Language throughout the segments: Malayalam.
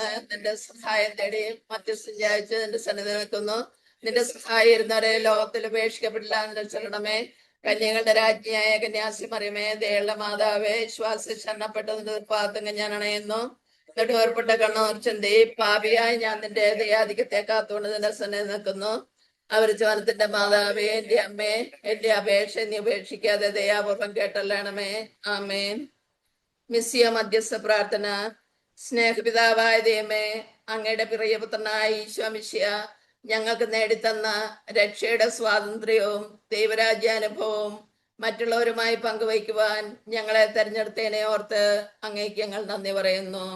നിന്റെ സഹായം തേടി മധ്യസ്ഥം യാചിച്ച് നിന്റെ സന്നിധി നിൽക്കുന്നു. നിന്റെ സഹായം ഇരുന്നവരെ ലോകത്തിൽ ഉപേക്ഷിക്കപ്പെട്ടില്ല. നിന്റെ ശരണമേ, കന്യകളുടെ രാജ്ഞിയായ കന്യാസിമറിയമേ, ദയുള്ള മാതാവേ, ശ്വാസ ശരണപ്പെട്ടതിന്റെ പാത്തങ്ങ ഞാൻ അണയുന്നു. എന്നിട്ട് വേർപ്പെട്ട കണ്ണൂർ ചിന്തി പാപിയായി ഞാൻ നിന്റെ ദയാധിക്യത്തെ കാത്തുകൊണ്ട് നിന്റെ സന്നിധി നിൽക്കുന്നു. അവർ ചവനത്തിന്റെ മാതാവേ, എന്റെ അമ്മേ, എന്റെ അപേക്ഷ നീ ഉപേക്ഷിക്കാതെ ദയാപൂർവം കേട്ടല്ലണമേ. ആമേൻ. മിസ്സിയ മധ്യസ്ഥ പ്രാർത്ഥന. സ്നേഹപിതാവായ ദൈവമേ, അങ്ങയുടെ പ്രിയപുത്രനായ ഈശോ മിശിഹ ഞങ്ങൾക്ക് നേടിത്തന്ന രക്ഷയുടെ സ്വാതന്ത്ര്യവും ദൈവരാജ്യാനുഭവവും മറ്റുള്ളവരുമായി പങ്കുവയ്ക്കുവാൻ ഞങ്ങളെ തെരഞ്ഞെടുത്തതിനെ ഓർത്ത് അങ്ങേക്ക് ഞങ്ങൾ നന്ദി പറയുന്നു.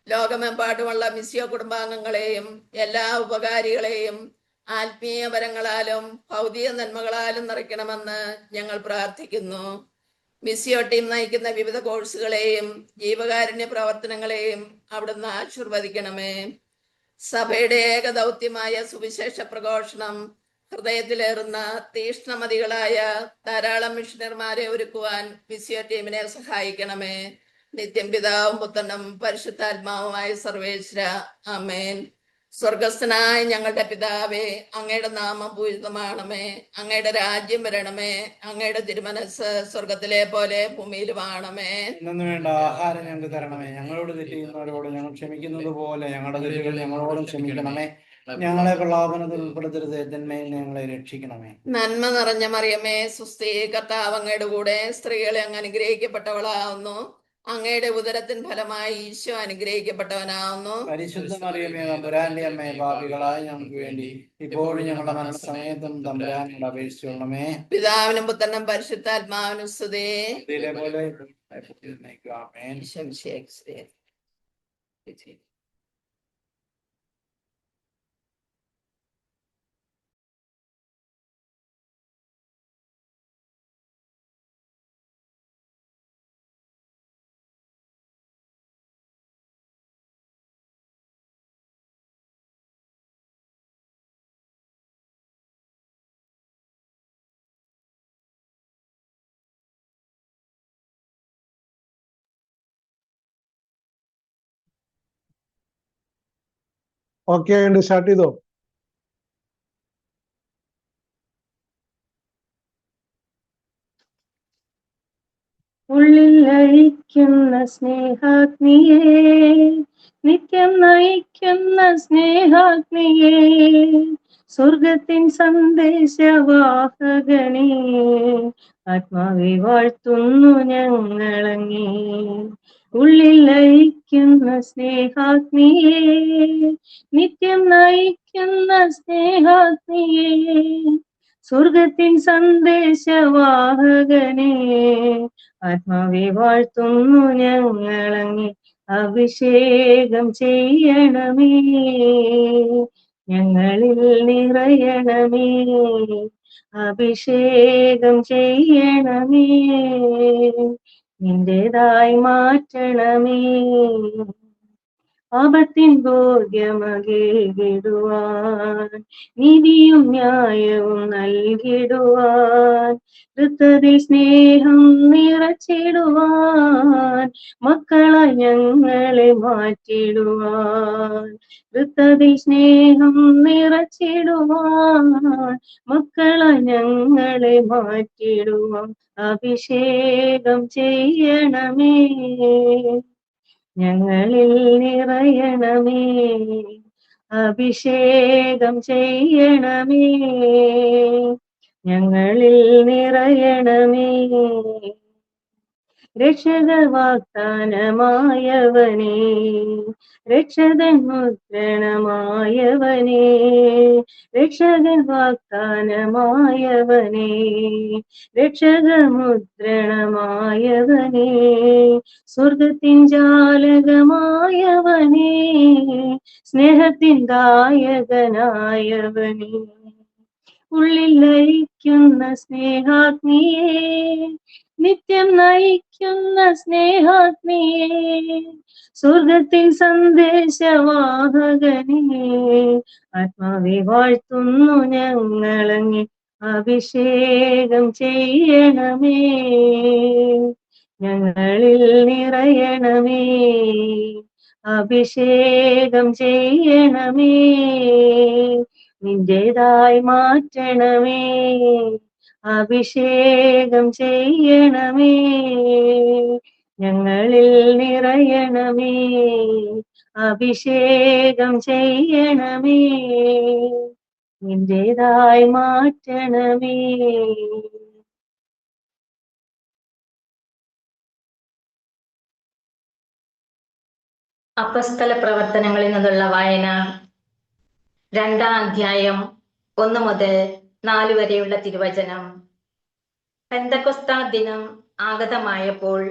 ലോകമെമ്പാടുമുള്ള മിസ്സിയോ കുടുംബാംഗങ്ങളെയും എല്ലാ ഉപകാരികളെയും ആത്മീയ വരങ്ങളാലും ഭൗതിക നന്മകളാലും നിറയ്ക്കണമെന്ന് ഞങ്ങൾ പ്രാർത്ഥിക്കുന്നു. മിസ്സിയോ ടീം നയിക്കുന്ന വിവിധ കോഴ്സുകളെയും ജീവകാരുണ്യ പ്രവർത്തനങ്ങളെയും അവിടുന്ന് ആശീർവദിക്കണമേ. സഭയുടെ ഏക ദൗത്യമായ സുവിശേഷ പ്രഘോഷണം ഹൃദയത്തിലേറുന്ന തീഷ്ണമതികളായ ധാരാളം മിഷണർമാരെ ഒരുക്കുവാൻ മിസ്സിയോ ടീമിനെ സഹായിക്കണമേ. നിത്യം പിതാവും പുത്രനും പരിശുദ്ധാത്മാവുമായ സർവേശ്വര. ആമേൻ. സ്വർഗസ്ഥനായ ഞങ്ങളുടെ പിതാവേ, അങ്ങയുടെ നാമം പൂജിതമാണമേ. അങ്ങയുടെ രാജ്യം വരണമേ. അങ്ങയുടെ തിരുമനസ് സ്വർഗത്തിലെ പോലെ ഭൂമിയിലുമാണമേ. ഇന്നു വേണ്ട ആഹാരം ഞങ്ങൾക്ക് തരണമേ. ഞങ്ങളോട് തെറ്റ് ചെയ്യുന്നവരോട് ഞങ്ങൾ ക്ഷമിക്കുന്നത് പോലെ ഞങ്ങളുടെ തെറ്റുകൾ ഞങ്ങളോടും ക്ഷമിക്കണമേ. ഞങ്ങളെ പ്രലോഭനത്തിൽ ഉൾപ്പെടുത്തരുത്, തിന്മയിൽ ഞങ്ങളെ രക്ഷിക്കണമേ. നന്മ നിറഞ്ഞ മറിയമേ, സുസ്ഥി, കർത്താവ് അങ്ങയുടെ കൂടെ, സ്ത്രീകളെ അങ്ങ് അനുഗ്രഹിക്കപ്പെട്ടവളാവുന്നു. അങ്ങയുടെ ഉദരത്തിൻ ഫലമായി ഈശോ അനുഗ്രഹിക്കപ്പെട്ടവനാവുന്നു. പരിശുദ്ധ മറിയമേ, തമ്പുരാന്റെ അമ്മേ, പാപികളായ ഞങ്ങൾക്ക് വേണ്ടി ഇപ്പോഴും ഞങ്ങളുടെ മരണസമയത്തും തമ്പുരാനോട് അപേക്ഷിച്ചുകൊള്ളണമേ. പിതാവിനും പുത്രനും പരിശുദ്ധാത്മാവിനും സ്തുതി. പോലെ ഓക്കെ ആയിട്ട് സ്റ്റാർട്ട് ചെയ്തോ? ഉള്ളിൽ ലയിക്കുന്ന സ്നേഹാഗ്നിയേ, നിത്യം നയിക്കുന്ന സ്നേഹാഗ്നിയേ, സ്വർഗത്തിൻ സന്ദേശവാഹകനേ, ആത്മാവെ വാഴ്ത്തുന്നു ഞങ്ങളങ്ങേ. ഉള്ളിൽ ലയിക്കുന്ന സ്നേഹാഗ്നിയേ, നിത്യം നയിക്കുന്ന സ്നേഹാഗ്നിയേ, സ്വർഗത്തിൻ സന്ദേശവാഹകനേ, ആത്മാവെ വാഴ്ത്തുന്നു ഞങ്ങളങ്ങേ. അഭിഷേകം ചെയ്യണമേ, ഞങ്ങളിൽ നിറയണമേ. അഭിഷേകം ചെയ്യണമേ, നിന്റേതായി മാറ്റണമേ. പാപത്തിൻ ബോധ്യമകേകിടുവാൻ, നീതിയും ന്യായവും നൽകിടുവാൻ, കൃത്തതിൽ സ്നേഹം നിറച്ചിടുവാൻ, മക്കളായി ഞങ്ങളെ മാറ്റിടുവാൻ. കൃത്തതിൽ സ്നേഹം നിറച്ചിടുവാൻ, മക്കളായി ഞങ്ങളെ മാറ്റിടുവാൻ. അഭിഷേകം ചെയ്യണമേ, ഞങ്ങളിൽ നിറയണമേ. അഭിഷേകം ചെയ്യണമേ, ഞങ്ങളിൽ നിറയണമേ. രക്ഷക വാഗ്ദാനമായവനേ, രക്ഷകൻ മുദ്രണമായവനേ, രക്ഷകൻ വാഗ്ദാനമായവനേ, രക്ഷക മുദ്രണമായവനേ, സ്വർഗത്തിൻ ജാലകമായവനേ, സ്നേഹത്തിൻ ഗായകനായവനേ, ഉള്ളിൽ ലയിക്കുന്ന സ്നേഹാഗ്നിയേ, നിത്യം നയിക്കുന്ന സ്നേഹാഗ്നിയേ, സ്വർഗത്തിൻ സന്ദേശവാഹകനേ, ആത്മാവെ വാഴ്ത്തുന്നു ഞങ്ങളങ്ങേ. അഭിഷേകം ചെയ്യണമേ, ഞങ്ങളിൽ നിറയണമേ. അഭിഷേകം ചെയ്യണമേ, നിന്റേതായി മാറ്റണമേ, അഭിഷേകം ചെയ്യണമേ, ഞങ്ങളിൽ നിറയണമേ, അഭിഷേകം ചെയ്യണമേ, നിന്റേതായി മാറ്റണമേ. അപ്പസ്തല പ്രവർത്തനങ്ങളിൽ നിന്നുള്ള വായന 2-ാം അധ്യായം 1 മുതൽ 4 വരെയുള്ള തിരുവചനം. പെന്തക്കൊസ്താ ദിനം ആഗതമായപ്പോൾ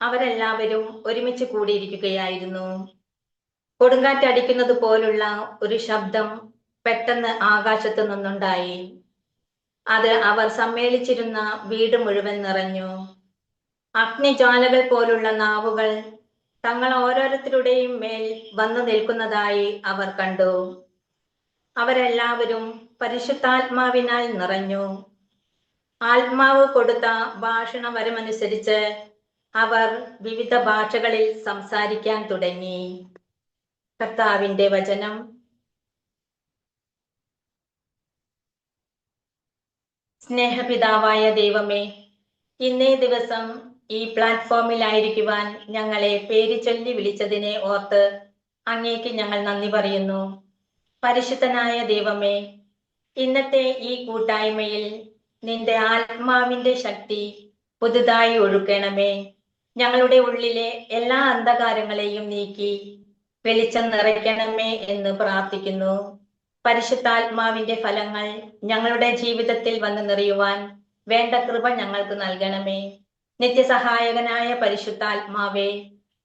അവരെല്ലാവരും ഒരുമിച്ച് കൂടിയിരിക്കുകയായിരുന്നു. കൊടുങ്കാറ്റടിക്കുന്നത് പോലുള്ള ഒരു ശബ്ദം പെട്ടെന്ന് ആകാശത്തു നിന്നുണ്ടായി. അത് അവർ സമ്മേളിച്ചിരുന്ന വീട് മുഴുവൻ നിറഞ്ഞു. അഗ്നിജ്വാലകൾ പോലുള്ള നാവുകൾ തങ്ങൾ ഓരോരുത്തരുടെയും മേൽ വന്നു നിൽക്കുന്നതായി അവർ കണ്ടു. അവരെല്ലാവരും പരിശുദ്ധാത്മാവിനാൽ നിറഞ്ഞു. ആത്മാവ് കൊടുത്ത ഭാഷണവരമനുസരിച്ച് അവർ വിവിധ ഭാഷകളിൽ സംസാരിക്കാൻ തുടങ്ങി. കർത്താവിന്റെ വചനം. സ്നേഹപിതാവായ ദൈവമേ, ഇന്നേ ദിവസം ഈ പ്ലാറ്റ്ഫോമിലായിരിക്കുവാൻ ഞങ്ങളെ പേര് ചൊല്ലി വിളിച്ചതിനെ ഓർത്ത് അങ്ങേക്ക് ഞങ്ങൾ നന്ദി പറയുന്നു. പരിശുദ്ധനായ ദൈവമേ, ഇന്നത്തെ ഈ കൂട്ടായ്മയിൽ നിന്റെ ആത്മാവിന്റെ ശക്തി പുതുതായി ഒഴുക്കണമേ. ഞങ്ങളുടെ ഉള്ളിലെ എല്ലാ അന്ധകാരങ്ങളെയും നീക്കി വെളിച്ചം നിറയ്ക്കണമേ എന്ന് പ്രാർത്ഥിക്കുന്നു. പരിശുദ്ധാത്മാവിന്റെ ഫലങ്ങൾ ഞങ്ങളുടെ ജീവിതത്തിൽ വന്ന് നിറയുവാൻ വേണ്ട കൃപ ഞങ്ങൾക്ക് നൽകണമേ. നിത്യസഹായകനായ പരിശുദ്ധാത്മാവേ,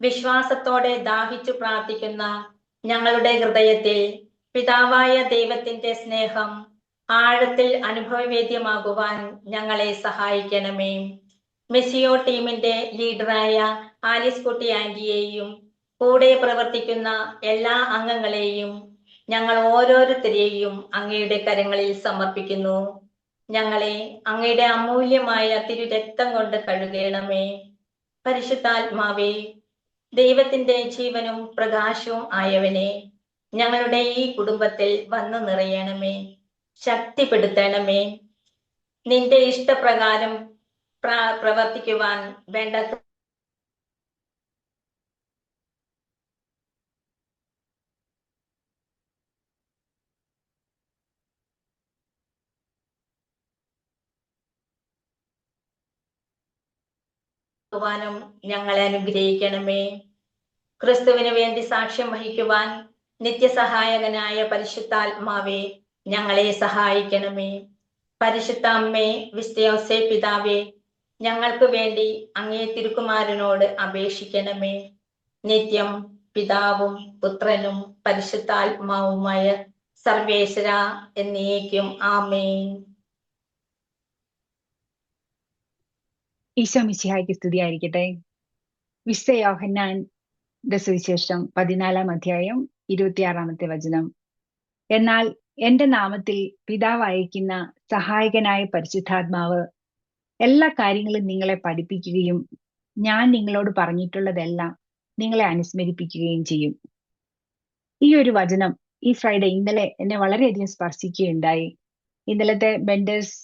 വിശ്വാസത്തോടെ ദാഹിച്ചു പ്രാർത്ഥിക്കുന്ന ഞങ്ങളുടെ ഹൃദയത്തിൽ പിതാവായ ദൈവത്തിന്റെ സ്നേഹം ആഴത്തിൽ അനുഭവവേദ്യമാകുവാൻ ഞങ്ങളെ സഹായിക്കണമേ. മിസിയോ ടീമിന്റെ ലീഡറായ ആലിസ് കുട്ടി ആന്റിയെയും കൂടെ പ്രവർത്തിക്കുന്ന എല്ലാ അംഗങ്ങളെയും ഞങ്ങൾ ഓരോരുത്തരെയും അങ്ങയുടെ കരങ്ങളിൽ സമർപ്പിക്കുന്നു. ഞങ്ങളെ അങ്ങയുടെ അമൂല്യമായ തിരുരക്തം കൊണ്ട് കഴുകണമേ. പരിശുദ്ധാത്മാവേ, ദൈവത്തിന്റെ ജീവനും പ്രകാശവും ആയവനെ, ഞങ്ങളുടെ ഈ കുടുംബത്തിൽ വന്നു നിറയണമേ, ശക്തിപ്പെടുത്തണമേ. നിന്റെ ഇഷ്ടപ്രകാരം പ്രവർത്തിക്കുവാൻ വേണ്ട ഞങ്ങളെ അനുഗ്രഹിക്കണമേ. ക്രിസ്തുവിന് വേണ്ടി സാക്ഷ്യം വഹിക്കുവാൻ നിത്യസഹായകനായ പരിശുദ്ധാത്മാവേ, ഞങ്ങളെ സഹായിക്കണമേ. പരിശുദ്ധ അമ്മേ, വിസ്തയോസേ പിതാവേ, ഞങ്ങൾക്ക് വേണ്ടി അങ്ങേ തിരുക്കുമാരനോട് അപേക്ഷിക്കണമേ. നിത്യം പിതാവും പുത്രനും പരിശുദ്ധാത്മാവുമായ സർവേശ്വര എന്നേക്കും ആമേൻ. ഈശോ മിശിഹായ്ക്ക് സ്തുതിയായിരിക്കട്ടെ. വിശുദ്ധ യോഹന്നാന്റെ സുവിശേഷം 14-ാം അധ്യായം 26-ാമത്തെ വചനം. എന്നാൽ എന്റെ നാമത്തിൽ പിതാവ് അയക്കുന്ന സഹായകനായ പരിശുദ്ധാത്മാവ് എല്ലാ കാര്യങ്ങളും നിങ്ങളെ പഠിപ്പിക്കുകയും ഞാൻ നിങ്ങളോട് പറഞ്ഞിട്ടുള്ളതെല്ലാം നിങ്ങളെ അനുസ്മരിപ്പിക്കുകയും ചെയ്യും. ഈ ഒരു വചനം ഈ ഫ്രൈഡേ ഇന്നലെ എന്നെ വളരെയധികം സ്പർശിക്കുകയുണ്ടായി. ഇന്നലത്തെ ബെൻഡേഴ്സ്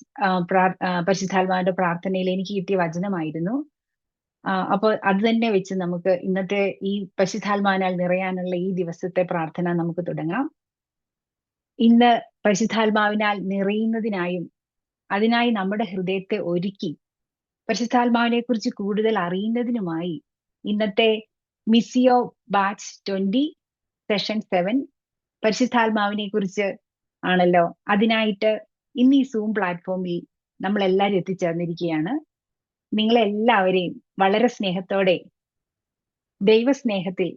പരിശുദ്ധാത്മാവിന്റെ പ്രാർത്ഥനയിൽ എനിക്ക് കിട്ടിയ വചനമായിരുന്നു. അപ്പോൾ അത് തന്നെ വെച്ച് നമുക്ക് ഇന്നത്തെ ഈ പരിശുദ്ധാത്മാവിനാൽ നിറയാനുള്ള ഈ ദിവസത്തെ പ്രാർത്ഥന നമുക്ക് തുടങ്ങാം. ഇന്ന് പരിശുദ്ധാത്മാവിനാൽ നിറയുന്നതിനായും അതിനായി നമ്മുടെ ഹൃദയത്തെ ഒരുക്കി പരിശുദ്ധാത്മാവിനെ കുറിച്ച് കൂടുതൽ അറിയുന്നതിനുമായി ഇന്നത്തെ മിസിയോ ബാച്ച് 20 സെഷൻ 7 പരിശുദ്ധാത്മാവിനെ കുറിച്ച് ആണല്ലോ. അതിനായിട്ട് ഇന്ന് ഈ സൂം പ്ലാറ്റ്ഫോമിൽ നമ്മൾ എല്ലാവരും എത്തിച്ചേർന്നിരിക്കുകയാണ്. നിങ്ങളെല്ലാവരെയും വളരെ സ്നേഹത്തോടെ ദൈവസ്നേഹത്തിൽ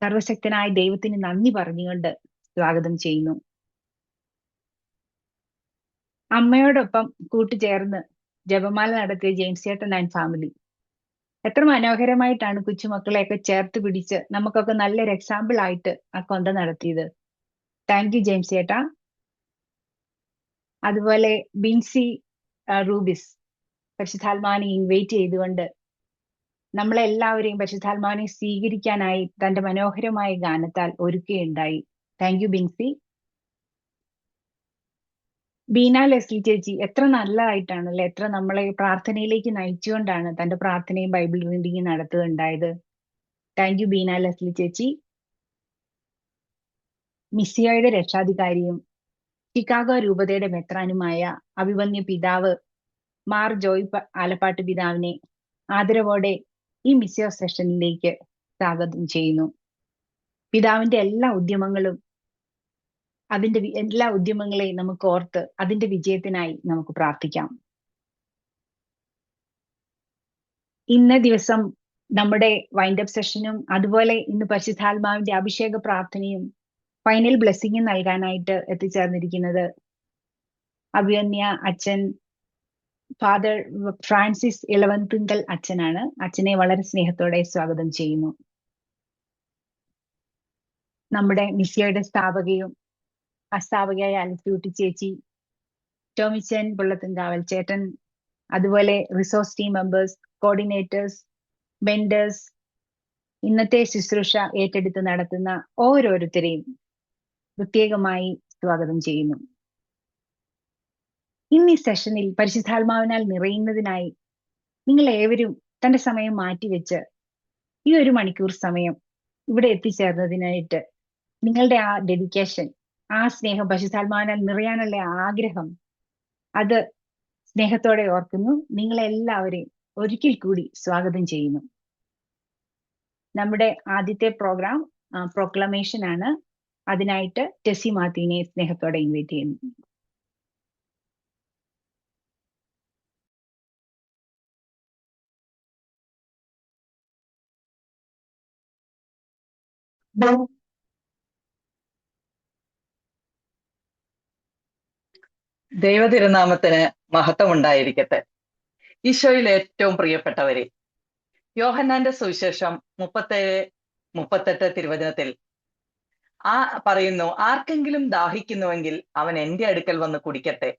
സർവശക്തനായ ദൈവത്തിന് നന്ദി പറഞ്ഞുകൊണ്ട് സ്വാഗതം ചെയ്യുന്നു. അമ്മയോടൊപ്പം കൂട്ടുചേർന്ന് ജപമാല നടത്തിയ ജെയിംസ് ചേട്ടൻ ആൻഡ് ഫാമിലി, എത്ര മനോഹരമായിട്ടാണ് കൊച്ചുമക്കളെയൊക്കെ ചേർത്ത് പിടിച്ച് നമുക്കൊക്കെ നല്ലൊരു എക്സാമ്പിൾ ആയിട്ട് ആ കൊന്ത നടത്തിയത്. താങ്ക് യു ജെയിംസ് ചേട്ടാ. അതുപോലെ ബിൻസി റൂബിസ് പരിശുദ്ധാത്മാവിനെ ഇൻവൈറ്റ് ചെയ്തുകൊണ്ട് നമ്മളെല്ലാവരെയും പരിശുദ്ധാത്മാവിനെ സ്വീകരിക്കാനായി തന്റെ മനോഹരമായ ഗാനത്താൽ ഒരുക്കുകയുണ്ടായി. Thank you Binsy. ബീന ലെസ്ലി ചേച്ചി എത്ര നല്ലതായിട്ടാണല്ലേ, എത്ര നമ്മളെ പ്രാർത്ഥനയിലേക്ക് നയിച്ചുകൊണ്ടാണ് തന്റെ പ്രാർത്ഥനയും ബൈബിൾ റീഡിങ്ങും നടത്തുകയുണ്ടായത്. താങ്ക് യു ബീന ലെസ്ലി ചേച്ചി. മിസ്സിയയുടെ രക്ഷാധികാരിയും ചിക്കാഗോ രൂപതയുടെ മെത്രാനുമായ അഭിവന്യ പിതാവ് മാർ ജോയ് ആലപ്പാട്ട് പിതാവിനെ ആദരവോടെ ഈ മിസ്സിയോ സെഷനിലേക്ക് സ്വാഗതം ചെയ്യുന്നു. പിതാവിന്റെ എല്ലാ ഉദ്യമങ്ങളെയും നമുക്ക് ഓർത്ത് അതിന്റെ വിജയത്തിനായി നമുക്ക് പ്രാർത്ഥിക്കാം. ഇന്ന ദിവസം നമ്മുടെ വൈൻഡപ്പ് സെഷനും അതുപോലെ ഇന്ന് പരിശുദ്ധാത്മാവിന്റെ അഭിഷേക പ്രാർത്ഥനയും ഫൈനൽ ബ്ലെസ്സിങ്ങും നൽകാനായിട്ട് എത്തിച്ചേർന്നിരിക്കുന്നത് അഭിവന്യ അച്ഛൻ ഫാദർ ഫ്രാൻസിസ് ഇളവന്തിങ്കൽ അച്ഛനാണ്. അച്ഛനെ വളരെ സ്നേഹത്തോടെ സ്വാഗതം ചെയ്യുന്നു. നമ്മുടെ മിസ്സിയയുടെ സ്ഥാപകയും അസ്ഥാപകയായ അലക്യൂട്ടി ചേച്ചി, ടോമിച്ചൻ പുള്ളത്തുങ്കാവൽ ചേട്ടൻ, അതുപോലെ resource team members, coordinators, mentors, ഇന്നത്തെ ശുശ്രൂഷ ഏറ്റെടുത്ത് നടത്തുന്ന ഓരോരുത്തരെയും പ്രത്യേകമായി സ്വാഗതം ചെയ്യുന്നു. ഇന്ന് ഈ സെഷനിൽ പരിശുദ്ധാത്മാവിനാൽ നിറയുന്നതിനായി നിങ്ങൾ ഏവരും തന്റെ സമയം മാറ്റിവെച്ച് ഈ 1 മണിക്കൂർ സമയം ഇവിടെ എത്തിച്ചേർന്നതിനായിട്ട് നിങ്ങളുടെ ആ ഡെഡിക്കേഷൻ, ആ സ്നേഹം, പരിശുദ്ധാത്മാവിനാൽ നിറയാനുള്ള ആഗ്രഹം, അത് സ്നേഹത്തോടെ ഓർക്കുന്നു. നിങ്ങളെല്ലാവരെയും ഒരിക്കൽ കൂടി സ്വാഗതം ചെയ്യുന്നു. നമ്മുടെ ആദ്യത്തെ പ്രോഗ്രാം പ്രൊക്ലമേഷൻ ആണ്. അതിനായിട്ട് ടെസി മാത്യുവിനെ സ്നേഹത്തോടെ ഇൻവൈറ്റ് ചെയ്യുന്നു. ദൈവതിരുനാമത്തിന് മഹത്വമുണ്ടായിരിക്കട്ടെ. ഈശോയിൽ ഏറ്റവും പ്രിയപ്പെട്ടവരെ, യോഹന്നാന്റെ സുവിശേഷം 37-38 തിരുവചനത്തിൽ പറയുന്നു, ആർക്കെങ്കിലും ദാഹിക്കുന്നുവെങ്കിൽ അവൻ എന്റെ അടുക്കൽ വന്ന് കുടിക്കട്ടെ.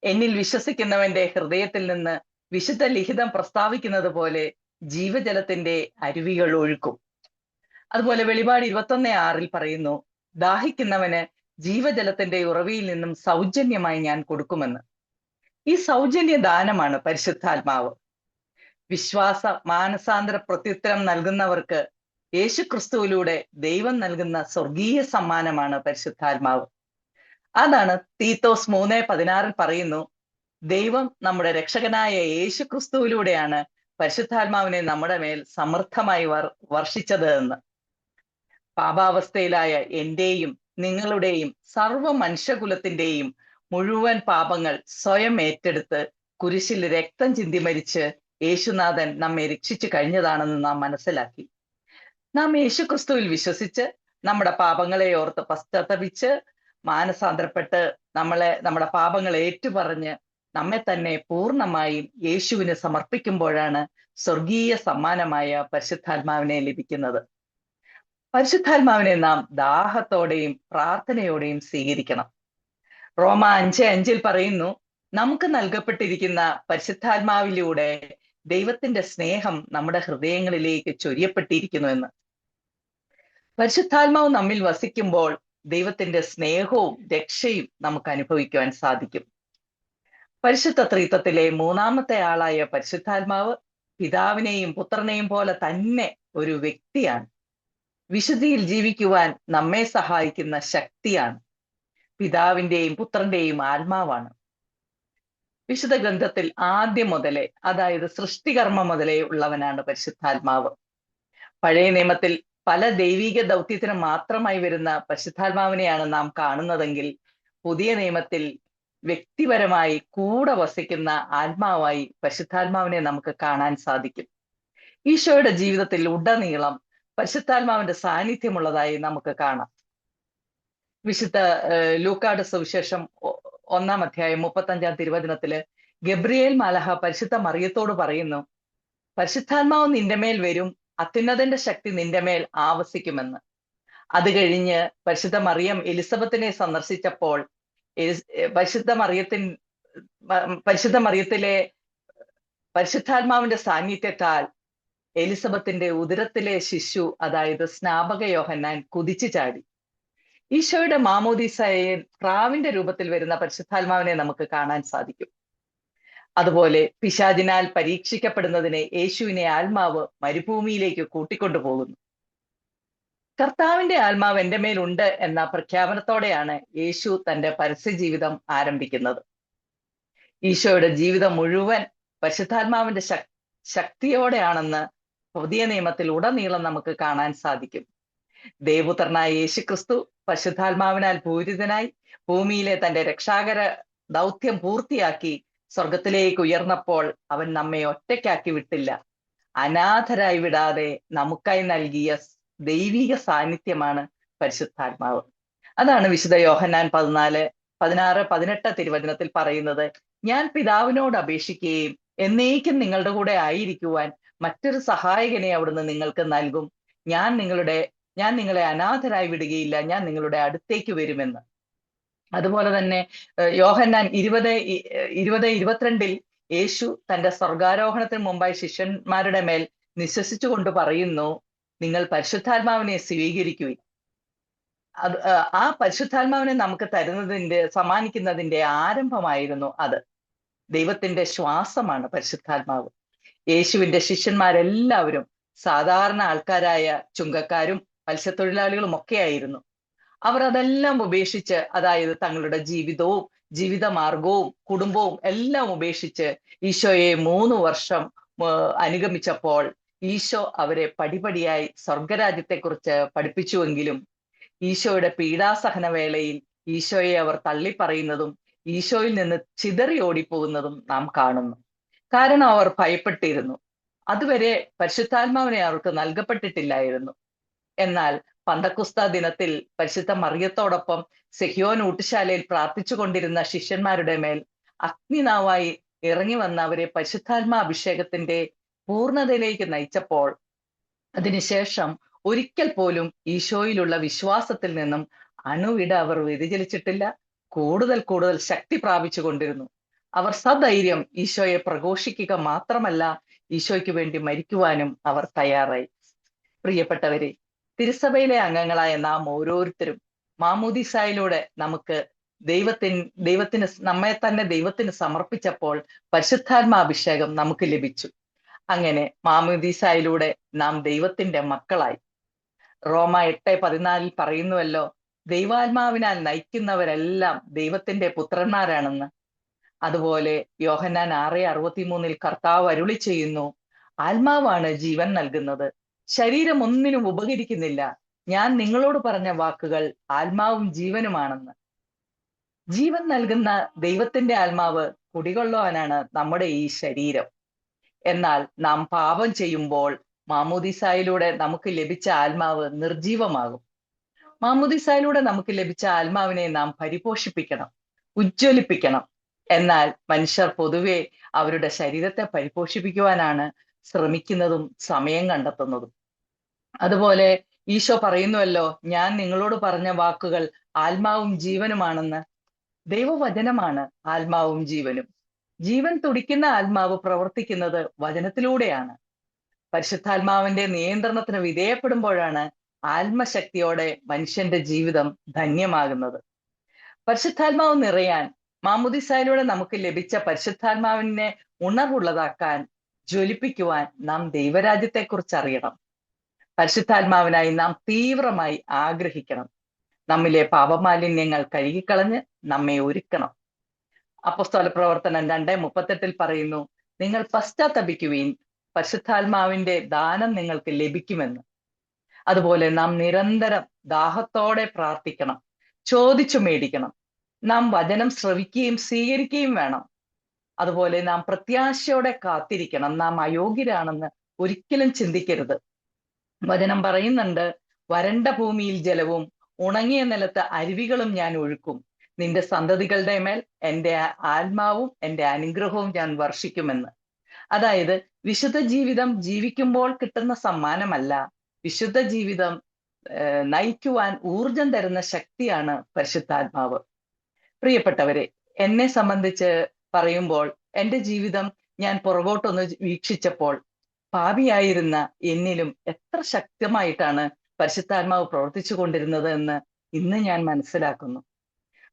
എന്നിൽ വിശ്വസിക്കുന്നവന്റെ ഹൃദയത്തിൽ നിന്ന് വിശുദ്ധ ലിഖിതം പ്രസ്താവിക്കുന്നത് പോലെ ജീവജലത്തിന്റെ അരുവികൾ ഒഴുക്കും. അതുപോലെ വെളിപാട് 21:6 പറയുന്നു, ദാഹിക്കുന്നവന് ജീവജലത്തിന്റെ ഉറവിയിൽ നിന്നും സൗജന്യമായി ഞാൻ കൊടുക്കുമെന്ന്. ഈ സൗജന്യ ദാനമാണ് പരിശുദ്ധാത്മാവ്. വിശ്വാസ മാനസാന്തര പ്രത്യുത്തരം നൽകുന്നവർക്ക് യേശുക്രിസ്തുവിലൂടെ ദൈവം നൽകുന്ന സ്വർഗീയ സമ്മാനമാണ് പരിശുദ്ധാത്മാവ്. അതാണ് തീത്തോസ് 3:16 പറയുന്നു, ദൈവം നമ്മുടെ രക്ഷകനായ യേശുക്രിസ്തുവിലൂടെയാണ് പരിശുദ്ധാത്മാവിനെ നമ്മുടെ മേൽ സമൃദ്ധമായി വർഷിച്ചത് എന്ന്. പാപാവസ്ഥയിലായ എന്റെയും നിങ്ങളുടെയും സർവ മനുഷ്യകുലത്തിന്റെയും മുഴുവൻ പാപങ്ങൾ സ്വയം ഏറ്റെടുത്ത് കുരിശിൽ രക്തം ചിന്തി മരിച്ച് യേശുനാഥൻ നമ്മെ രക്ഷിച്ചു കഴിഞ്ഞതാണെന്ന് നാം മനസ്സിലാക്കി. നാം യേശുക്രിസ്തുവിൽ വിശ്വസിച്ച് നമ്മുടെ പാപങ്ങളെ ഓർത്ത് പശ്ചാത്തപിച്ച് മാനസാന്തരപ്പെട്ട് നമ്മുടെ പാപങ്ങൾ ഏറ്റുപറഞ്ഞ് നമ്മെ തന്നെ പൂർണ്ണമായും യേശുവിന് സമർപ്പിക്കുമ്പോഴാണ് സ്വർഗീയ സമ്മാനമായ പരിശുദ്ധാത്മാവിനെ ലഭിക്കുന്നത്. പരിശുദ്ധാത്മാവിനെ നാം ദാഹത്തോടെയും പ്രാർത്ഥനയോടെയും സ്വീകരിക്കണം. റോമ 5:5 പറയുന്നു, നമുക്ക് നൽകപ്പെട്ടിരിക്കുന്ന പരിശുദ്ധാത്മാവിലൂടെ ദൈവത്തിന്റെ സ്നേഹം നമ്മുടെ ഹൃദയങ്ങളിലേക്ക് ചൊരിയപ്പെട്ടിരിക്കുന്നു എന്ന്. പരിശുദ്ധാത്മാവ് നമ്മിൽ വസിക്കുമ്പോൾ ദൈവത്തിന്റെ സ്നേഹവും രക്ഷയും നമുക്ക് അനുഭവിക്കുവാൻ സാധിക്കും. പരിശുദ്ധ ത്രിത്വത്തിലെ 3ാമത്തെ ആളായ പരിശുദ്ധാത്മാവ് പിതാവിനെയും പുത്രനെയും പോലെ തന്നെ ഒരു വ്യക്തിയാണ്. വിശുദ്ധിയിൽ ജീവിക്കുവാൻ നമ്മെ സഹായിക്കുന്ന ശക്തിയാണ്. പിതാവിന്റെയും പുത്രന്റെയും ആത്മാവാണ്. വിശുദ്ധ ഗ്രന്ഥത്തിൽ ആദ്യം മുതലേ, അതായത് സൃഷ്ടികർമ്മം മുതലേ ഉള്ളവനാണ് പരിശുദ്ധാത്മാവ്. പഴയ നിയമത്തിൽ പല ദൈവിക ദൗത്യത്തിന് മാത്രമായി വരുന്ന പരിശുദ്ധാത്മാവിനെയാണ് നാം കാണുന്നതെങ്കിൽ പുതിയ നിയമത്തിൽ വ്യക്തിപരമായി കൂടെ വസിക്കുന്ന ആത്മാവായി പരിശുദ്ധാത്മാവിനെ നമുക്ക് കാണാൻ സാധിക്കും. ഈശോയുടെ ജീവിതത്തിൽ ഉടനീളം പരിശുദ്ധാത്മാവിന്റെ സാന്നിധ്യമുള്ളതായി നമുക്ക് കാണാം. വിശുദ്ധ ലൂക്കായുടെ സുവിശേഷം 1-ാം അധ്യായം 35-ാം തിരുവചനത്തില് ഗബ്രിയേൽ മാലഹ പരിശുദ്ധ മറിയത്തോട് പറയുന്നു, പരിശുദ്ധാത്മാവ് നിന്റെ മേൽ വരും, അത്യുന്നതന്റെ ശക്തി നിന്റെ മേൽ ആവസിക്കുമെന്ന്. അത് കഴിഞ്ഞ് പരിശുദ്ധ മറിയം എലിസബത്തിനെ സന്ദർശിച്ചപ്പോൾ പരിശുദ്ധ മറിയത്തിലെ പരിശുദ്ധാത്മാവിന്റെ സാന്നിധ്യത്താൽ എലിസബത്തിന്റെ ഉദരത്തിലെ ശിശു, അതായത് സ്നാപക യോഹന്നാൻ കുതിച്ചു ചാടി. ഈശോയുടെ മാമോദീസയിൽ പ്രാവിന്റെ രൂപത്തിൽ വരുന്ന പരിശുദ്ധാത്മാവിനെ നമുക്ക് കാണാൻ സാധിക്കും. അതുപോലെ പിശാചിനാൽ പരീക്ഷിക്കപ്പെടുന്നതിനെ യേശുവിനെ ആത്മാവ് മരുഭൂമിയിലേക്ക് കൂട്ടിക്കൊണ്ടുപോകുന്നു. കർത്താവിന്റെ ആത്മാവ് എന്റെ മേലുണ്ട് എന്ന പ്രഖ്യാപനത്തോടെയാണ് യേശു തന്റെ പരസ്യ ജീവിതം ആരംഭിക്കുന്നത്. ഈശോയുടെ ജീവിതം മുഴുവൻ പരിശുദ്ധാത്മാവിന്റെ ശക്തിയോടെയാണെന്ന് പുതിയ നിയമത്തിൽ ഉടനീളം നമുക്ക് കാണാൻ സാധിക്കും. ദേവപുത്രനായ യേശുക്രിസ്തു പരിശുദ്ധാത്മാവിനാൽ പൂരിതനായി ഭൂമിയിലെ തന്റെ രക്ഷാകര ദൗത്യം പൂർത്തിയാക്കി സ്വർഗത്തിലേക്ക് ഉയർന്നപ്പോൾ അവൻ നമ്മെ ഒറ്റയ്ക്കാക്കി വിട്ടില്ല. അനാഥരായി വിടാതെ നമുക്കായി നൽകിയ ദൈവിക സാന്നിധ്യമാണ് പരിശുദ്ധാത്മാവ്. അതാണ് വിശുദ്ധ യോഹന്നാൻ 16-18 തിരുവചനത്തിൽ പറയുന്നത്, ഞാൻ പിതാവിനോട് അപേക്ഷിക്കുകയും എന്നേക്കും നിങ്ങളുടെ കൂടെ ആയിരിക്കുവാൻ മറ്റൊരു സഹായകനെ അവിടുന്ന് നിങ്ങൾക്ക് നൽകും. ഞാൻ നിങ്ങളെ അനാഥരായി വിടുകയില്ല, ഞാൻ നിങ്ങളുടെ അടുത്തേക്ക് വരുമെന്ന്. അതുപോലെ തന്നെ യോഹന്നാൻ 20-22 യേശു തന്റെ സ്വർഗാരോഹണത്തിന് മുമ്പായി ശിഷ്യന്മാരുടെ മേൽ നിശ്വസിച്ചുകൊണ്ട് പറയുന്നു, നിങ്ങൾ പരിശുദ്ധാത്മാവിനെ സ്വീകരിക്കുവിൻ. ആ പരിശുദ്ധാത്മാവിനെ നമുക്ക് സമ്മാനിക്കുന്നതിന്റെ ആരംഭമായിരുന്നു അത്. ദൈവത്തിന്റെ ശ്വാസമാണ് പരിശുദ്ധാത്മാവ്. യേശുവിന്റെ ശിഷ്യന്മാരെല്ലാവരും സാധാരണ ആൾക്കാരായ ചുങ്കക്കാരും മത്സ്യത്തൊഴിലാളികളും ഒക്കെ ആയിരുന്നു. അവർ അതെല്ലാം ഉപേക്ഷിച്ച്, അതായത് തങ്ങളുടെ ജീവിതവും ജീവിതമാർഗവും കുടുംബവും എല്ലാം ഉപേക്ഷിച്ച് ഈശോയെ 3 വർഷം അനുഗമിച്ചപ്പോൾ ഈശോ അവരെ പടിപടിയായി സ്വർഗരാജ്യത്തെക്കുറിച്ച് പഠിപ്പിച്ചുവെങ്കിലും ഈശോയുടെ പീഡാസഹന വേളയിൽ ഈശോയെ അവർ തള്ളിപ്പറയുന്നതും ഈശോയിൽ നിന്ന് ചിതറി ഓടിപ്പോകുന്നതും നാം കാണുന്നു. കാരണം അവർ ഭയപ്പെട്ടിരുന്നു. അതുവരെ പരിശുദ്ധാത്മാവിനെ അവർക്ക് നൽകപ്പെട്ടിട്ടില്ലായിരുന്നു. എന്നാൽ പന്തക്കുസ്ത ദിനത്തിൽ പരിശുദ്ധ മറിയത്തോടൊപ്പം സെഹിയോൻ ഊട്ടുശാലയിൽ പ്രാർത്ഥിച്ചു കൊണ്ടിരുന്ന ശിഷ്യന്മാരുടെ മേൽ അഗ്നിനാവായി ഇറങ്ങി വന്ന അവരെ പരിശുദ്ധാത്മാഭിഷേകത്തിന്റെ പൂർണ്ണതയിലേക്ക് നയിച്ചപ്പോൾ അതിനുശേഷം ഒരിക്കൽ പോലും ഈശോയിലുള്ള വിശ്വാസത്തിൽ നിന്നും അണുവിട അവർ വ്യതിചലിച്ചിട്ടില്ല. കൂടുതൽ ശക്തി പ്രാപിച്ചു കൊണ്ടിരുന്നു. അവർ സധൈര്യം ഈശോയെ പ്രഘോഷിക്കുക മാത്രമല്ല, ഈശോയ്ക്ക് വേണ്ടി മരിക്കുവാനും അവർ തയ്യാറായി. പ്രിയപ്പെട്ടവരെ, തിരുസഭയിലെ അംഗങ്ങളായ നാം ഓരോരുത്തരും മാമോദീസായിലൂടെ നമുക്ക് നമ്മെ തന്നെ ദൈവത്തിന് സമർപ്പിച്ചപ്പോൾ പരിശുദ്ധാത്മാഭിഷേകം നമുക്ക് ലഭിച്ചു. അങ്ങനെ മാമോദീസായിലൂടെ നാം ദൈവത്തിന്റെ മക്കളായി. റോമ 8:14 പറയുന്നുവല്ലോ, ദൈവാത്മാവിനാൽ നയിക്കുന്നവരെല്ലാം ദൈവത്തിന്റെ പുത്രന്മാരാണെന്ന്. അതുപോലെ യോഹന്നാൻ 6:63 കർത്താവ് അരുളി ചെയ്യുന്നു, ആത്മാവാണ് ജീവൻ നൽകുന്നത്, ശരീരം ഒന്നിനും ഉപകരിക്കുന്നില്ല. ഞാൻ നിങ്ങളോട് പറഞ്ഞ വാക്കുകൾ ആത്മാവും ജീവനുമാണെന്ന്. ജീവൻ നൽകുന്ന ദൈവത്തിന്റെ ആത്മാവ് കുടികൊള്ളുവാനാണ് നമ്മുടെ ഈ ശരീരം. എന്നാൽ നാം പാപം ചെയ്യുമ്പോൾ മാമോദീസായിലൂടെ നമുക്ക് ലഭിച്ച ആത്മാവ് നിർജീവമാകും. മാമോദീസായിലൂടെ നമുക്ക് ലഭിച്ച ആത്മാവിനെ നാം പരിപോഷിപ്പിക്കണം, ഉജ്ജ്വലിപ്പിക്കണം. എന്നാൽ മനുഷ്യർ പൊതുവെ അവരുടെ ശരീരത്തെ പരിപോഷിപ്പിക്കുവാനാണ് ശ്രമിക്കുന്നതും സമയം കണ്ടെത്തുന്നതും. അതുപോലെ ഈശോ പറയുന്നുവല്ലോ, ഞാൻ നിങ്ങളോട് പറഞ്ഞ വാക്കുകൾ ആത്മാവും ജീവനുമാണെന്ന്. ദൈവവചനമാണ് ആത്മാവും ജീവനും. ജീവൻ തുടിക്കുന്ന ആത്മാവ് പ്രവർത്തിക്കുന്നത് വചനത്തിലൂടെയാണ്. പരിശുദ്ധാത്മാവിന്റെ നിയന്ത്രണത്തിന് വിധേയപ്പെടുമ്പോഴാണ് ആത്മശക്തിയോടെ മനുഷ്യന്റെ ജീവിതം ധന്യമാകുന്നത്. പരിശുദ്ധാത്മാവ് നിറയാൻ മാമോദീസായിലൂടെ നമുക്ക് ലഭിച്ച പരിശുദ്ധാത്മാവിനെ ഉണർവുള്ളതാക്കാൻ, ജ്വലിപ്പിക്കുവാൻ നാം ദൈവരാജ്യത്തെക്കുറിച്ച് അറിയണം. പരിശുദ്ധാത്മാവിനായി നാം തീവ്രമായി ആഗ്രഹിക്കണം. നമ്മിലെ പാപമാലിന്യങ്ങൾ കഴുകിക്കളഞ്ഞ് നമ്മെ ഒരുക്കണം. അപ്പോസ്തല പ്രവർത്തനം 2:38 പറയുന്നു, നിങ്ങൾ പശ്ചാത്തപിക്കുവീൻ, പരിശുദ്ധാത്മാവിന്റെ ദാനം നിങ്ങൾക്ക് ലഭിക്കുമെന്ന്. അതുപോലെ നാം നിരന്തരം ദാഹത്തോടെ പ്രാർത്ഥിക്കണം, ചോദിച്ചു മേടിക്കണം. നാം വചനം ശ്രവിക്കുകയും സ്വീകരിക്കുകയും വേണം. അതുപോലെ നാം പ്രത്യാശയോടെ കാത്തിരിക്കണം. നാം അയോഗ്യരാണെന്ന് ഒരിക്കലും ചിന്തിക്കരുത്. വചനം പറയുന്നുണ്ട്, വരണ്ട ഭൂമിയിൽ ജലവും ഉണങ്ങിയ നിലത്ത് അരുവികളും ഞാൻ ഒഴുക്കും. നിന്റെ സന്തതികളുടെ മേൽ എൻ്റെ ആത്മാവും എൻ്റെ അനുഗ്രഹവും ഞാൻ വർഷിക്കുമെന്ന്. അതായത് വിശുദ്ധ ജീവിതം ജീവിക്കുമ്പോൾ കിട്ടുന്ന സമ്മാനമല്ല, വിശുദ്ധ ജീവിതം നയിക്കുവാൻ ഊർജം തരുന്ന ശക്തിയാണ് പരിശുദ്ധാത്മാവ്. പ്രിയപ്പെട്ടവരെ, എന്നെ സംബന്ധിച്ച് പറയുമ്പോൾ എൻ്റെ ജീവിതം ഞാൻ പുറകോട്ടൊന്ന് വീക്ഷിച്ചപ്പോൾ പാപിയായിരുന്ന എന്നിലും എത്ര ശക്തമായിട്ടാണ് പരിശുദ്ധാത്മാവ് പ്രവർത്തിച്ചു കൊണ്ടിരുന്നത് എന്ന് ഇന്ന് ഞാൻ മനസ്സിലാക്കുന്നു.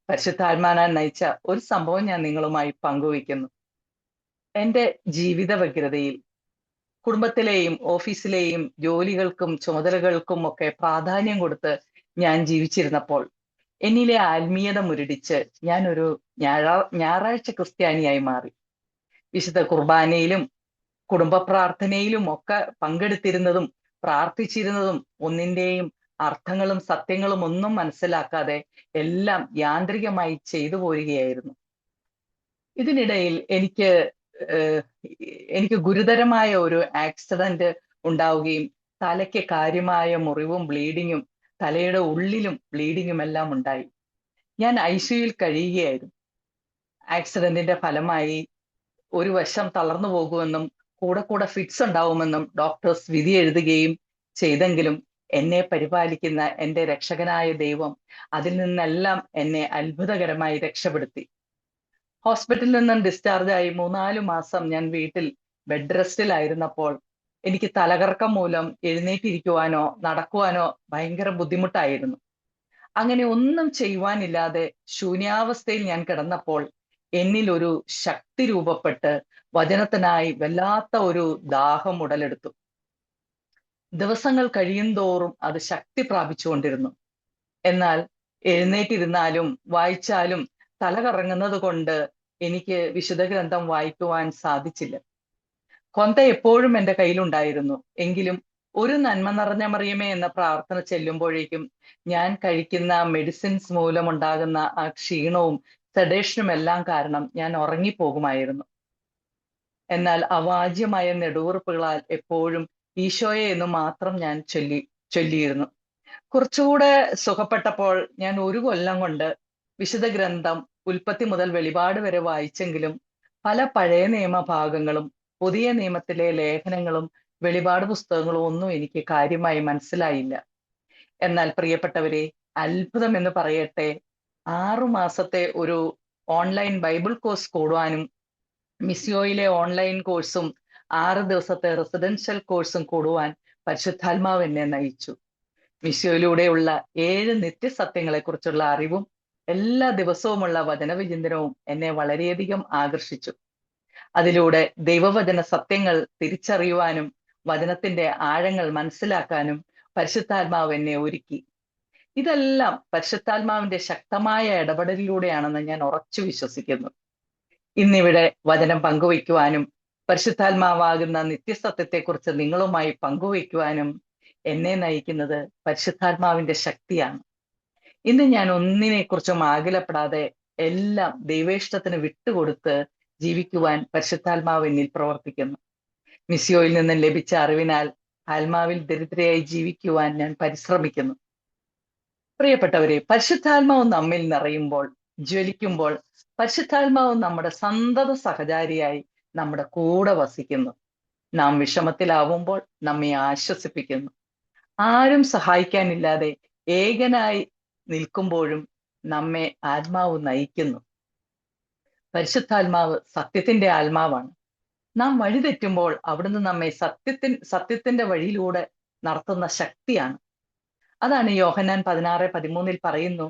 പരിശുദ്ധാത്മാവിനാൽ നയിച്ച ഒരു സംഭവം ഞാൻ നിങ്ങളുമായി പങ്കുവയ്ക്കുന്നു. എൻ്റെ ജീവിത വ്യഗ്രതയിൽ കുടുംബത്തിലെയും ഓഫീസിലെയും ജോലികൾക്കും ചുമതലകൾക്കും ഒക്കെ പ്രാധാന്യം കൊടുത്ത് ഞാൻ ജീവിച്ചിരുന്നപ്പോൾ എന്നിലെ ആത്മീയത മുരടിച്ച് ഞാനൊരു ഞായറാഴ്ച ക്രിസ്ത്യാനിയായി മാറി. വിശുദ്ധ കുർബാനയിലും കുടുംബ പ്രാർത്ഥനയിലും ഒക്കെ പങ്കെടുത്തിരുന്നതും പ്രാർത്ഥിച്ചിരുന്നതും ഒന്നിൻ്റെയും അർത്ഥങ്ങളും സത്യങ്ങളും ഒന്നും മനസ്സിലാക്കാതെ എല്ലാം യാന്ത്രികമായി ചെയ്തു പോരുകയായിരുന്നു. ഇതിനിടയിൽ എനിക്ക് ഗുരുതരമായ ഒരു ആക്സിഡന്റ് ഉണ്ടാവുകയും തലയ്ക്ക് കാര്യമായ മുറിവും ബ്ലീഡിങ്ങും തലയുടെ ഉള്ളിലും ബ്ലീഡിങ്ങും എല്ലാം ഉണ്ടായി. ഞാൻ ICUയിൽ കഴിയുകയായിരുന്നു. ആക്സിഡന്റിന്റെ ഫലമായി ഒരു വശം തളർന്നു പോകുമെന്നും കൂടെ ഫിറ്റ്സ് ഉണ്ടാവുമെന്നും ഡോക്ടേഴ്സ് വിധി എഴുതുകയും ചെയ്തെങ്കിലും എന്നെ പരിപാലിക്കുന്ന എൻ്റെ രക്ഷകനായ ദൈവം അതിൽ നിന്നെല്ലാം എന്നെ അത്ഭുതകരമായി രക്ഷപ്പെടുത്തി. ഹോസ്പിറ്റലിൽ നിന്നും ഡിസ്ചാർജായി 3-4 മാസം ഞാൻ വീട്ടിൽ ബെഡ് റെസ്റ്റിലായിരുന്നപ്പോൾ എനിക്ക് തലകറക്കം മൂലം എഴുന്നേറ്റിരിക്കുവാനോ നടക്കുവാനോ ഭയങ്കര ബുദ്ധിമുട്ടായിരുന്നു. അങ്ങനെ ഒന്നും ചെയ്യുവാനില്ലാതെ ശൂന്യാവസ്ഥയിൽ ഞാൻ കിടന്നപ്പോൾ എന്നിൽ ഒരു ശക്തി രൂപപ്പെട്ട് വചനത്തിനായി വല്ലാത്ത ഒരു ദാഹം ഉടലെടുത്തു. ദിവസങ്ങൾ കഴിയുന്തോറും അത് ശക്തി പ്രാപിച്ചുകൊണ്ടിരുന്നു. എന്നാൽ എഴുന്നേറ്റിരുന്നാലും വായിച്ചാലും തല കറങ്ങുന്നത് കൊണ്ട് എനിക്ക് വിശുദ്ധ ഗ്രന്ഥം വായിക്കുവാൻ സാധിച്ചില്ല. കൊന്ത എപ്പോഴും എൻ്റെ കയ്യിലുണ്ടായിരുന്നു. എങ്കിലും ഒരു നന്മ നിറഞ്ഞ മറിയമേ എന്ന പ്രാർത്ഥന ചെല്ലുമ്പോഴേക്കും ഞാൻ കഴിക്കുന്ന മെഡിസിൻസ് മൂലമുണ്ടാകുന്ന ആ ക്ഷീണവും സെഡേഷനും എല്ലാം കാരണം ഞാൻ ഉറങ്ങിപ്പോകുമായിരുന്നു. എന്നാൽ അവാച്യമായ നെടുവീർപ്പുകളാൽ എപ്പോഴും ഈശോയെ എന്ന് മാത്രം ഞാൻ ചൊല്ലിയിരുന്നു. കുറച്ചുകൂടെ സുഖപ്പെട്ടപ്പോൾ ഞാൻ 1 കൊല്ലം കൊണ്ട് വിശുദ്ധ ഗ്രന്ഥം ഉൽപ്പത്തി മുതൽ വെളിപാട് വരെ വായിച്ചെങ്കിലും പല പഴയ നിയമഭാഗങ്ങളും പുതിയ നിയമത്തിലെ ലേഖനങ്ങളും വെളിപാട് പുസ്തകങ്ങളും ഒന്നും എനിക്ക് കാര്യമായി മനസ്സിലായില്ല. എന്നാൽ പ്രിയപ്പെട്ടവരെ, അത്ഭുതം എന്ന് പറയട്ടെ, 6 മാസത്തെ ഒരു ഓൺലൈൻ ബൈബിൾ കോഴ്സ് കൂടുവാനും മിസിയോയിലെ ഓൺലൈൻ കോഴ്സും 6 ദിവസത്തെ റെസിഡൻഷ്യൽ കോഴ്സും കൂടുവാൻ പരിശുദ്ധാത്മാവ് എന്നെ നയിച്ചു. മിസിയോയിലൂടെയുള്ള 7 നിത്യസത്യങ്ങളെക്കുറിച്ചുള്ള അറിവും എല്ലാ ദിവസവുമുള്ള വചനവിചിന്തനവും എന്നെ വളരെയധികം ആകർഷിച്ചു. അതിലൂടെ ദൈവവചന സത്യങ്ങൾ തിരിച്ചറിയുവാനും വചനത്തിന്റെ ആഴങ്ങൾ മനസ്സിലാക്കാനും പരിശുദ്ധാത്മാവ് എന്നെ ഒരുക്കി. ഇതെല്ലാം പരിശുദ്ധാത്മാവിന്റെ ശക്തമായ ഇടപെടലിലൂടെയാണെന്ന് ഞാൻ ഉറച്ചു വിശ്വസിക്കുന്നു. ഇന്നിവിടെ വചനം പങ്കുവയ്ക്കുവാനും പരിശുദ്ധാത്മാവാകുന്ന നിത്യസത്യത്തെക്കുറിച്ച് നിങ്ങളുമായി പങ്കുവയ്ക്കുവാനും എന്നെ നയിക്കുന്നത് പരിശുദ്ധാത്മാവിന്റെ ശക്തിയാണ്. ഇന്ന് ഞാൻ ഒന്നിനെക്കുറിച്ചും ആകുലപ്പെടാതെ എല്ലാം ദൈവേഷ്ടത്തിന് വിട്ടുകൊടുത്ത് ജീവിക്കുവാൻ പരിശുദ്ധാത്മാവ് എന്നിൽ പ്രവർത്തിക്കുന്നു. മിസിയോയിൽ നിന്നും ലഭിച്ച അറിവിനാൽ ആത്മാവിൽ ദരിദ്രയായി ജീവിക്കുവാൻ ഞാൻ പരിശ്രമിക്കുന്നു. പ്രിയപ്പെട്ടവരെ, പരിശുദ്ധാത്മാവ് നമ്മിൽ നിറയുമ്പോൾ, ജ്വലിക്കുമ്പോൾ പരിശുദ്ധാത്മാവ് നമ്മുടെ സന്തത സഹചാരിയായി നമ്മുടെ കൂടെ വസിക്കുന്നു. നാം വിഷമത്തിലാവുമ്പോൾ നമ്മെ ആശ്വസിപ്പിക്കുന്നു. ആരും സഹായിക്കാനില്ലാതെ ഏകനായി നിൽക്കുമ്പോഴും നമ്മെ ആത്മാവ് നയിക്കുന്നു. പരിശുദ്ധാത്മാവ് സത്യത്തിന്റെ ആത്മാവാണ്. നാം വഴിതെറ്റുമ്പോൾ അവിടുന്ന് നമ്മെ സത്യത്തിന്റെ വഴിയിലൂടെ നടത്തുന്ന ശക്തിയാണ്. അതാണ് യോഹന്നാൻ 16:13 പറയുന്നു,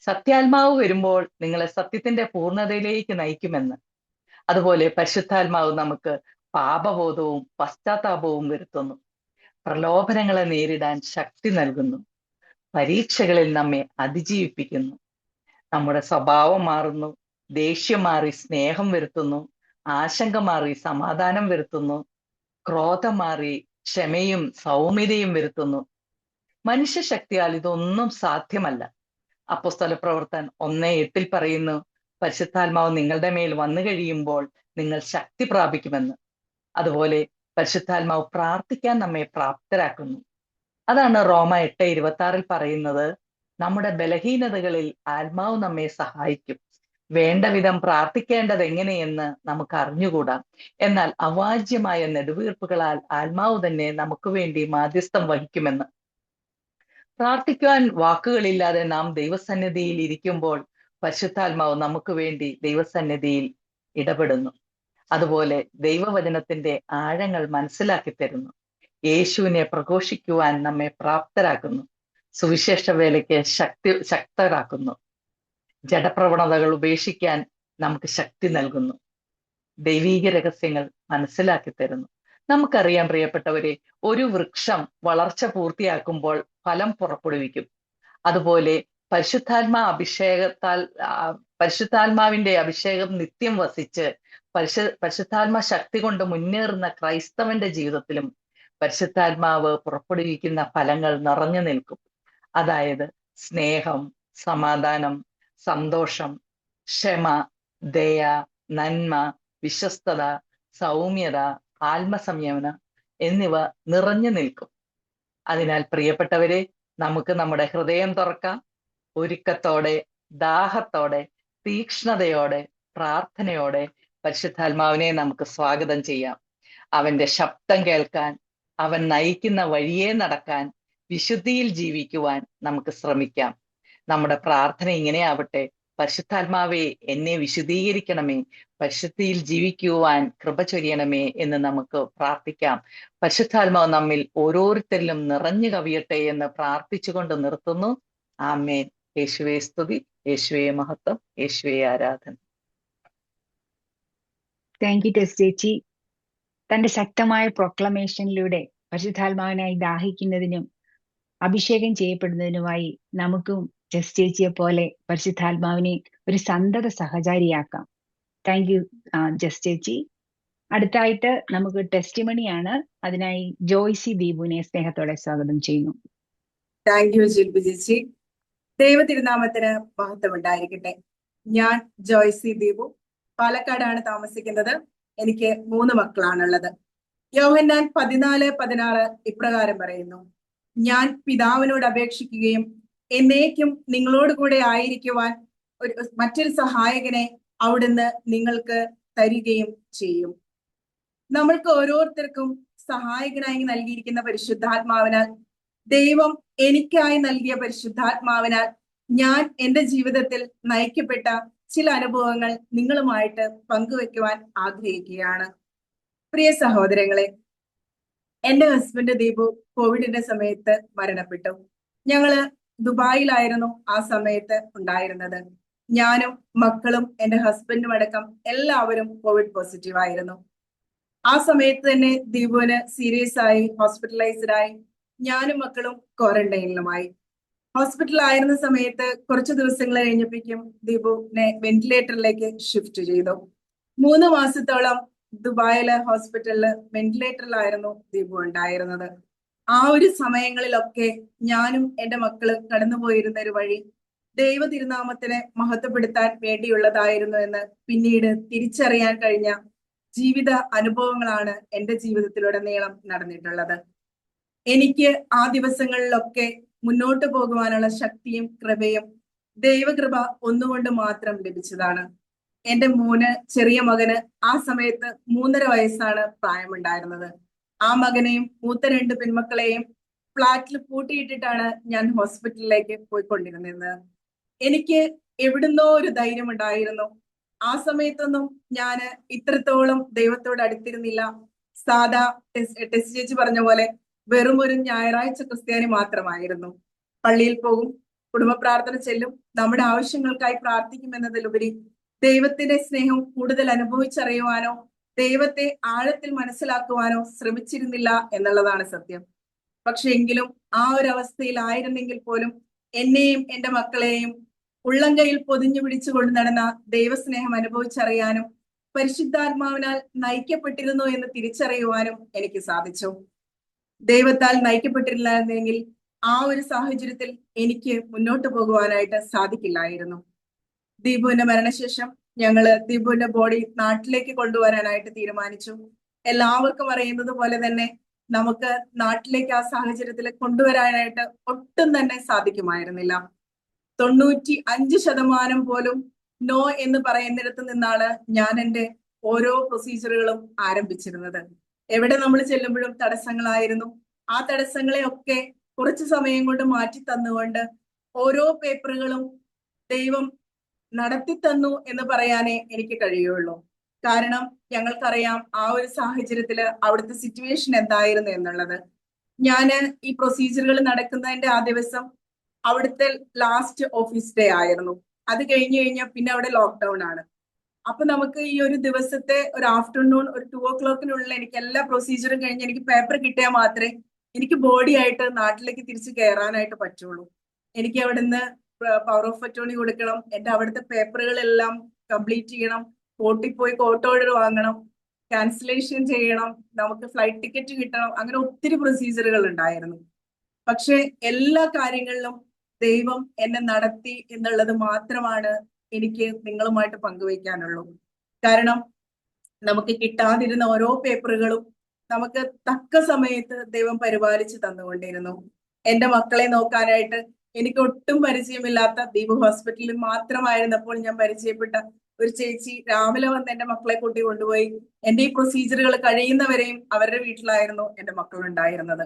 സത്യാത്മാവ് വരുമ്പോൾ നിങ്ങളെ സത്യത്തിന്റെ പൂർണ്ണതയിലേക്ക് നയിക്കുമെന്ന്. അതുപോലെ പരിശുദ്ധാത്മാവ് നമുക്ക് പാപബോധവും പശ്ചാത്താപവും വരുത്തുന്നു. പ്രലോഭനങ്ങളെ നേരിടാൻ ശക്തി നൽകുന്നു. പരീക്ഷകളിൽ നമ്മെ അതിജീവിപ്പിക്കുന്നു. നമ്മുടെ സ്വഭാവം മാറുന്നു. ദേഷ്യം മാറി സ്നേഹം വരുത്തുന്നു. ആശങ്ക മാറി സമാധാനം വരുത്തുന്നു. ക്രോധം മാറി ക്ഷമയും സൗമ്യതയും വരുത്തുന്നു. മനുഷ്യശക്തിയാൽ ഇതൊന്നും സാധ്യമല്ല. അപ്പോസ്തല പ്രവർത്തനം 1:8 പറയുന്നു, പരിശുദ്ധാത്മാവ് നിങ്ങളുടെ മേൽ വന്നു കഴിയുമ്പോൾ നിങ്ങൾ ശക്തി പ്രാപിക്കുമെന്ന്. അതുപോലെ പരിശുദ്ധാത്മാവ് പ്രാർത്ഥിക്കാൻ നമ്മെ പ്രാപ്തരാക്കുന്നു. അതാണ് റോമ 8:26 പറയുന്നത്, നമ്മുടെ ബലഹീനതകളിൽ ആത്മാവ് നമ്മെ സഹായിക്കും. വേണ്ട വിധം പ്രാർത്ഥിക്കേണ്ടത് എങ്ങനെയെന്ന് നമുക്ക് അറിഞ്ഞുകൂടാ. എന്നാൽ അവാച്യമായ നെടുവീർപ്പുകളാൽ ആത്മാവ് തന്നെ നമുക്ക് വേണ്ടി മാധ്യസ്ഥം വഹിക്കുമെന്ന്. പ്രാർത്ഥിക്കുവാൻ വാക്കുകളില്ലാതെ നാം ദൈവസന്നിധിയിൽ ഇരിക്കുമ്പോൾ പരിശുദ്ധാത്മാവ് നമുക്ക് വേണ്ടി ദൈവസന്നിധിയിൽ ഇടപെടുന്നു. അതുപോലെ ദൈവവചനത്തിന്റെ ആഴങ്ങൾ മനസ്സിലാക്കി തരുന്നു. യേശുവിനെ പ്രഘോഷിക്കുവാൻ നമ്മെ പ്രാപ്തരാക്കുന്നു. സുവിശേഷ വേലയ്ക്ക് ശക്തരാക്കുന്നു. ജഡപ്രവണതകൾ ഉപേക്ഷിക്കാൻ നമുക്ക് ശക്തി നൽകുന്നു. ദൈവീക രഹസ്യങ്ങൾ മനസ്സിലാക്കി തരുന്നു. നമുക്കറിയാം പ്രിയപ്പെട്ടവരെ, ഒരു വൃക്ഷം വളർച്ച പൂർത്തിയാക്കുമ്പോൾ ഫലം പുറപ്പെടുവിക്കും. അതുപോലെ പരിശുദ്ധാത്മാവിന്റെ അഭിഷേകം നിത്യം വസിച്ച് പരിശുദ്ധാത്മ ശക്തി കൊണ്ട് മുന്നേറുന്ന ക്രൈസ്തവന്റെ ജീവിതത്തിലും പരിശുദ്ധാത്മാവ് പുറപ്പെടുവിക്കുന്ന ഫലങ്ങൾ നിറഞ്ഞു നിൽക്കും. അതായത് സ്നേഹം, സമാധാനം, സന്തോഷം, ക്ഷമ, ദയ, നന്മ, വിശ്വസ്തത, സൗമ്യത, ആത്മസംയമനം എന്നിവ നിറഞ്ഞു നിൽക്കും. അതിനാൽ പ്രിയപ്പെട്ടവരെ, നമുക്ക് നമ്മുടെ ഹൃദയം തുറക്കാം. ഒരുക്കത്തോടെ, ദാഹത്തോടെ, തീക്ഷ്ണതയോടെ, പ്രാർത്ഥനയോടെ പരിശുദ്ധാത്മാവിനെ നമുക്ക് സ്വാഗതം ചെയ്യാം. അവന്റെ ശബ്ദം കേൾക്കാൻ, അവൻ നയിക്കുന്ന വഴിയെ നടക്കാൻ, വിശുദ്ധിയിൽ ജീവിക്കുവാൻ നമുക്ക് ശ്രമിക്കാം. നമ്മുടെ പ്രാർത്ഥന ഇങ്ങനെ ആവട്ടെ: പരിശുദ്ധാത്മാവേ, എന്നെ വിശുദ്ധീകരിക്കണമേ, പരിശുദ്ധിയിൽ ജീവിക്കുവാൻ കൃപ ചൊരിയണമേ എന്ന് നമുക്ക് പ്രാർത്ഥിക്കാം. പരിശുദ്ധാത്മാവ് നമ്മിൽ ഓരോരുത്തരിലും നിറഞ്ഞു കവിയട്ടെ എന്ന് പ്രാർത്ഥിച്ചുകൊണ്ട് നിർത്തുന്നു. ആമേൻ. യേശുവേ സ്തുതി, യേശുവേ മഹത്വം, യേശുവേ ആരാധന. താങ്ക് യു ടെസ് ചേച്ചി. തന്റെ ശക്തമായ പ്രൊക്ലമേഷനിലൂടെ പരിശുദ്ധാത്മാവിനായി ദാഹിക്കുന്നതിനും അഭിഷേകം ചെയ്യപ്പെടുന്നതിനുമായി നമുക്കും ടെസ് ചേച്ചിയെ പോലെ പരിശുദ്ധാത്മാവിനെ ഒരു സന്തത സഹചാരിയാക്കാം. താങ്ക് യു ജസ് ചേച്ചി. അടുത്തായിട്ട് നമുക്ക് ടെസ്റ്റിമണിയാണ്. അതിനായി ജോയ്സി ദീപുവിനെ സ്നേഹത്തോടെ സ്വാഗതം ചെയ്യുന്നു. താങ്ക് യു ജിൽബി ചേച്ചി. ദൈവ തിരുനാമത്തിന് മഹത്വം ഉണ്ടായിരിക്കട്ടെ. ഞാൻ ജോയ്സി ദീപു, പാലക്കാടാണ് താമസിക്കുന്നത്. എനിക്ക് 3 മക്കളാണുള്ളത്. യോഹന്നാൻ 14:16 ഇപ്രകാരം പറയുന്നു: ഞാൻ പിതാവിനോട് അപേക്ഷിക്കുകയും എന്നേക്കും നിങ്ങളോട് കൂടെ ആയിരിക്കുവാൻ മറ്റൊരു സഹായകനെ അവിടുന്ന് നിങ്ങൾക്ക് തരികയും ചെയ്യും. നമ്മൾക്ക് ഓരോരുത്തർക്കും സഹായകനായി നൽകിയിരിക്കുന്ന പരിശുദ്ധാത്മാവിനാൽ, ദൈവം എനിക്കായി നൽകിയ പരിശുദ്ധാത്മാവിനാൽ ഞാൻ എൻ്റെ ജീവിതത്തിൽ നയിക്കപ്പെട്ട ചില അനുഭവങ്ങൾ നിങ്ങളുമായിട്ട് പങ്കുവെക്കുവാൻ ആഗ്രഹിക്കുകയാണ്. പ്രിയ സഹോദരങ്ങളെ, എൻ്റെ ഹസ്ബൻഡ് ദീപു കോവിഡിന്റെ സമയത്ത് മരണപ്പെട്ടു. ഞങ്ങള് ദുബായിലായിരുന്നു ആ സമയത്ത് ഉണ്ടായിരുന്നത്. ഞാനും മക്കളും എൻ്റെ ഹസ്ബൻഡും അടക്കം എല്ലാവരും കോവിഡ് പോസിറ്റീവ് ആയിരുന്നു. ആ സമയത്ത് തന്നെ ദീപുവിന് സീരിയസ് ആയി ഹോസ്പിറ്റലൈസ്ഡ് ആയി. ഞാനും മക്കളും ക്വാറന്റൈനിലുമായി. ഹോസ്പിറ്റലിലായിരുന്ന സമയത്ത് കുറച്ച് ദിവസങ്ങൾ കഴിഞ്ഞപ്പോഴേക്കും ദീപുവിനെ വെന്റിലേറ്ററിലേക്ക് ഷിഫ്റ്റ് ചെയ്തു. 3 മാസത്തോളം ദുബായിലെ ഹോസ്പിറ്റലില് വെന്റിലേറ്ററിലായിരുന്നു ദീപു ഉണ്ടായിരുന്നത്. ആ ഒരു സമയങ്ങളിലൊക്കെ ഞാനും എൻ്റെ മക്കള് കടന്നുപോയിരുന്ന ഒരു വഴി ദൈവ തിരുനാമത്തിനെ മഹത്വപ്പെടുത്താൻ വേണ്ടിയുള്ളതായിരുന്നു എന്ന് പിന്നീട് തിരിച്ചറിയാൻ കഴിഞ്ഞ ജീവിത അനുഭവങ്ങളാണ് എൻ്റെ ജീവിതത്തിലുടനീളം നടന്നിട്ടുള്ളത്. എനിക്ക് ആ ദിവസങ്ങളിലൊക്കെ മുന്നോട്ട് പോകുവാനുള്ള ശക്തിയും കൃപയും ദൈവകൃപ ഒന്നുകൊണ്ട് മാത്രം ലഭിച്ചതാണ്. എൻ്റെ ചെറിയ മകന് ആ സമയത്ത് 3.5 വയസ്സാണ് പ്രായമുണ്ടായിരുന്നത്. ആ മകനെയും മൂത്ത 2 പെൺമക്കളെയും ഫ്ലാറ്റിൽ പൂട്ടിയിട്ടിട്ടാണ് ഞാൻ ഹോസ്പിറ്റലിലേക്ക് പോയിക്കൊണ്ടിരുന്നത്. എനിക്ക് എവിടുന്നോ ഒരു ധൈര്യം ഉണ്ടായിരുന്നു. ആ സമയത്തൊന്നും ഞാൻ ഇത്രത്തോളം ദൈവത്തോട് അടുത്തിരുന്നില്ല. സാധാ ടെസ്റ്റ് ചേച്ചി പറഞ്ഞ പോലെ വെറും ഒരു ഞായറാഴ്ച ക്രിസ്ത്യാനി മാത്രമായിരുന്നു. പള്ളിയിൽ പോകും, കുടുംബ പ്രാർത്ഥന ചെല്ലും, നമ്മുടെ ആവശ്യങ്ങൾക്കായി പ്രാർത്ഥിക്കും എന്നതിലുപരി ദൈവത്തിന്റെ സ്നേഹം കൂടുതൽ അനുഭവിച്ചറിയുവാനോ ദൈവത്തെ ആഴത്തിൽ മനസ്സിലാക്കുവാനോ ശ്രമിച്ചിരുന്നില്ല എന്നുള്ളതാണ് സത്യം. പക്ഷെ എങ്കിലും ആ ഒരു അവസ്ഥയിലായിരുന്നെങ്കിൽ പോലും എന്നെയും എൻ്റെ മക്കളെയും ഉള്ളംകൈയിൽ പൊതിഞ്ഞു പിടിച്ചുകൊണ്ട് നടന്ന ദൈവസ്നേഹം അനുഭവിച്ചറിയാനും പരിശുദ്ധാത്മാവിനാൽ നയിക്കപ്പെട്ടിരുന്നു എന്ന് തിരിച്ചറിയുവാനും എനിക്ക് സാധിച്ചു. ദൈവത്താൽ നയിക്കപ്പെട്ടിരുന്നെങ്കിൽ ആ ഒരു സാഹചര്യത്തിൽ എനിക്ക് മുന്നോട്ട് പോകുവാനായിട്ട് സാധിക്കില്ലായിരുന്നു. ദീപുവിന്റെ മരണശേഷം ഞങ്ങള് ദീപുവിന്റെ ബോഡി നാട്ടിലേക്ക് കൊണ്ടുവരാനായിട്ട് തീരുമാനിച്ചു. എല്ലാവർക്കും അറിയുന്നത് പോലെ തന്നെ നമുക്ക് നാട്ടിലേക്ക് ആ സാഹചര്യത്തിൽ കൊണ്ടുവരാനായിട്ട് ഒട്ടും തന്നെ സാധിക്കുമായിരുന്നില്ല. 95% പോലും നോ എന്ന് പറയുന്നിടത്ത് നിന്നാണ് ഞാൻ എൻ്റെ ഓരോ പ്രൊസീജിയറുകളും ആരംഭിച്ചിരുന്നത്. എവിടെ നമ്മൾ ചെല്ലുമ്പോഴും തടസ്സങ്ങളായിരുന്നു. ആ തടസ്സങ്ങളെ ഒക്കെ കുറച്ചു സമയം കൊണ്ട് മാറ്റി തന്നുകൊണ്ട് ഓരോ പേപ്പറുകളും ദൈവം നടത്തി തന്നു എന്ന് പറയാനേ എനിക്ക് കഴിയുള്ളൂ. കാരണം ഞങ്ങൾക്കറിയാം ആ ഒരു സാഹചര്യത്തില് അവിടുത്തെ സിറ്റുവേഷൻ എന്തായിരുന്നു എന്നുള്ളത്. ഞാന് ഈ പ്രൊസീജിയറുകൾ നടക്കുന്നതിന്റെ ആ ദിവസം അവിടുത്തെ ലാസ്റ്റ് ഓഫീസ് ഡേ ആയിരുന്നു. അത് കഴിഞ്ഞു കഴിഞ്ഞാൽ പിന്നെ അവിടെ ലോക്ക്ഡൌൺ ആണ്. അപ്പൊ നമുക്ക് ഈ ഒരു ദിവസത്തെ ഒരു ആഫ്റ്റർനൂൺ ഒരു 2 o'clockനുള്ളിൽ എനിക്ക് എല്ലാ പ്രൊസീജിയറും കഴിഞ്ഞ് എനിക്ക് പേപ്പർ കിട്ടിയാൽ മാത്രമേ എനിക്ക് ബോഡി ആയിട്ട് നാട്ടിലേക്ക് തിരിച്ചു കയറാനായിട്ട് പറ്റുള്ളൂ. എനിക്ക് അവിടുന്ന് പവർ ഓഫ് അറ്റോർണി കൊടുക്കണം, എന്റെ അവിടുത്തെ പേപ്പറുകളെല്ലാം കംപ്ലീറ്റ് ചെയ്യണം, കോർട്ടിൽ പോയി കോർട്ട് ഓർഡർ വാങ്ങണം, ക്യാൻസലേഷൻ ചെയ്യണം, നമുക്ക് ഫ്ലൈറ്റ് ടിക്കറ്റ് കിട്ടണം, അങ്ങനെ ഒത്തിരി പ്രൊസീജിയറുകൾ ഉണ്ടായിരുന്നു. പക്ഷെ എല്ലാ കാര്യങ്ങളിലും ദൈവം എന്നെ നടത്തി എന്നുള്ളത് മാത്രമാണ് എനിക്ക് നിങ്ങളുമായിട്ട് പങ്കുവയ്ക്കാനുള്ളൂ. കാരണം നമുക്ക് കിട്ടാതിരുന്ന ഓരോ പേപ്പറുകളും നമുക്ക് തക്ക സമയത്ത് ദൈവം പരിപാലിച്ച് തന്നുകൊണ്ടിരുന്നു. എന്റെ മക്കളെ നോക്കാനായിട്ട് എനിക്ക് ഒട്ടും പരിചയമില്ലാത്ത ദീപ് ഹോസ്പിറ്റലിൽ മാത്രമായിരുന്നപ്പോൾ ഞാൻ പരിചയപ്പെട്ട ഒരു ചേച്ചി രാവിലെ വന്ന് എന്റെ മക്കളെ കൂട്ടി കൊണ്ടുപോയി. എന്റെ ഈ പ്രൊസീജിയറുകൾ കഴിയുന്നവരെയും അവരുടെ വീട്ടിലായിരുന്നു എന്റെ മക്കൾ ഉണ്ടായിരുന്നത്.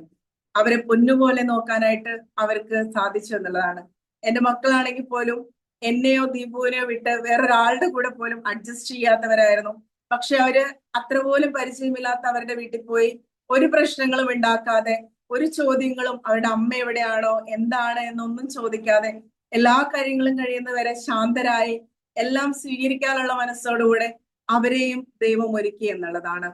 അവരെ പൊന്നുപോലെ നോക്കാനായിട്ട് അവർക്ക് സാധിച്ചു എന്നുള്ളതാണ്. എന്റെ മക്കളാണെങ്കിൽ പോലും എന്നെയോ ദീപുവിനെയോ വിട്ട് വേറൊരാളുടെ കൂടെ പോലും അഡ്ജസ്റ്റ് ചെയ്യാത്തവരായിരുന്നു. പക്ഷെ അവര് അത്ര പോലും പരിചയമില്ലാത്ത അവരുടെ വീട്ടിൽ പോയി ഒരു പ്രശ്നങ്ങളും ഉണ്ടാക്കാതെ, ഒരു ചോദ്യങ്ങളും അവരുടെ അമ്മ എവിടെയാണോ എന്താണ് എന്നൊന്നും ചോദിക്കാതെ എല്ലാ കാര്യങ്ങളും കഴിയുന്നവരെ ശാന്തരായി എല്ലാം സ്വീകരിക്കാനുള്ള മനസ്സോടുകൂടെ അവരെയും ദൈവം ഒരുക്കി എന്നുള്ളതാണ്.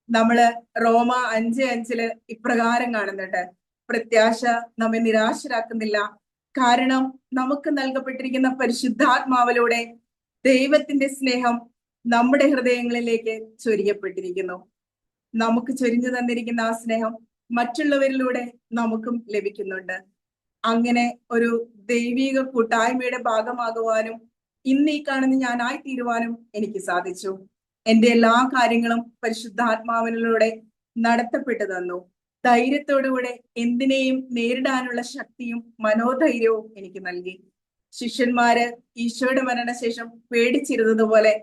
നമ്മള് റോമ 5:5 ഇപ്രകാരം കാണുന്നുണ്ട്: പ്രത്യാശ നമ്മെ നിരാശരാക്കുന്നില്ല, കാരണം നമുക്ക് നൽകപ്പെട്ടിരിക്കുന്ന പരിശുദ്ധാത്മാവിലൂടെ ദൈവത്തിന്റെ സ്നേഹം നമ്മുടെ ഹൃദയങ്ങളിലേക്ക് ചൊരിയപ്പെട്ടിരിക്കുന്നു. നമുക്ക് ചൊരിഞ്ഞു തന്നിരിക്കുന്ന ആ സ്നേഹം മറ്റുള്ളവരിലൂടെ നമുക്കും ലഭിക്കുന്നുണ്ട്. അങ്ങനെ ഒരു ദൈവിക കൂട്ടായ്മയുടെ ഭാഗമാകുവാനും ഇന്ന് ഈ കാണുന്ന ഞാനായി തീരുവാനും എനിക്ക് സാധിച്ചു. എന്റെ എല്ലാ കാര്യങ്ങളും പരിശുദ്ധാത്മാവിലൂടെ നടത്തപ്പെട്ടു തന്നു. ധൈര്യത്തോടുകൂടെ എന്തിനേയും നേരിടാനുള്ള ശക്തിയും മനോധൈര്യവും എനിക്ക് നൽകി. ശിഷ്യന്മാര് ഈശോയുടെ മരണശേഷം പേടിച്ചിരുന്നത് പോലെ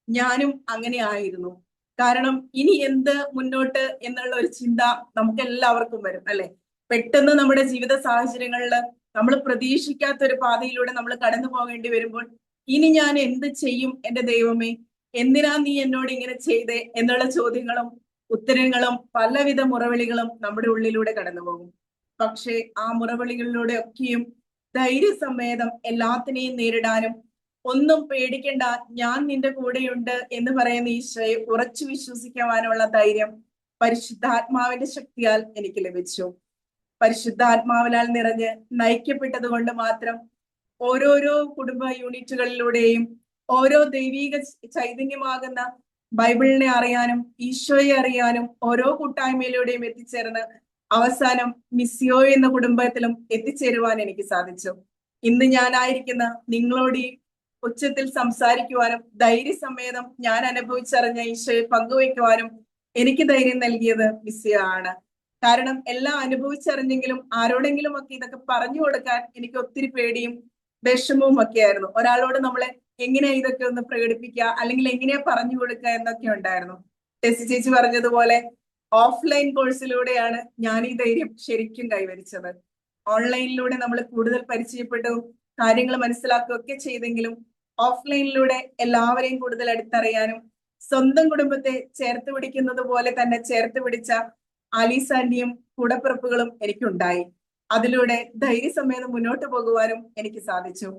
ഞാനും അങ്ങനെ ആയിരുന്നു. കാരണം ഇനി എന്ത് മുന്നോട്ട് എന്നുള്ള ഒരു ചിന്ത നമുക്ക് എല്ലാവർക്കും വരും, അല്ലെ? പെട്ടെന്ന് നമ്മുടെ ജീവിത സാഹചര്യങ്ങളിൽ നമ്മൾ പ്രതീക്ഷിക്കാത്ത ഒരു പാതയിലൂടെ നമ്മൾ കടന്നു പോകേണ്ടി വരുമ്പോൾ ഇനി ഞാൻ എന്ത് ചെയ്യും എന്റെ ദൈവമേ, എന്തിനാ നീ എന്നോട് ഇങ്ങനെ ചെയ്തേ എന്നുള്ള ചോദ്യങ്ങളും ഉത്തരങ്ങളും പലവിധ മുറവിളികളും നമ്മുടെ ഉള്ളിലൂടെ കടന്നു പോകും. പക്ഷെ ആ മുറവിളികളിലൂടെ ഒക്കെയും ധൈര്യസമേതം എല്ലാത്തിനെയും നേരിടാനും ഒന്നും പേടിക്കണ്ട, ഞാൻ നിന്റെ കൂടെയുണ്ട് എന്ന് പറയുന്ന ഈശോയെ ഉറച്ചു വിശ്വസിക്കുവാനുള്ള ധൈര്യം പരിശുദ്ധാത്മാവിന്റെ ശക്തിയാൽ എനിക്ക് ലഭിച്ചു. പരിശുദ്ധാത്മാവിനാൽ നിറഞ്ഞ് നയിക്കപ്പെട്ടത് കൊണ്ട് മാത്രം ഓരോരോ കുടുംബ യൂണിറ്റുകളിലൂടെയും ഓരോ ദൈവീക ചൈതന്യമാകുന്ന ബൈബിളിനെ അറിയാനും ഈശോയെ അറിയാനും ഓരോ കൂട്ടായ്മയിലൂടെയും എത്തിച്ചേർന്ന് അവസാനം മിസ്സിയോ എന്ന കുടുംബത്തിലും എത്തിച്ചേരുവാൻ എനിക്ക് സാധിച്ചു. ഇന്ന് ഞാനായിരിക്കുന്ന നിങ്ങളോട് ഈ ഉച്ചത്തിൽ സംസാരിക്കുവാനും ധൈര്യസമേതം ഞാൻ അനുഭവിച്ചറിഞ്ഞ ഈശോയെ പങ്കുവയ്ക്കുവാനും എനിക്ക് ധൈര്യം നൽകിയത് മിസ്സിയോ ആണ്. കാരണം എല്ലാം അനുഭവിച്ചറിഞ്ഞെങ്കിലും ആരോടെങ്കിലും ഒക്കെ ഇതൊക്കെ പറഞ്ഞു കൊടുക്കാൻ എനിക്ക് ഒത്തിരി പേടിയും വിഷമവും ഒക്കെ ആയിരുന്നു. ഒരാളോട് നമ്മളെ എങ്ങനെയാ ഇതൊക്കെ ഒന്ന് പ്രകടിപ്പിക്കുക, അല്ലെങ്കിൽ എങ്ങനെയാ പറഞ്ഞു കൊടുക്കുക എന്നൊക്കെ ഉണ്ടായിരുന്നു. ടെസി ചേച്ചി പറഞ്ഞതുപോലെ ഓഫ്ലൈൻ കോഴ്സിലൂടെയാണ് ഞാൻ ഈ ധൈര്യം ശരിക്കും കൈവരിച്ചത്. ഓൺലൈനിലൂടെ നമ്മൾ കൂടുതൽ പരിചയപ്പെട്ടു കാര്യങ്ങൾ മനസ്സിലാക്കുകയൊക്കെ ചെയ്തെങ്കിലും ഓഫ്ലൈനിലൂടെ എല്ലാവരെയും കൂടുതൽ അടുത്തറിയാനും സ്വന്തം കുടുംബത്തെ ചേർത്ത് പിടിക്കുന്നത് പോലെ തന്നെ ചേർത്ത് പിടിച്ച ആലീസ് ആന്റിയും കൂടപ്പിറപ്പുകളും എനിക്കുണ്ടായി. അതിലൂടെ ധൈര്യസമേതം മുന്നോട്ട് പോകുവാനും എനിക്ക് സാധിച്ചു.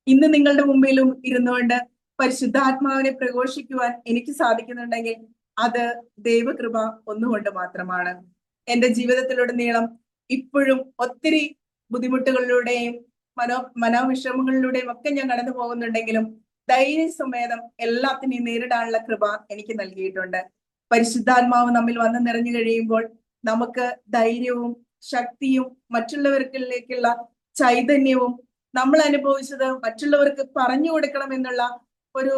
ഇന്ന് നിങ്ങളുടെ മുമ്പിലും ഇരുന്നുകൊണ്ട് പരിശുദ്ധാത്മാവിനെ പ്രഘോഷിക്കുവാൻ എനിക്ക് സാധിക്കുന്നുണ്ടെങ്കിൽ അത് ദൈവകൃപ ഒന്നുകൊണ്ട് മാത്രമാണ്. എന്റെ ജീവിതത്തിലുടനീളം ഇപ്പോഴും ഒത്തിരി ബുദ്ധിമുട്ടുകളിലൂടെയും മനോവിഷമങ്ങളിലൂടെയും ഒക്കെ ഞാൻ കടന്നു പോകുന്നുണ്ടെങ്കിലും ധൈര്യസമേതം എല്ലാത്തിനെയും നേരിടാനുള്ള കൃപ എനിക്ക് നൽകിയിട്ടുണ്ട്. പരിശുദ്ധാത്മാവ് നമ്മിൽ വന്ന് നിറഞ്ഞു കഴിയുമ്പോൾ നമുക്ക് ധൈര്യവും ശക്തിയും മറ്റുള്ളവർക്കിലേക്കുള്ള ചൈതന്യവും നമ്മൾ അനുഭവിച്ചത് മറ്റുള്ളവർക്ക് പറഞ്ഞു കൊടുക്കണം എന്നുള്ള ഒരു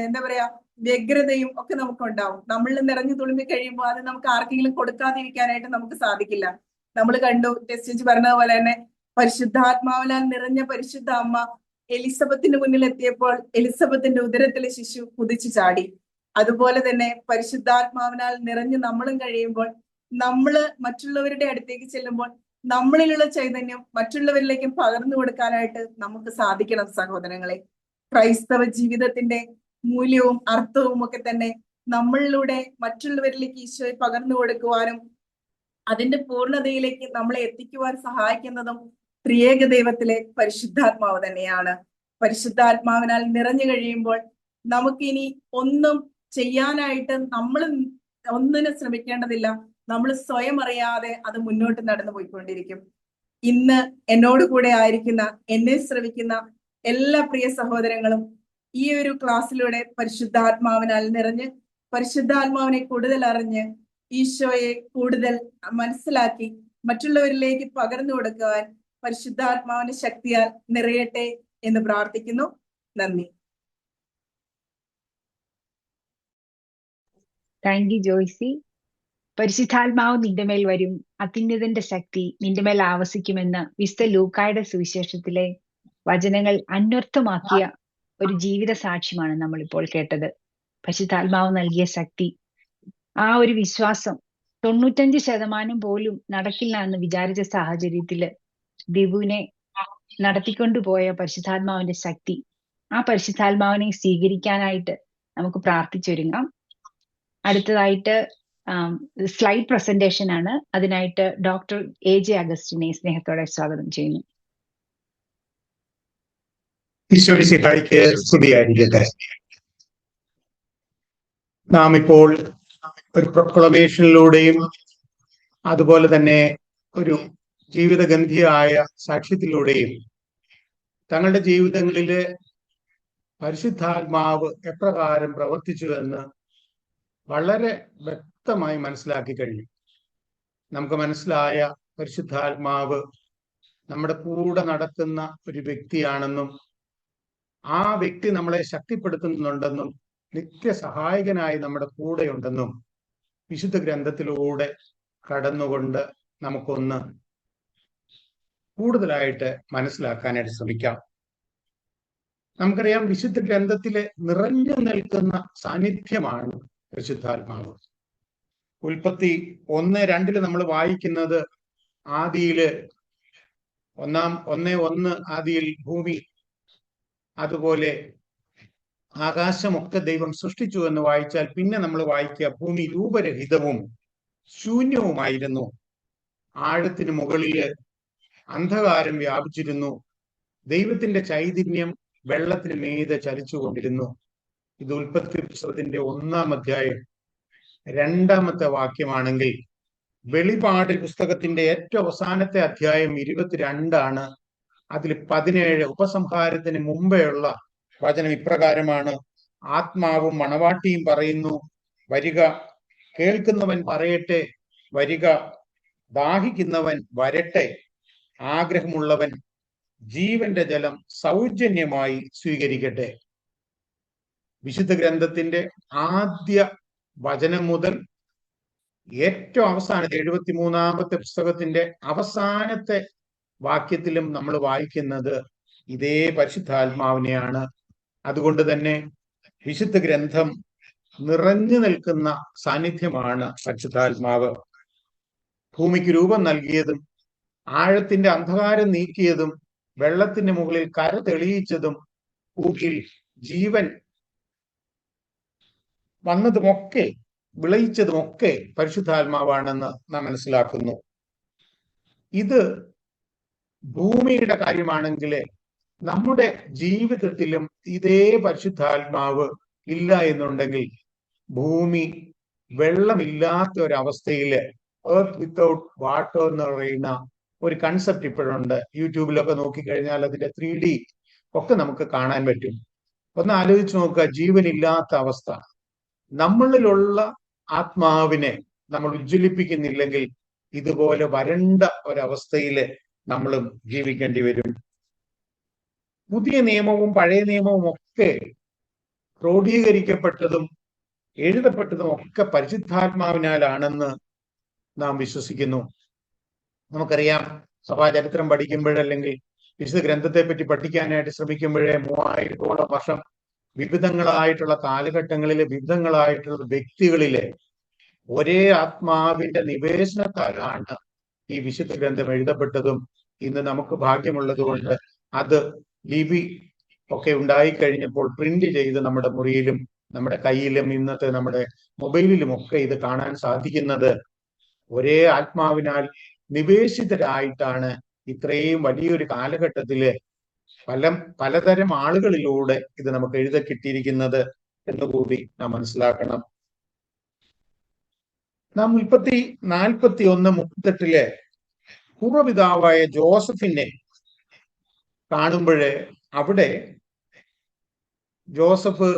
എന്താ പറയാ വ്യഗ്രതയും ഒക്കെ നമുക്ക് ഉണ്ടാവും. നമ്മളിൽ നിറഞ്ഞു തുളുമ്പി കഴിയുമ്പോൾ അത് നമുക്ക് ആർക്കെങ്കിലും കൊടുക്കാതിരിക്കാനായിട്ട് നമുക്ക് സാധിക്കില്ല. നമ്മൾ കണ്ടു ടെസ്റ്റ് പറഞ്ഞതുപോലെ തന്നെ പരിശുദ്ധാത്മാവിനാൽ നിറഞ്ഞ പരിശുദ്ധ അമ്മ എലിസബത്തിന്റെ മുന്നിൽ എത്തിയപ്പോൾ എലിസബത്തിന്റെ ഉദരത്തിലെ ശിശു കുതിച്ചു ചാടി. അതുപോലെ തന്നെ പരിശുദ്ധാത്മാവിനാൽ നിറഞ്ഞ് നമ്മളും കഴിയുമ്പോൾ നമ്മള് മറ്റുള്ളവരുടെ അടുത്തേക്ക് ചെല്ലുമ്പോൾ നമ്മളിലുള്ള ചൈതന്യം മറ്റുള്ളവരിലേക്കും പകർന്നു കൊടുക്കാനായിട്ട് നമുക്ക് സാധിക്കണം. സഹോദരങ്ങളെ, ക്രൈസ്തവ ജീവിതത്തിന്റെ മൂല്യവും അർത്ഥവും ഒക്കെ തന്നെ നമ്മളിലൂടെ മറ്റുള്ളവരിലേക്ക് ഈശോയെ പകർന്നു കൊടുക്കുവാനും അതിന്റെ പൂർണ്ണതയിലേക്ക് നമ്മളെ എത്തിക്കുവാൻ സഹായിക്കുന്നതും ത്രിയേക ദൈവത്തിലെ പരിശുദ്ധാത്മാവ് തന്നെയാണ്. പരിശുദ്ധാത്മാവിനാൽ നിറഞ്ഞു കഴിയുമ്പോൾ നമുക്കിനി ഒന്നും ചെയ്യാനായിട്ട് നമ്മൾ ഒന്നിനും ശ്രമിക്കേണ്ടതില്ല. നമ്മൾ സ്വയം അറിയാതെ അത് മുന്നോട്ട് നടന്നു പോയിക്കൊണ്ടിരിക്കും. ഇന്ന് എന്നോട് കൂടെ ആയിരിക്കുന്ന, എന്നെ ശ്രമിക്കുന്ന എല്ലാ പ്രിയ സഹോദരങ്ങളും ഈ ഒരു ക്ലാസ്സിലൂടെ പരിശുദ്ധാത്മാവിനാൽ നിറഞ്ഞ് പരിശുദ്ധാത്മാവിനെ കൂടുതൽ അറിഞ്ഞ് ഈശോയെ കൂടുതൽ മനസ്സിലാക്കി മറ്റുള്ളവരിലേക്ക് പകർന്നു കൊടുക്കുവാൻ പരിശുദ്ധാത്മാവിന്റെ ശക്തിയാൽ നിറയട്ടെ എന്ന് പ്രാർത്ഥിക്കുന്നു. നന്ദി. Thank you Joicy. പരിശുദ്ധാത്മാവ് നിന്റെ മേൽ വരും, അത്യുന്നതന്റെ ശക്തി നിന്റെ മേൽ ആവസിക്കുമെന്ന് വിശുദ്ധ ലൂക്കായുടെ സുവിശേഷത്തിലെ വചനങ്ങൾ അന്വർത്ഥമാക്കിയ ഒരു ജീവിത സാക്ഷ്യമാണ് നമ്മളിപ്പോൾ കേട്ടത്. പരിശുദ്ധാത്മാവ് നൽകിയ ശക്തി, ആ ഒരു വിശ്വാസം 95% പോലും നടക്കില്ല എന്ന് വിചാരിച്ച സാഹചര്യത്തില് ദിവുവിനെ നടത്തിക്കൊണ്ടുപോയ പരിശുദ്ധാത്മാവിന്റെ ശക്തി, ആ പരിശുദ്ധാത്മാവിനെ സ്വീകരിക്കാനായിട്ട് നമുക്ക് പ്രാർത്ഥിച്ചൊരുങ്ങാം. അടുത്തതായിട്ട് സ്ലൈഡ് പ്രസന്റേഷൻ ആണ്. അതിനായിട്ട് ഡോക്ടർ AJ അഗസ്റ്റിനെ സ്നേഹത്തോടെ സ്വാഗതം ചെയ്യുന്നു. ഈശോമിശിഹായ്ക്ക് സ്തുതിയായിരിക്കട്ടെ. നാം ഇപ്പോൾ ഒരു പ്രൊക്ലമേഷനിലൂടെയും അതുപോലെ തന്നെ ഒരു ജീവിതഗന്ധിയായ സാക്ഷ്യത്തിലൂടെയും തങ്ങളുടെ ജീവിതങ്ങളിലെ പരിശുദ്ധാത്മാവ് എപ്രകാരം പ്രവർത്തിച്ചുവെന്ന് വളരെ വ്യക്തമായി മനസ്സിലാക്കി കഴിഞ്ഞു. നമുക്ക് മനസ്സിലായ പരിശുദ്ധാത്മാവ് നമ്മുടെ കൂടെ നടക്കുന്ന ഒരു വ്യക്തിയാണെന്നും ആ വ്യക്തി നമ്മളെ ശക്തിപ്പെടുത്തുന്നുണ്ടെന്നും നിത്യസഹായകനായി നമ്മുടെ കൂടെയുണ്ടെന്നും വിശുദ്ധ ഗ്രന്ഥത്തിലൂടെ കടന്നുകൊണ്ട് നമുക്കൊന്ന് കൂടുതലായിട്ട് മനസ്സിലാക്കാനായിട്ട് ശ്രമിക്കാം. നമുക്കറിയാം, വിശുദ്ധ ഗ്രന്ഥത്തിലെ നിറഞ്ഞു നിൽക്കുന്ന സാന്നിധ്യമാണ് പരിശുദ്ധാത്മാവ്. ഉൽപ്പത്തി 1:2 നമ്മൾ വായിക്കുന്നത്, ആദിയില് 1:1 ആദിയിൽ ഭൂമി അതുപോലെ ആകാശമൊക്കെ ദൈവം സൃഷ്ടിച്ചു എന്ന് വായിച്ചാൽ പിന്നെ നമ്മൾ വായിക്കുക, ഭൂമി രൂപരഹിതവും ശൂന്യവുമായിരുന്നു, ആഴത്തിന് മുകളില് അന്ധകാരം വ്യാപിച്ചിരുന്നു, ദൈവത്തിന്റെ ചൈതന്യം വെള്ളത്തിന് മീതെ ചലിച്ചുകൊണ്ടിരുന്നു. ഇത് ഉൽപ്പത്തി പുസ്തകത്തിന്റെ 1-ാം അധ്യായം 2-ാമത്തെ വാക്യമാണെങ്കിൽ, വെളിപാട് പുസ്തകത്തിന്റെ ഏറ്റവും അവസാനത്തെ അധ്യായം 22 അതിൽ 17 ഉപസംഹാരത്തിന് മുമ്പെയുള്ള വചനം ഇപ്രകാരമാണ്: ആത്മാവും മണവാട്ടിയും പറയുന്നു, വരിക, കേൾക്കുന്നവൻ പറയട്ടെ, വരിക, ദാഹിക്കുന്നവൻ വരട്ടെ, ആഗ്രഹമുള്ളവൻ ജീവന്റെ ജലം സൗജന്യമായി സ്വീകരിക്കട്ടെ. വിശുദ്ധ ഗ്രന്ഥത്തിന്റെ ആദ്യ വചനം മുതൽ ഏറ്റവും അവസാനത്തെ 73-ാമത്തെ പുസ്തകത്തിന്റെ അവസാനത്തെ വാക്യത്തിലും നമ്മൾ വായിക്കുന്നത് ഇതേ പരിശുദ്ധാത്മാവിനെയാണ്. അതുകൊണ്ട് തന്നെ വിശുദ്ധ ഗ്രന്ഥം നിറഞ്ഞു നിൽക്കുന്ന സാന്നിധ്യമാണ് പരിശുദ്ധാത്മാവ്. ഭൂമിക്ക് രൂപം നൽകിയതും ആഴത്തിന്റെ അന്ധകാരം നീക്കിയതും വെള്ളത്തിന്റെ മുകളിൽ കര തെളിയിച്ചതും ഭൂമിയിൽ ജീവൻ വന്നതുമൊക്കെ വിളയിച്ചതുമൊക്കെ പരിശുദ്ധാത്മാവാണെന്ന് നാം മനസ്സിലാക്കുന്നു. ഇത് ഭൂമിയുടെ കാര്യമാണെങ്കിൽ നമ്മുടെ ജീവിതത്തിലും ഇതേ പരിശുദ്ധാത്മാവ് ഇല്ല എന്നുണ്ടെങ്കിൽ ഭൂമി വെള്ളമില്ലാത്ത ഒരവസ്ഥയില്, എർത്ത് വിത്തൗട്ട് വാട്ടർ എന്ന് പറയുന്ന ഒരു കൺസെപ്റ്റ് ഇപ്പോഴുണ്ട്. യൂട്യൂബിലൊക്കെ നോക്കിക്കഴിഞ്ഞാൽ അതിന്റെ 3D ഒക്കെ നമുക്ക് കാണാൻ പറ്റും. ഒന്ന് ആലോചിച്ച് നോക്കുക, ജീവനില്ലാത്ത അവസ്ഥ. നമ്മളിലുള്ള ആത്മാവിനെ നമ്മൾ ഉജ്ജ്വലിപ്പിക്കുന്നില്ലെങ്കിൽ ഇതുപോലെ വരണ്ട ഒരവസ്ഥയില് നമ്മളും ജീവിക്കേണ്ടി വരും. പുതിയ നിയമവും പഴയ നിയമവും ഒക്കെ ക്രോഡീകരിക്കപ്പെട്ടതും എഴുതപ്പെട്ടതും ഒക്കെ പരിശുദ്ധാത്മാവിനാലാണെന്ന് നാം വിശ്വസിക്കുന്നു. നമുക്കറിയാം, സഭാചരിത്രം പഠിക്കുമ്പോഴല്ലെങ്കിൽ വിശുദ്ധ ഗ്രന്ഥത്തെ പറ്റി പഠിക്കാനായിട്ട് ശ്രമിക്കുമ്പോഴേ 3000-ഓളം വർഷം വിവിധങ്ങളായിട്ടുള്ള കാലഘട്ടങ്ങളിലെ വിവിധങ്ങളായിട്ടുള്ള വ്യക്തികളിലെ ഒരേ ആത്മാവിന്റെ നിവേശനത്താലാണ് ഈ വിശുദ്ധ ഗ്രന്ഥം എഴുതപ്പെട്ടതും ഇന്ന് നമുക്ക് ഭാഗ്യമുള്ളത് കൊണ്ട് അത് ലിപി ഒക്കെ ഉണ്ടായി കഴിഞ്ഞപ്പോൾ പ്രിന്റ് ചെയ്ത് നമ്മുടെ മുറിയിലും നമ്മുടെ കയ്യിലും ഇന്നത്തെ നമ്മുടെ മൊബൈലിലും ഒക്കെ ഇത് കാണാൻ സാധിക്കുന്നത് ഒരേ ആത്മാവിനാൽ നിവേശിതരായിട്ടാണ് ഇത്രയും വലിയൊരു കാലഘട്ടത്തില് പലതരം ആളുകളിലൂടെ ഇത് നമുക്ക് എഴുതി കിട്ടിയിരിക്കുന്നത് എന്നുകൂടി നാം മനസ്സിലാക്കണം. നാം 41:38 പൂർവ്വപിതാവായ ജോസഫിനെ കാണുമ്പോഴേ അവിടെ ജോസഫ്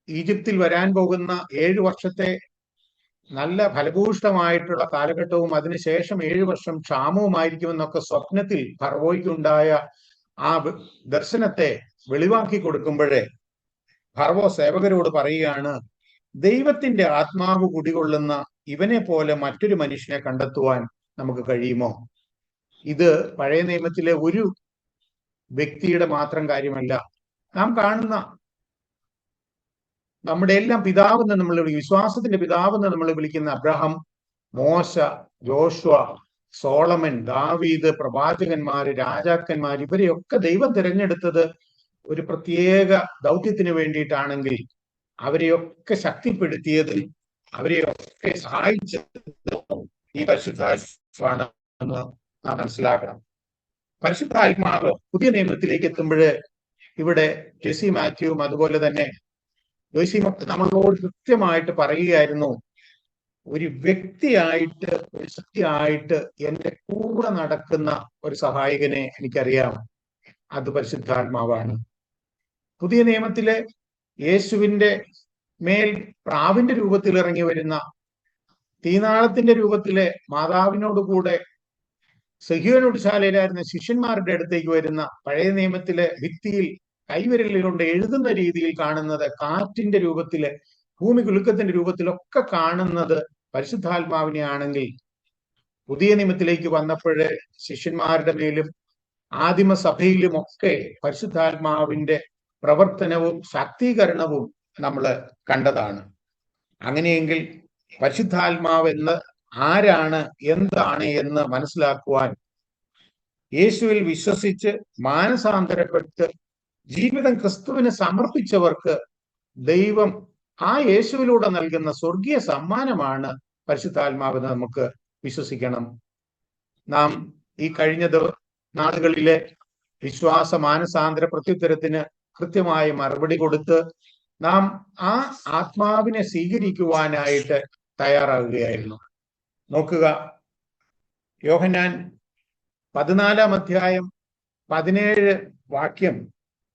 ഈജിപ്തിൽ വരാൻ പോകുന്ന 7 വർഷത്തെ നല്ല ഫലഭൂഷ്ടമായിട്ടുള്ള കാലഘട്ടവും അതിനുശേഷം 7 വർഷം ക്ഷാമവുമായിരിക്കുമെന്നൊക്കെ സ്വപ്നത്തിൽ ഫറവോയ്ക്കുണ്ടായ ആ ദർശനത്തെ വെളിവാക്കി കൊടുക്കുമ്പോഴേ ഫറവോ സേവകരോട് പറയുകയാണ്, ദൈവത്തിന്റെ ആത്മാവ് കുടികൊള്ളുന്ന ഇവനെ പോലെ മറ്റൊരു മനുഷ്യനെ കണ്ടെത്തുവാൻ നമുക്ക് കഴിയുമോ? ഇത് പഴയ നിയമത്തിലെ ഒരു വ്യക്തിയുടെ മാത്രം കാര്യമല്ല. നാം കാണുന്ന നമ്മുടെ എല്ലാം പിതാവെന്ന് നമ്മൾ വിശ്വാസത്തിന്റെ പിതാവെന്ന് നമ്മൾ വിളിക്കുന്ന അബ്രഹാം, മോശ, ജോഷുവ, സോളമൻ, ദാവീദ്, പ്രവാചകന്മാര്, രാജാക്കന്മാർ, ഇവരെയൊക്കെ ദൈവം തിരഞ്ഞെടുത്തത് ഒരു പ്രത്യേക ദൗത്യത്തിന് വേണ്ടിയിട്ടാണെങ്കിൽ അവരെയൊക്കെ ശക്തിപ്പെടുത്തിയതും അവരെയൊക്കെ സഹായിച്ചതും ഈ പരിശുദ്ധാത്മാവാണ് എന്ന് നാം മനസ്സിലാക്കണം. പരിശുദ്ധാത്മാവ് പുതിയ നിയമത്തിലേക്ക് എത്തുമ്പോൾ ഇവിടെ ജെസി മാത്യുവും അതുപോലെ തന്നെ ജോയ്സിമൊക്കെ നമ്മളോട് കൃത്യമായിട്ട് പറയുകയായിരുന്നു, ഒരു വ്യക്തിയായിട്ട് ഒരു ശക്തിയായിട്ട് എൻ്റെ കൂടെ നടക്കുന്ന ഒരു സഹായകനെ എനിക്കറിയാം, അത് പരിശുദ്ധാത്മാവാണ്. പുതിയ നിയമത്തിലെ യേശുവിന്റെ മേൽ പ്രാവിന്റെ രൂപത്തിൽ ഇറങ്ങി വരുന്ന, തീനാളത്തിന്റെ രൂപത്തിലെ മാതാവിനോട് കൂടെ സഹ്യോനോട് ശാലയിലായിരുന്ന ശിഷ്യന്മാരുടെ അടുത്തേക്ക് വരുന്ന, പഴയ നിയമത്തിലെ ഭിത്തിയിൽ കൈവിരലുകൊണ്ട് എഴുതുന്ന രീതിയിൽ കാണുന്നത്, കാറ്റിന്റെ രൂപത്തില്, ഭൂമി കുലുക്കത്തിന്റെ രൂപത്തിലൊക്കെ കാണുന്നത് പരിശുദ്ധാത്മാവിനെ ആണെങ്കിൽ, പുതിയ നിയമത്തിലേക്ക് വന്നപ്പോഴ് ശിഷ്യന്മാരുടെ മേലും ആദിമസഭയിലും ഒക്കെ പരിശുദ്ധാത്മാവിന്റെ പ്രവർത്തനവും ശാക്തീകരണവും നമ്മൾ കണ്ടതാണ്. അങ്ങനെയെങ്കിൽ പരിശുദ്ധാത്മാവ് എന്ന് ആരാണ്, എന്താണ് എന്ന് മനസ്സിലാക്കുവാൻ യേശുവിൽ വിശ്വസിച്ച് മാനസാന്തരപ്പെട്ട് ജീവിതം ക്രിസ്തുവിന് സമർപ്പിച്ചവർക്ക് ദൈവം ആ യേശുവിലൂടെ നൽകുന്ന സ്വർഗീയ സമ്മാനമാണ് പരിശുദ്ധാത്മാവെന്ന് നമുക്ക് വിശ്വസിക്കണം. നാം ഈ കഴിഞ്ഞ നാളുകളിലെ വിശ്വാസ മാനസാന്തര പ്രത്യുത്തരത്തിന് കൃത്യമായ മറുപടി കൊടുത്ത് നാം ആ ആത്മാവിനെ സ്വീകരിക്കുവാനായിട്ട് തയ്യാറാകുകയായിരുന്നു. നോക്കുക, യോഹന്നാൻ 14:17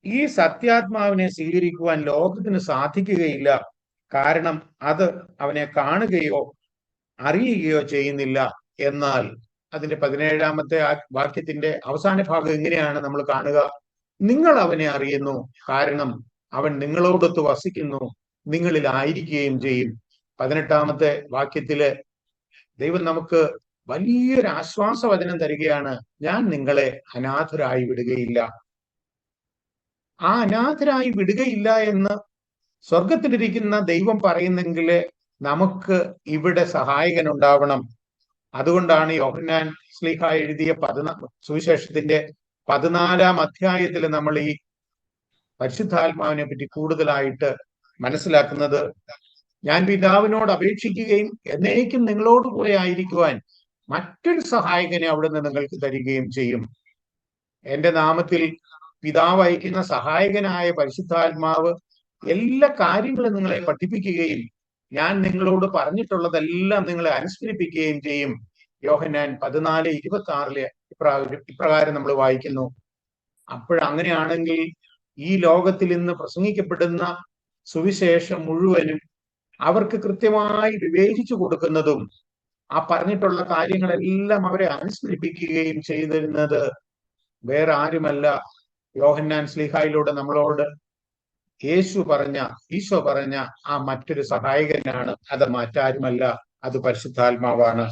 ഈ സത്യാത്മാവിനെ സ്വീകരിക്കുവാൻ ലോകത്തിന് സാധിക്കുകയില്ല, കാരണം അത് അവനെ കാണുകയോ അറിയുകയോ ചെയ്യുന്നില്ല. എന്നാൽ അതിന്റെ 17 വാക്യത്തിന്റെ അവസാന ഭാഗം എങ്ങനെയാണ് നമ്മൾ കാണുക? നിങ്ങൾ അവനെ അറിയുന്നു, കാരണം അവൻ നിങ്ങളോടൊത്ത് വസിക്കുന്നു, നിങ്ങളിൽ ആയിരിക്കുകയും ചെയ്യും. 18 വാക്യത്തില് ദൈവം നമുക്ക് വലിയൊരു ആശ്വാസവചനം തരികയാണ്, ഞാൻ നിങ്ങളെ അനാഥരായി വിടുകയില്ല. ആ അനാഥരായി വിടുകയില്ല എന്ന് സ്വർഗത്തിലിരിക്കുന്ന ദൈവം പറയുന്നെങ്കിൽ നമുക്ക് ഇവിടെ സഹായകൻ ഉണ്ടാവണം. അതുകൊണ്ടാണ് യോഹന്നാൻ ശ്ലീഹ എഴുതിയ സുവിശേഷത്തിന്റെ 14 നമ്മൾ ഈ പരിശുദ്ധാത്മാവിനെ പറ്റി കൂടുതലായിട്ട് മനസ്സിലാക്കുന്നത്. ഞാൻ പിതാവിനോട് അപേക്ഷിക്കുകയും എന്നേക്കും നിങ്ങളോട് കൂടെ ആയിരിക്കുവാൻ മറ്റൊരു സഹായകനെ അവിടുന്ന് നിങ്ങൾക്ക് തരികയും ചെയ്യും. എന്റെ നാമത്തിൽ പിതാവ് അയക്കുന്ന സഹായകനായ പരിശുദ്ധാത്മാവ് എല്ലാ കാര്യങ്ങളും നിങ്ങളെ പഠിപ്പിക്കുകയും ഞാൻ നിങ്ങളോട് പറഞ്ഞിട്ടുള്ളതെല്ലാം നിങ്ങളെ അനുസ്മരിപ്പിക്കുകയും ചെയ്യും. യോഹന്നാൻ 14:26 ഇപ്രകാരം നമ്മൾ വായിക്കുന്നു. അങ്ങനെയാണെങ്കിൽ ഈ ലോകത്തിൽ ഇന്ന് പ്രസംഗിക്കപ്പെടുന്ന സുവിശേഷം മുഴുവനും അവർക്ക് കൃത്യമായി വിവേചിച്ചു കൊടുക്കുന്നതും ആ പറഞ്ഞിട്ടുള്ള കാര്യങ്ങളെല്ലാം അവരെ അനുസ്മരിപ്പിക്കുകയും ചെയ്തിരുന്നത് വേറെ ആരുമല്ല, യോഹന്നാൻ ശ്ലീഹായിലൂടെ നമ്മളോട് ഈശോ പറഞ്ഞ ആ മറ്റൊരു സഹായകനാണ്. അത് മറ്റാരുമല്ല, അത് പരിശുദ്ധാത്മാവാണ്.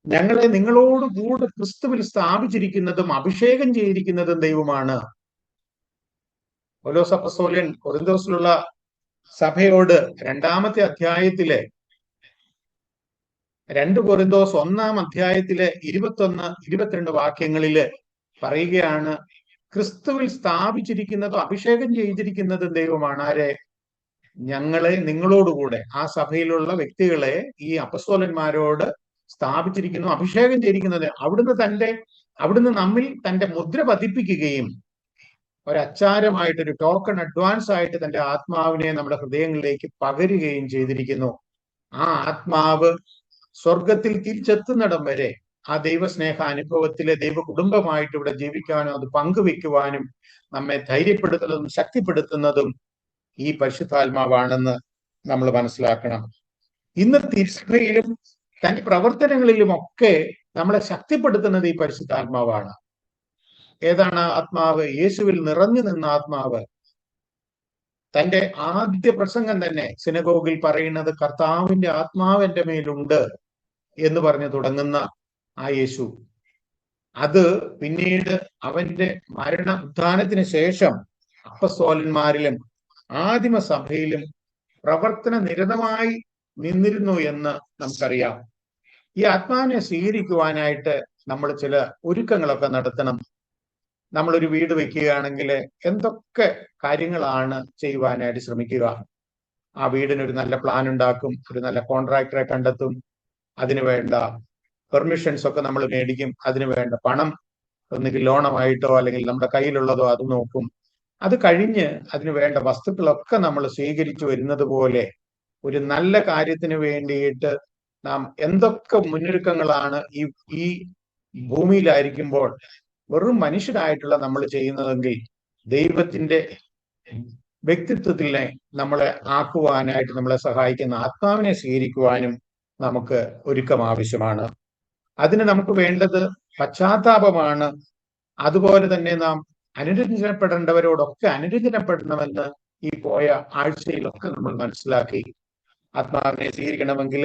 ഞങ്ങളെ നിങ്ങളോട് കൂടെ ക്രിസ്തുവിൽ സ്ഥാപിച്ചിരിക്കുന്നതും അഭിഷേകം ചെയ്തിരിക്കുന്നതും ദൈവമാണ്. പൗലോസ് അപ്പോസ്തലൻ കൊരിന്തോസിലുള്ള സഭയോട് 2-ാമത്തെ അധ്യായത്തിലെ 2 കൊരിന്തോസ് 1-ാം അധ്യായത്തിലെ 21-22 വാക്യങ്ങളില് പറയുകയാണ്, ക്രിസ്തുവിൽ സ്ഥാപിച്ചിരിക്കുന്നതും അഭിഷേകം ചെയ്തിരിക്കുന്നതും ദൈവമാണ്. ആരെ? ഞങ്ങളെ, നിങ്ങളോടുകൂടെ, ആ സഭയിലുള്ള വ്യക്തികളെ ഈ അപ്പസ്തോലന്മാരോട് സ്ഥാപിച്ചിരിക്കുന്നു, അഭിഷേകം ചെയ്തിരിക്കുന്നത്. അവിടുന്ന് നമ്മിൽ തന്റെ മുദ്ര പതിപ്പിക്കുകയും ഒരച്ചാരമായിട്ട്, ഒരു ടോക്കൺ അഡ്വാൻസ് ആയിട്ട് തന്റെ ആത്മാവിനെ നമ്മുടെ ഹൃദയങ്ങളിലേക്ക് പകരുകയും ചെയ്തിരിക്കുന്നു. ആ ആത്മാവ് സ്വർഗത്തിൽ തിരിച്ചെത്തുന്നിടം വരെ ആ ദൈവസ്നേഹ അനുഭവത്തിലെ ദൈവ കുടുംബമായിട്ട് ഇവിടെ ജീവിക്കാനും അത് പങ്കുവെക്കുവാനും നമ്മെ ധൈര്യപ്പെടുത്തുന്നതും ശക്തിപ്പെടുത്തുന്നതും ഈ പരിശുദ്ധാത്മാവാണെന്ന് നമ്മൾ മനസ്സിലാക്കണം. ഇന്ന് തിരുസഭയിലും തന്റെ പ്രവർത്തനങ്ങളിലുമൊക്കെ നമ്മളെ ശക്തിപ്പെടുത്തുന്നത് ഈ പരിശുദ്ധാത്മാവാണ്. ഏതാണ് ആത്മാവ്? യേശുവിൽ നിറഞ്ഞു നിന്ന ആത്മാവ്. തന്റെ ആദ്യ പ്രസംഗം തന്നെ സിനഗോഗിൽ പറയുന്നത് കർത്താവിന്റെ ആത്മാവ് എന്റെ മേലുണ്ട് എന്ന് പറഞ്ഞു തുടങ്ങുന്ന ആ യേശു, അത് പിന്നീട് അവന്റെ മരണ ഉത്ഥാനത്തിന് ശേഷം അപ്പസ്തോലന്മാരിലും ആദിമ സഭയിലും പ്രവർത്തന നിരതമായി നിന്നിരുന്നു എന്ന് നമുക്കറിയാം. ഈ ആത്മാവിനെ സ്വീകരിക്കുവാനായിട്ട് നമ്മൾ ചില ഒരുക്കങ്ങളൊക്കെ നടത്തണം. നമ്മളൊരു വീട് വെക്കുകയാണെങ്കിൽ എന്തൊക്കെ കാര്യങ്ങളാണ് ചെയ്യുവാനായിട്ട് ശ്രമിക്കുക? ആ വീടിനൊരു നല്ല പ്ലാൻ ഉണ്ടാക്കും, ഒരു നല്ല കോൺട്രാക്ടറെ കണ്ടെത്തും, അതിനു വേണ്ട പെർമിഷൻസ് ഒക്കെ നമ്മൾ മേടിക്കും, അതിനു വേണ്ട പണം ഒന്നുകിൽ ലോണമായിട്ടോ അല്ലെങ്കിൽ നമ്മുടെ കയ്യിലുള്ളതോ അത് നോക്കും. അത് കഴിഞ്ഞ് അതിനു വേണ്ട വസ്തുക്കളൊക്കെ നമ്മൾ സ്വീകരിച്ചു വരുന്നത് പോലെ ഒരു നല്ല കാര്യത്തിന് വേണ്ടിയിട്ട് നാം എന്തൊക്കെ മുന്നൊരുക്കങ്ങളാണ് ഈ ഭൂമിയിലായിരിക്കുമ്പോൾ വെറും മനുഷ്യരായിട്ടുള്ള നമ്മൾ ചെയ്യുന്നതെങ്കിൽ ദൈവത്തിന്റെ വ്യക്തിത്വത്തിനെ നമ്മളെ ആക്കുവാനായിട്ട് നമ്മളെ സഹായിക്കുന്ന ആത്മാവിനെ സ്വീകരിക്കുവാനും നമുക്ക് ഒരുക്കം ആവശ്യമാണ്. അതിന് നമുക്ക് വേണ്ടത് പശ്ചാത്താപമാണ്. അതുപോലെ തന്നെ നാം അനുരഞ്ജനപ്പെടേണ്ടവരോടൊക്കെ അനുരഞ്ജനപ്പെടണമെന്ന് ഈ പോയ ആഴ്ചയിലൊക്കെ നമ്മൾ മനസ്സിലാക്കി. ആത്മാവിനെ സ്വീകരിക്കണമെങ്കിൽ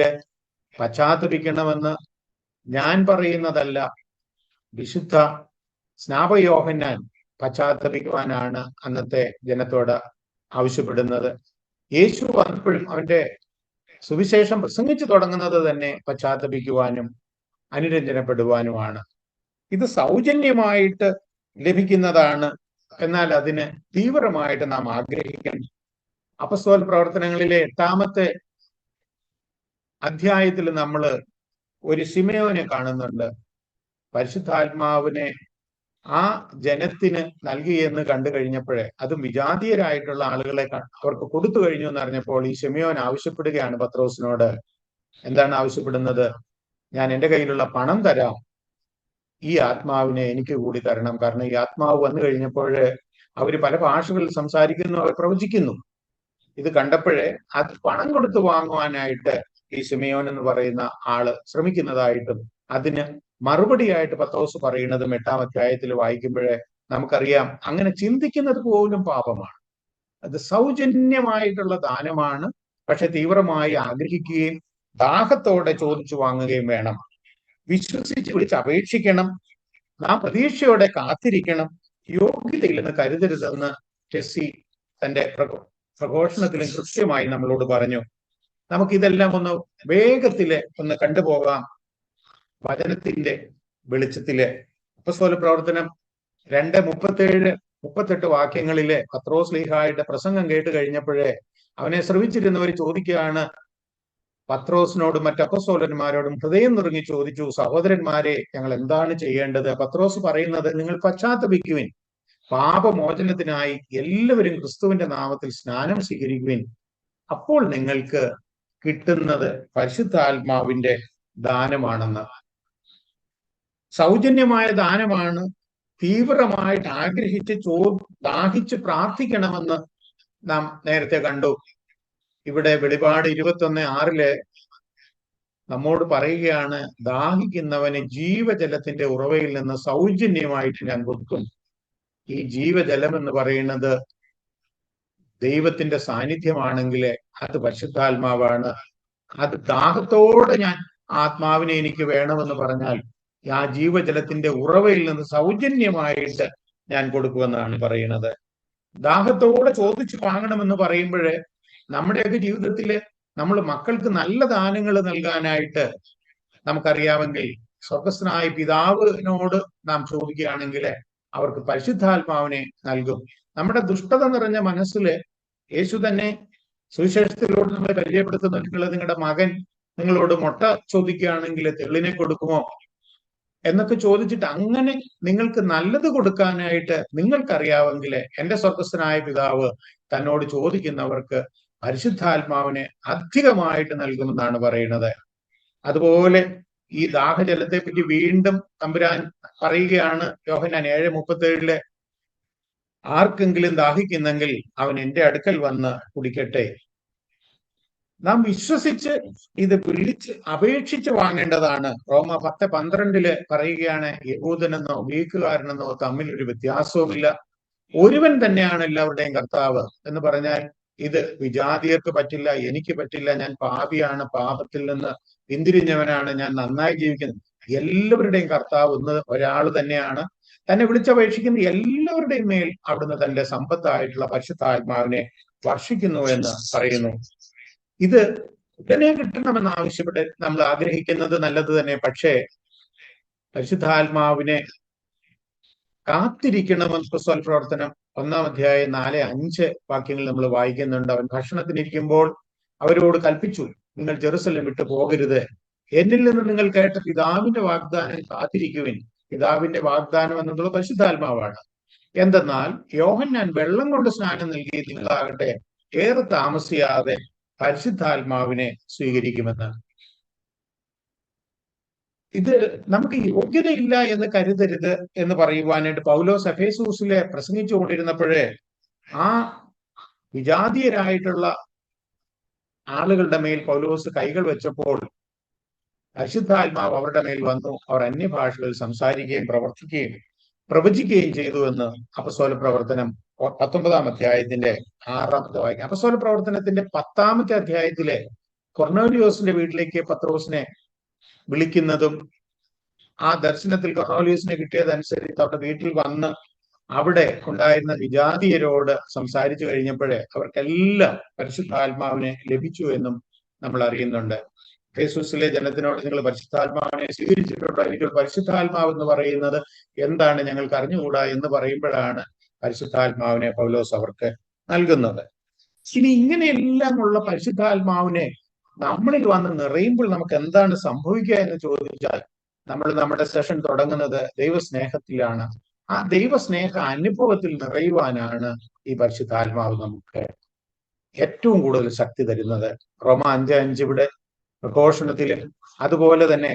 പശ്ചാത്തപിക്കണമെന്ന് ഞാൻ പറയുന്നതല്ല, വിശുദ്ധ സ്നാപയോഹന്നാൻ പശ്ചാത്തപിക്കുവാനാണ് അന്നത്തെ ജനത്തോട് ആവശ്യപ്പെടുന്നത്. യേശു വന്നപ്പോഴും അവന്റെ സുവിശേഷം പ്രസംഗിച്ചു തുടങ്ങുന്നത് തന്നെ പശ്ചാത്തപിക്കുവാനും അനുരഞ്ജനപ്പെടുവാനുമാണ്. ഇത് സൗജന്യമായിട്ട് ലഭിക്കുന്നതാണ്. എന്നാൽ അതിന് തീവ്രമായിട്ട് നാം ആഗ്രഹിക്കണം. അപ്പസ്തോല പ്രവർത്തനങ്ങളിലെ 8-ാമത്തെ അധ്യായത്തിൽ നമ്മൾ ഒരു ശിമയോനെ കാണുന്നുണ്ട്. പരിശുദ്ധാത്മാവിനെ ആ ജനത്തിന് നൽകിയെന്ന് കണ്ടു കഴിഞ്ഞപ്പോഴേ, അതും വിജാതീയരായിട്ടുള്ള ആളുകളെ അവർക്ക് കൊടുത്തു കഴിഞ്ഞു എന്ന് അറിഞ്ഞപ്പോൾ ഈ ശിമയോൻ ആവശ്യപ്പെടുകയാണ് പത്രോസിനോട്. എന്താണ് ആവശ്യപ്പെടുന്നത്? ഞാൻ എൻ്റെ കയ്യിലുള്ള പണം തരാം, ഈ ആത്മാവിനെ എനിക്ക് കൂടി തരണം. കാരണം ഈ ആത്മാവ് വന്നു കഴിഞ്ഞപ്പോൾ അവർ പല ഭാഷകളിൽ സംസാരിക്കുന്നു, അവർ പ്രവചിക്കുന്നു. ഇത് കണ്ടപ്പോഴേ അത് പണം കൊടുത്തു വാങ്ങുവാനായിട്ട് ഈ ശിമയോൻ എന്ന് പറയുന്ന ആള് ശ്രമിക്കുന്നതായിട്ടും അതിന് മറുപടിയായിട്ട് പത്രോസ് പറയുന്നതും 8-ാം അധ്യായത്തിൽ വായിക്കുമ്പോഴേ നമുക്കറിയാം. അങ്ങനെ ചിന്തിക്കുന്നത് പോലും പാപമാണ്. അത് സൗജന്യമായിട്ടുള്ള ദാനമാണ്. പക്ഷെ തീവ്രമായി ആഗ്രഹിക്കുകയും ദാഹത്തോടെ ചോദിച്ചു വാങ്ങുകയും വേണം. വിശ്വസിച്ച് വിളിച്ച് അപേക്ഷിക്കണം. നാം പ്രതീക്ഷയോടെ കാത്തിരിക്കണം. യോഗ്യതയില്ലെന്ന് കരുതരുതെന്ന് ടെസ്സി തന്റെ പ്രഘോഷണത്തിലും കൃത്യമായി നമ്മളോട് പറഞ്ഞു. നമുക്കിതെല്ലാം ഒന്ന് വേഗത്തില് ഒന്ന് കണ്ടുപോകാം. വചനത്തിന്റെ വെളിച്ചത്തില് അപ്പസ്തോല പ്രവർത്തനം 2:37-38 വാക്യങ്ങളിലെ പത്രോസ് ലീഹായുടെ പ്രസംഗം കേട്ട് കഴിഞ്ഞപ്പോഴേ അവനെ ശ്രവിച്ചിരുന്നവർ ചോദിക്കുകയാണ് പത്രോസിനോടും മറ്റ് അപ്പസ്തോലന്മാരോടും ഹൃദയം നുറുങ്ങി ചോദിച്ചു, സഹോദരന്മാരെ, ഞങ്ങൾ എന്താണ് ചെയ്യേണ്ടത്? പത്രോസ് പറയുന്നത്, നിങ്ങൾ പശ്ചാത്തപിക്കുവിൻ, പാപമോചനത്തിനായി എല്ലാവരും ക്രിസ്തുവിന്റെ നാമത്തിൽ സ്നാനം സ്വീകരിക്കുവിൻ. അപ്പോൾ നിങ്ങൾക്ക് കിട്ടുന്നത് പരിശുദ്ധാത്മാവിന്റെ ദാനമാണെന്ന്. സൗജന്യമായ ദാനമാണ്. തീവ്രമായിട്ട് ആഗ്രഹിച്ച് ദാഹിച്ച് പ്രാർത്ഥിക്കണമെന്ന് നാം നേരത്തെ കണ്ടു. ഇവിടെ വെളിപാട് 21:6 നമ്മോട് പറയുകയാണ്, ദാഹിക്കുന്നവന് ജീവജലത്തിന്റെ ഉറവയിൽ നിന്ന് സൗജന്യമായിട്ട് ഞാൻ കൊടുക്കും. ഈ ജീവജലം എന്ന് പറയുന്നത് ദൈവത്തിന്റെ സാന്നിധ്യമാണെങ്കിൽ അത് പരിശുദ്ധാത്മാവാണ്. അത് ദാഹത്തോടെ ഞാൻ ആത്മാവിനെ എനിക്ക് വേണമെന്ന് പറഞ്ഞാൽ ആ ജീവജലത്തിന്റെ ഉറവയിൽ നിന്ന് സൗജന്യമായിട്ട് ഞാൻ കൊടുക്കുമെന്നാണ് പറയുന്നത്. ദാഹത്തോടെ ചോദിച്ചു വാങ്ങണമെന്ന് പറയുമ്പോഴേ നമ്മുടെയൊക്കെ ജീവിതത്തില് നമ്മൾ മക്കൾക്ക് നല്ല ദാനങ്ങൾ നൽകാനായിട്ട് നമുക്കറിയാമെങ്കിൽ സ്വർഗസ്ഥനായ പിതാവിനോട് നാം ചോദിക്കുകയാണെങ്കിൽ അവർക്ക് പരിശുദ്ധാത്മാവിനെ നൽകും. നമ്മുടെ ദുഷ്ടത നിറഞ്ഞ മനസ്സില് യേശു തന്നെ സുവിശേഷത്തിലൂടെ നമ്മളെ പരിചയപ്പെടുത്തുന്നു. നിങ്ങളുടെ മകൻ നിങ്ങളോട് മുട്ട ചോദിക്കുകയാണെങ്കിൽ തെള്ളിനെ കൊടുക്കുമോ എന്നൊക്കെ ചോദിച്ചിട്ട്, അങ്ങനെ നിങ്ങൾക്ക് നല്ലത് കൊടുക്കാനായിട്ട് നിങ്ങൾക്കറിയാമെങ്കിൽ എന്റെ സ്വർഗസ്ഥനായ പിതാവ് തന്നോട് ചോദിക്കുന്നവർക്ക് പരിശുദ്ധാത്മാവിനെ അധികമായിട്ട് നൽകുമെന്നാണ് പറയുന്നത്. അതുപോലെ ഈ ദാഹജലത്തെ പറ്റി വീണ്ടും തമ്പുരാൻ പറയുകയാണ് യോഹന്നാൻ 7:37 ആർക്കെങ്കിലും ദാഹിക്കുന്നെങ്കിൽ അവൻ എന്റെ അടുക്കൽ വന്ന് കുടിക്കട്ടെ. നാം വിശ്വസിച്ച് ഇത് വിളിച്ച് അപേക്ഷിച്ച് വാങ്ങേണ്ടതാണ്. റോമ 10:12 പറയുകയാണ്, യഹൂദനെന്നോ ഗ്രീക്കുകാരനെന്നോ തമ്മിൽ ഒരു വ്യത്യാസവുമില്ല, ഒരുവൻ തന്നെയാണ് എല്ലാവരുടെയും കർത്താവ് എന്ന് പറഞ്ഞാൽ ഇത് വിജാതിയർക്ക് പറ്റില്ല, എനിക്ക് പറ്റില്ല, ഞാൻ പാപിയാണ്, പാപത്തിൽ നിന്ന് പിന്തിരിഞ്ഞവനാണ്, ഞാൻ നന്നായി ജീവിക്കുന്നത്. എല്ലാവരുടെയും കർത്താവ് ഒന്ന് ഒരാൾ തന്നെയാണ്. തന്നെ വിളിച്ചപേക്ഷിക്കുന്ന എല്ലാവരുടെയും മേൽ അവിടുന്ന് തന്റെ സമ്പത്തായിട്ടുള്ള പരിശുദ്ധാത്മാവിനെ വർഷിക്കുന്നു എന്ന് പറയുന്നു. ഇത് ഉടനെ കിട്ടണമെന്ന് ആവശ്യപ്പെട്ട് നമ്മൾ ആഗ്രഹിക്കുന്നത് നല്ലത് തന്നെ. പക്ഷേ പരിശുദ്ധാത്മാവിനെ കാത്തിരിക്കണമെന്ന് അപ്പോസ്തല പ്രവർത്തനം 1-4-5 വാക്യങ്ങൾ നമ്മൾ വായിക്കുന്നുണ്ട്. അവൻ ഭക്ഷണത്തിനിരിക്കുമ്പോൾ അവരോട് കൽപ്പിച്ചു, നിങ്ങൾ ജെറുസലേം വിട്ടു പോകരുത്, എന്നിൽ നിന്ന് നിങ്ങൾ കേട്ട പിതാവിന്റെ വാഗ്ദാനം കാത്തിരിക്കുവിൻ. പിതാവിന്റെ വാഗ്ദാനം എന്നുള്ളത് പരിശുദ്ധാത്മാവാണ്. എന്തെന്നാൽ യോഹന്നാൻ വെള്ളം കൊണ്ട് സ്നാനം നൽകി, നിങ്ങളാകട്ടെ ഏറെ താമസിയാതെ പരിശുദ്ധാത്മാവിനെ സ്വീകരിക്കുമെന്ന്. ഇത് നമുക്ക് യോഗ്യതയില്ല എന്ന് കരുതരുത് എന്ന് പറയുവാനായിട്ട് പൗലോസ് എഫേസൂസിലെ പ്രസംഗിച്ചു കൊണ്ടിരുന്നപ്പോഴേ ആ വിജാതീയരായിട്ടുള്ള ആളുകളുടെ മേൽ പൗലോസ് കൈകൾ വെച്ചപ്പോൾ പരിശുദ്ധാത്മാവ് അവരുടെ മേൽ വന്നു. അവർ അന്യഭാഷകളിൽ സംസാരിക്കുകയും പ്രവചിക്കുകയും ചെയ്തു എന്ന് അപ്പോസ്തല പ്രവർത്തനം 19-ാം അധ്യായത്തിന്റെ 6-ാമത്തെ വാക്യം. അപ്പോസ്തല പ്രവർത്തനത്തിന്റെ 10-ാമത്തെ അധ്യായത്തിലെ കൊർന്നേലിയോസിന്റെ വീട്ടിലേക്ക് പത്രോസിനെ വിളിക്കുന്നതും ആ ദർശനത്തിൽ കൊർന്നേലിയോസിനെ കിട്ടിയതനുസരിച്ച് അവരുടെ വീട്ടിൽ വന്ന് അവിടെ ഉണ്ടായിരുന്ന വിജാതീയരോട് സംസാരിച്ചു കഴിഞ്ഞപ്പോഴേ അവർക്കെല്ലാം പരിശുദ്ധാത്മാവിനെ ലഭിച്ചു എന്നും നമ്മൾ അറിയുന്നുണ്ട്. യേശുസിലെ ജനത്തിനോട് നിങ്ങൾ പരിശുദ്ധാത്മാവിനെ സ്വീകരിച്ചിട്ടുണ്ടോ? എനിക്ക് പരിശുദ്ധാത്മാവ് എന്ന് പറയുന്നത് എന്താണ് ഞങ്ങൾക്ക് അറിഞ്ഞുകൂടാ എന്ന് പറയുമ്പോഴാണ് പരിശുദ്ധാത്മാവിനെ പൗലോസ് അവർക്ക് നൽകുന്നത്. ഇനി ഇങ്ങനെയെല്ലാം ഉള്ള പരിശുദ്ധാത്മാവിനെ നമ്മളിൽ വന്ന് നിറയുമ്പോൾ നമുക്ക് എന്താണ് സംഭവിക്കുക എന്ന് ചോദിച്ചാൽ, നമ്മൾ നമ്മുടെ സെഷൻ തുടങ്ങുന്നത് ദൈവസ്നേഹത്തിലാണ്. ആ ദൈവസ്നേഹ അനുഭവത്തിൽ നിറയുവാനാണ് ഈ പരിശുദ്ധാത്മാവ് നമുക്ക് ഏറ്റവും കൂടുതൽ ശക്തി തരുന്നത്. റോമ 5:5 ഇവിടെ പ്രഘോഷണത്തിലും അതുപോലെ തന്നെ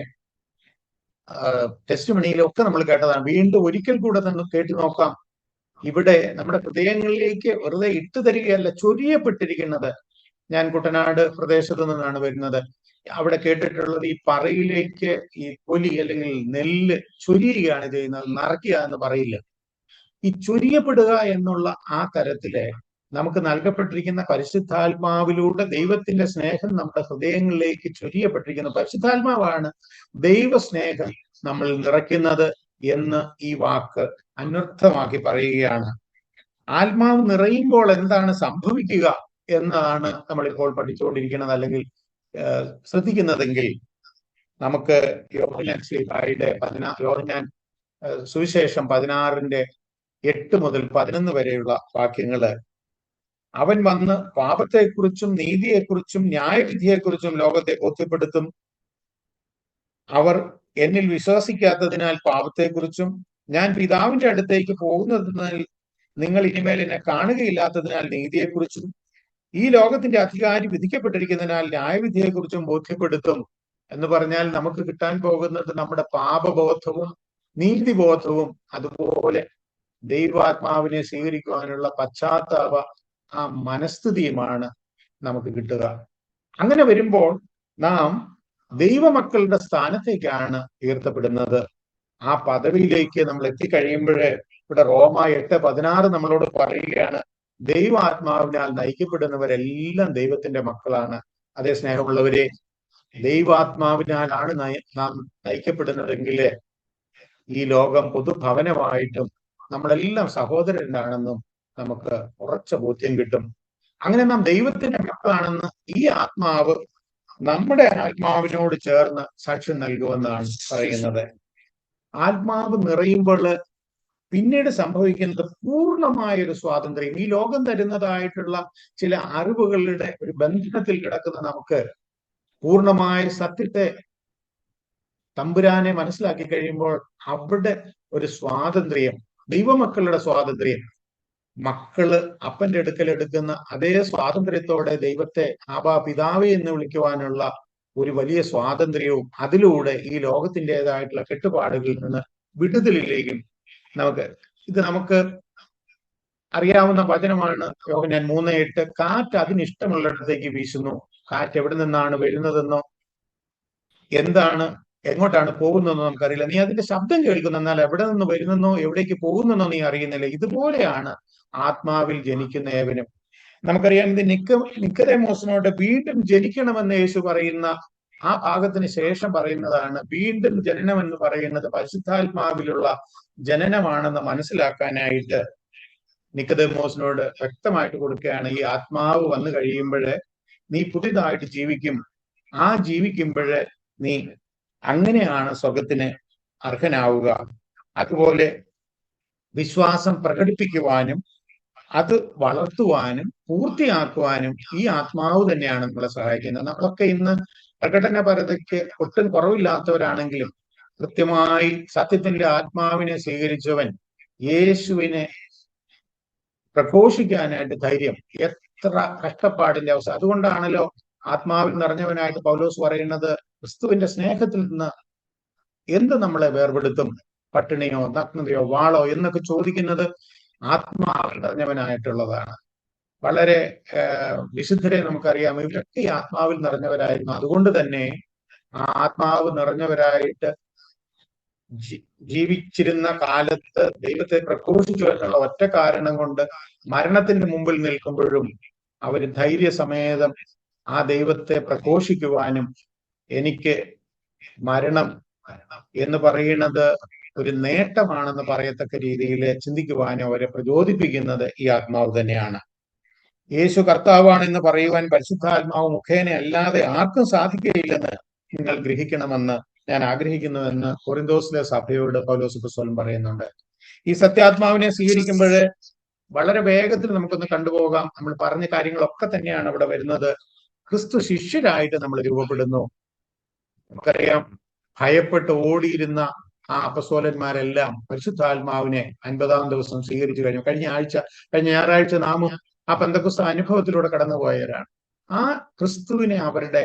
ടെസ്റ്റ് മണിയിലും ഒക്കെ നമ്മൾ കേട്ടതാണ്. വീണ്ടും ഒരിക്കൽ കൂടെ തന്നെ കേട്ടു നോക്കാം. ഇവിടെ നമ്മുടെ ഹൃദയങ്ങളിലേക്ക് വെറുതെ ഇട്ടു തരികയല്ല, ചൊരിയപ്പെട്ടിരിക്കുന്നത്. ഞാൻ കുട്ടനാട് പ്രദേശത്ത് നിന്നാണ് വരുന്നത്. അവിടെ കേട്ടിട്ടുള്ളത് ഈ പറയിലേക്ക് ഈ തൊലി അല്ലെങ്കിൽ നെല്ല് ചൊരിയുകയാണ് ചെയ്യുന്നത്, നിറയ്ക്കുക എന്ന് പറയില്ല. ഈ ചൊരിയപ്പെടുക എന്നുള്ള ആ തരത്തില് നമുക്ക് നൽകപ്പെട്ടിരിക്കുന്ന പരിശുദ്ധാത്മാവിലൂടെ ദൈവത്തിന്റെ സ്നേഹം നമ്മുടെ ഹൃദയങ്ങളിലേക്ക് ചൊരിയപ്പെട്ടിരിക്കുന്ന പരിശുദ്ധാത്മാവാണ് ദൈവസ്നേഹം നമ്മൾ നിറയ്ക്കുന്നത് എന്ന് ഈ വാക്ക് അന്വർത്ഥമാക്കി പറയുകയാണ്. ആത്മാവ് നിറയുമ്പോൾ എന്താണ് സംഭവിക്കുക എന്നതാണ് നമ്മളിപ്പോൾ പഠിച്ചുകൊണ്ടിരിക്കുന്നത് അല്ലെങ്കിൽ ശ്രദ്ധിക്കുന്നതെങ്കിൽ നമുക്ക് യോഹന്നാൻ ശ്ലീഹായുടെ യോഹന്നാൻ സുവിശേഷം 16:8 മുതൽ 11 വരെയുള്ള വാക്യങ്ങള്, അവൻ വന്ന് പാപത്തെക്കുറിച്ചും നീതിയെക്കുറിച്ചും ന്യായവിധിയെക്കുറിച്ചും ലോകത്തെ ബോധ്യപ്പെടുത്തും. അവർ എന്നിൽ വിശ്വസിക്കാത്തതിനാൽ പാപത്തെക്കുറിച്ചും ഞാൻ പിതാവിന്റെ അടുത്തേക്ക് പോകുന്നതിനാൽ നിങ്ങൾ ഇനിമേൽ എന്നെ കാണുകയില്ലാത്തതിനാൽ നീതിയെക്കുറിച്ചും ഈ ലോകത്തിന്റെ അധികാരി വിധിക്കപ്പെട്ടിരിക്കുന്നതിനാൽ ന്യായവിധിയെക്കുറിച്ചും ബോധ്യപ്പെടുത്തും എന്ന് പറഞ്ഞാൽ നമുക്ക് കിട്ടാൻ പോകുന്നത് നമ്മുടെ പാപബോധവും നീതിബോധവും അതുപോലെ ദൈവാത്മാവിനെ സ്വീകരിക്കുവാനുള്ള പശ്ചാത്താപ ആ മനസ്ഥിതിയുമാണ് നമുക്ക് കിട്ടുക. അങ്ങനെ വരുമ്പോൾ നാം ദൈവമക്കളുടെ സ്ഥാനത്തേക്കാണ് ഉയർത്തപ്പെടുന്നത്. ആ പദവിയിലേക്ക് നമ്മൾ എത്തിക്കഴിയുമ്പോഴേ ഇവിടെ റോമ 8:16 നമ്മളോട് പറയുകയാണ്, ദൈവാത്മാവിനാൽ നയിക്കപ്പെടുന്നവരെല്ലാം ദൈവത്തിന്റെ മക്കളാണ്. അതേ സ്നേഹമുള്ളവരെ, ദൈവാത്മാവിനാലാണ് നാം നയിക്കപ്പെടുന്നതെങ്കിൽ ഈ ലോകം പൊതുഭവനമായിട്ടും നമ്മളെല്ലാം സഹോദരനാണെന്നും നമുക്ക് ഉറച്ച ബോധ്യം കിട്ടും. അങ്ങനെ നാം ദൈവത്തിന്റെ മക്കളാണെന്ന് ഈ ആത്മാവ് നമ്മുടെ ആത്മാവിനോട് ചേർന്ന് സാക്ഷ്യം നൽകുമെന്നാണ് പറയുന്നത്. ആത്മാവ് നിറയുമ്പോൾ പിന്നീട് സംഭവിക്കുന്നത് പൂർണ്ണമായ ഒരു സ്വാതന്ത്ര്യം. ഈ ലോകം തരുന്നതായിട്ടുള്ള ചില അറിവുകളുടെ ഒരു ബന്ധനത്തിൽ കിടക്കുന്ന നമുക്ക് പൂർണ്ണമായ സത്യത്തെ തമ്പുരാനെ മനസ്സിലാക്കി കഴിയുമ്പോൾ അവിടെ ഒരു സ്വാതന്ത്ര്യം, ദൈവമക്കളുടെ സ്വാതന്ത്ര്യം, മക്കള് അപ്പന്റെ അടുക്കൽ എടുക്കുന്ന അതേ സ്വാതന്ത്ര്യത്തോടെ ദൈവത്തെ ആബാ പിതാവേ എന്ന് വിളിക്കുവാനുള്ള ഒരു വലിയ സ്വാതന്ത്ര്യവും അതിലൂടെ ഈ ലോകത്തിൻ്റെതായിട്ടുള്ള കെട്ടുപാടുകളിൽ നിന്ന് വിടുതലിലേക്കും നമുക്ക് അറിയാവുന്ന വചനമാണ് യോഹന്നാൻ 3:8. കാറ്റ് അതിനിഷ്ടമുള്ളിടത്തേക്ക് വീശുന്നു. കാറ്റ് എവിടെ നിന്നാണ് വരുന്നതെന്നോ എങ്ങോട്ടാണ് പോകുന്നതെന്നോ നമുക്കറിയില്ല. നീ അതിന്റെ ശബ്ദം കേൾക്കുന്നു, എന്നാൽ എവിടെ നിന്ന് വരുന്നെന്നോ എവിടേക്ക് പോകുന്നെന്നോ നീ അറിയുന്നില്ല. ഇതുപോലെയാണ് ആത്മാവിൽ ജനിക്കുന്ന ഏവനും. നമുക്കറിയാം, ഇത് നിക്കദേമോസിനോട് വീണ്ടും ജനിക്കണമെന്ന് യേശു പറയുന്ന ആ ഭാഗത്തിന് ശേഷം പറയുന്നതാണ്. വീണ്ടും ജനനം എന്ന് പറയുന്നത് പരിശുദ്ധാത്മാവിലുള്ള ജനനമാണെന്ന് മനസ്സിലാക്കാനായിട്ട് നിക്കദേമോസിനോട് വ്യക്തമായിട്ട് കൊടുക്കുകയാണ്. ഈ ആത്മാവ് വന്നു കഴിയുമ്പോഴേ നീ പുതിയതായിട്ട് ജീവിക്കും. ആ ജീവിക്കുമ്പോഴേ നീ അങ്ങനെയാണ് സ്വർഗത്തിന് അർഹനാവുക. അതുപോലെ വിശ്വാസം പ്രകടിപ്പിക്കുവാനും അത് വളർത്തുവാനും പൂർത്തിയാക്കുവാനും ഈ ആത്മാവ് തന്നെയാണ് നമ്മളെ സഹായിക്കുന്നത്. നമ്മളൊക്കെ ഇന്ന് പ്രകടനപരതയ്ക്ക് ഒട്ടും കുറവില്ലാത്തവരാണെങ്കിലും കൃത്യമായി സത്യത്തിന്റെ ആത്മാവിനെ സ്വീകരിച്ചവൻ യേശുവിനെ പ്രഘോഷിക്കാനായിട്ട് ധൈര്യം, എത്ര കഷ്ടപ്പാടിന്റെ അവസ്ഥ. അതുകൊണ്ടാണല്ലോ ആത്മാവിൽ നിറഞ്ഞവനായിട്ട് പൗലോസ് പറയുന്നത്, ക്രിസ്തുവിന്റെ സ്നേഹത്തിൽ നിന്ന് എന്ത് നമ്മളെ വേർപെടുത്തും? പട്ടിണിയോ നഗ്നതയോ വാളോ എന്നൊക്കെ ചോദിക്കുന്നത് ആത്മാവിൽ നിറഞ്ഞവനായിട്ടുള്ളതാണ്. വളരെ വിശുദ്ധരെ നമുക്കറിയാം, ഇവരൊക്കെ ഈ ആത്മാവിൽ നിറഞ്ഞവരായിരുന്നു. അതുകൊണ്ട് തന്നെ ആ ആത്മാവ് നിറഞ്ഞവരായിട്ട് ജീവിച്ചിരുന്ന കാലത്ത് ദൈവത്തെ പ്രഘോഷിച്ചു എന്നുള്ള ഒറ്റ കാരണം കൊണ്ട് മരണത്തിന്റെ മുമ്പിൽ നിൽക്കുമ്പോഴും അവര് ധൈര്യസമേതം ആ ദൈവത്തെ പ്രഘോഷിക്കുവാനും എനിക്ക് മരണം എന്ന് പറയുന്നത് ഒരു നേട്ടമാണെന്ന് പറയത്തക്ക രീതിയിൽ ചിന്തിക്കുവാനും അവരെ പ്രചോദിപ്പിക്കുന്നത് ഈ ആത്മാവ് തന്നെയാണ്. യേശു കർത്താവാണെന്ന് പറയുവാൻ പരിശുദ്ധാത്മാവ് മുഖേന അല്ലാതെ ആർക്കും സാധിക്കുകയില്ലെന്ന് നിങ്ങൾ ഗ്രഹിക്കണമെന്ന് ഞാൻ ആഗ്രഹിക്കുന്നുവെന്ന് കൊറിന്തോസിലെ സഭയോട് പൗലോസ് അപ്പോസ്തലൻ പറയുന്നുണ്ട്. ഈ സത്യാത്മാവിനെ സ്വീകരിക്കുമ്പോൾ വളരെ വേഗത്തിൽ നമുക്കൊന്ന് കണ്ടുപോകാം. നമ്മൾ പറഞ്ഞ കാര്യങ്ങളൊക്കെ തന്നെയാണ് ഇവിടെ വരുന്നത്. ക്രിസ്തു ശിഷ്യരായിട്ട് നമ്മൾ രൂപപ്പെടുന്നു. നമുക്കറിയാം, ഭയപ്പെട്ട് ഓടിയിരുന്ന ആ അപ്പസ്തോലന്മാരെല്ലാം പരിശുദ്ധാത്മാവിനെ 50-ാം ദിവസം സ്വീകരിച്ചു കഴിഞ്ഞു. കഴിഞ്ഞ ഞായറാഴ്ച നാമും ആ പെന്തക്കോസ്ത് അനുഭവത്തിലൂടെ കടന്നുപോയവരാണ്. ആ ക്രിസ്തുവിനെ അവരുടെ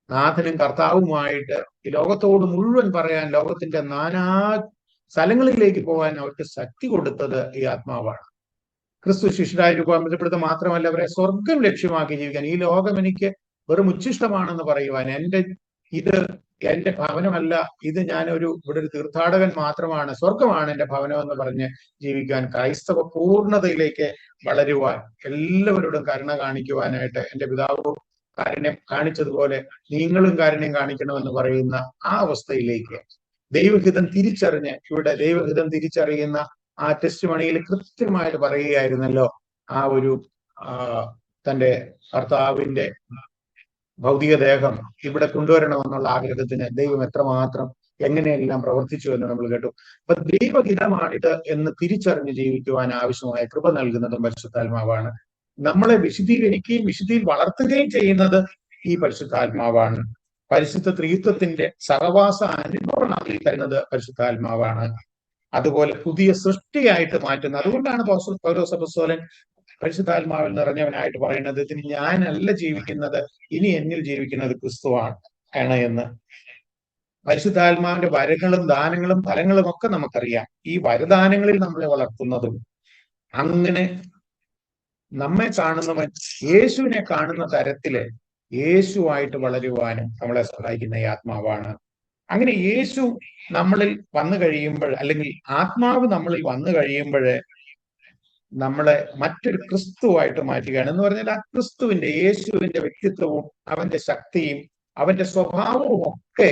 നാഥനും കർത്താവുമായിട്ട് ഈ ലോകത്തോട് മുഴുവൻ പറയാൻ, ലോകത്തിന്റെ നാനാ സ്ഥലങ്ങളിലേക്ക് പോകാൻ അവർക്ക് ശക്തി കൊടുത്തത് ഈ ആത്മാവാണ്. ക്രിസ്തു ശിഷ്യരായി രൂപാന്തരപ്പെടുത്തുക മാത്രമല്ല, അവരെ സ്വർഗം ലക്ഷ്യമാക്കി ജീവിക്കാൻ, ഈ ലോകം എനിക്ക് വെറും ഉച്ഛിഷ്ടമാണെന്ന് പറയുവാൻ, ഇത് എന്റെ ഭവനമല്ല, ഇത് ഇവിടെ ഒരു തീർത്ഥാടകൻ മാത്രമാണ്, സ്വർഗമാണ് എന്റെ ഭവനം എന്ന് പറഞ്ഞ് ജീവിക്കാൻ, ക്രൈസ്തവ പൂർണ്ണതയിലേക്ക് വളരുവാൻ, എല്ലാവരോടും കരുണ കാണിക്കുവാനായിട്ട് എന്റെ പിതാവ് കാരുണ്യം കാണിച്ചതുപോലെ നിങ്ങളും കാരുണ്യം കാണിക്കണമെന്ന് പറയുന്ന ആ അവസ്ഥയിലേക്ക് ദൈവഹിതം തിരിച്ചറിഞ്ഞ്, ഇവിടെ ദൈവഹിതം തിരിച്ചറിയുന്ന ആ ടെസ്റ്റ് മണിയിൽ കൃത്യമായിട്ട് പറയുകയായിരുന്നല്ലോ, ആ ഒരു തന്റെ കർത്താവിന്റെ ഭൗതികദേഹം ഇവിടെ കൊണ്ടുവരണമെന്നുള്ള ആഗ്രഹത്തിന് ദൈവം എത്രമാത്രം എങ്ങനെയെല്ലാം പ്രവർത്തിച്ചു എന്ന് നമ്മൾ കേട്ടു. അപ്പൊ ദൈവഹിതമാണിത് എന്ന് തിരിച്ചറിഞ്ഞ് ജീവിക്കുവാൻ ആവശ്യമായ കൃപ നൽകുന്നതും പരിശുദ്ധാത്മാവാണ്. നമ്മളെ വിശുദ്ധീകരിക്കുകയും വിശുദ്ധിയിൽ വളർത്തുകയും ചെയ്യുന്നത് ഈ പരിശുദ്ധാത്മാവാണ്. പരിശുദ്ധ ത്രിത്വത്തിന്റെ സഹവാസ അനുഭവം തരുന്നത് പരിശുദ്ധാത്മാവാണ്. അതുപോലെ പുതിയ സൃഷ്ടിയായിട്ട് മാറ്റുന്നത്. അതുകൊണ്ടാണ് പൗലോസ് അപ്പോസ്തലൻ പരിശുദ്ധാത്മാവിൽ നിറഞ്ഞവനായിട്ട് പറയുന്നത്, ഇതിന് ഞാനല്ല ജീവിക്കുന്നത്, ഇനി എന്നിൽ ജീവിക്കുന്നത് ക്രിസ്തുവാണ് എന്ന്. പരിശുദ്ധാത്മാവിന്റെ വരങ്ങളും ദാനങ്ങളും ഫലങ്ങളും ഒക്കെ നമുക്കറിയാം. ഈ വരദാനങ്ങളിൽ നമ്മളെ വളർത്തുന്നതും അങ്ങനെ നമ്മെ കാണുന്നവൻ യേശുവിനെ കാണുന്ന തരത്തില് യേശുവായിട്ട് വളരുവാനും നമ്മളെ സഹായിക്കുന്ന ഈ ആത്മാവാണ്. അങ്ങനെ യേശു നമ്മളിൽ വന്നു കഴിയുമ്പോൾ, അല്ലെങ്കിൽ ആത്മാവ് നമ്മളിൽ വന്നു കഴിയുമ്പോൾ നമ്മളെ മറ്റൊരു ക്രിസ്തുവായിട്ട് മാറ്റുകയാണ്. എന്ന് പറഞ്ഞാൽ ആ ക്രിസ്തുവിന്റെ, യേശുവിന്റെ വ്യക്തിത്വവും അവന്റെ ശക്തിയും അവന്റെ സ്വഭാവവും ഒക്കെ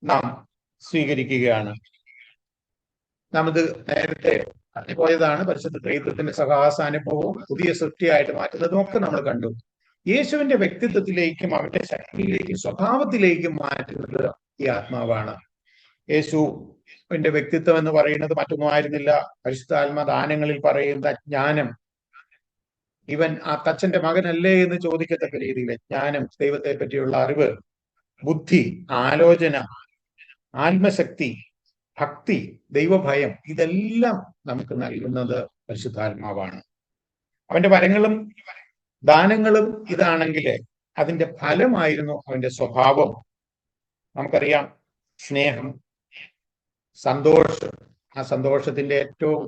നാം സ്വീകരിക്കുകയാണ്. നാം ഇത് നേരത്തെ പോയതാണ്. പരിശുദ്ധ ത്രിത്വത്തിന്റെ സഹവാസാനുഭവവും പുതിയ സൃഷ്ടിയായിട്ട് മാറ്റുന്നതും ഒക്കെ നമ്മൾ കണ്ടു. യേശുവിന്റെ വ്യക്തിത്വത്തിലേക്കും അവന്റെ ശക്തിയിലേക്കും സ്വഭാവത്തിലേക്കും മാറ്റുന്നത് ഈ ആത്മാവാണ്. യേശു ന്റെ വ്യക്തിത്വം എന്ന് പറയുന്നത് മറ്റൊന്നും ആയിരുന്നില്ല. പരിശുദ്ധാത്മ ദാനങ്ങളിൽ പറയുന്ന ജ്ഞാനം, ഇവൻ ആ തച്ചന്റെ മകനല്ലേ എന്ന് ചോദിക്കത്തക്ക രീതിയിലെ ജ്ഞാനം, ദൈവത്തെ പറ്റിയുള്ള അറിവ്, ബുദ്ധി, ആലോചന, ആത്മശക്തി, ഭക്തി, ദൈവഭയം, ഇതെല്ലാം നമുക്ക് നൽകുന്നത് പരിശുദ്ധാത്മാവാണ്. അവന്റെ വരങ്ങളും ദാനങ്ങളും ഇതാണെങ്കിൽ അതിന്റെ ഫലമായിരുന്നു അവന്റെ സ്വഭാവം. നമുക്കറിയാം, സ്നേഹം, സന്തോഷം, ആ സന്തോഷത്തിന്റെ ഏറ്റവും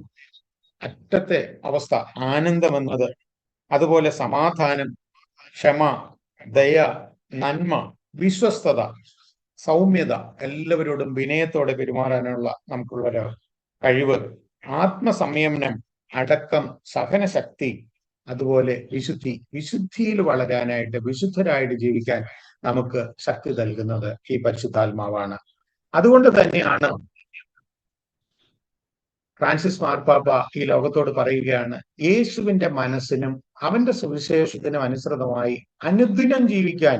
അറ്റത്തെ അവസ്ഥ ആനന്ദമെന്നത്, അതുപോലെ സമാധാനം, ക്ഷമ, ദയ, നന്മ, വിശ്വസ്തത, സൗമ്യത, എല്ലാവരോടും വിനയത്തോടെ പെരുമാറാനുള്ള നമുക്കുള്ള ഒരു കഴിവ്, ആത്മസംയമനം, അടക്കം, സഹനശക്തി, അതുപോലെ വിശുദ്ധിയിൽ വളരാനായിട്ട്, വിശുദ്ധരായിട്ട് ജീവിക്കാൻ നമുക്ക് ശക്തി നൽകുന്നത് ഈ പരിശുദ്ധാത്മാവാണ്. അതുകൊണ്ട് തന്നെയാണ് ഫ്രാൻസിസ് മാർപ്പാപ്പ ഈ ലോകത്തോട് പറയുകയാണ്, യേശുവിന്റെ മനസ്സിനും അവന്റെ സുവിശേഷത്തിനും അനുസൃതമായി അനുദിനം ജീവിക്കാൻ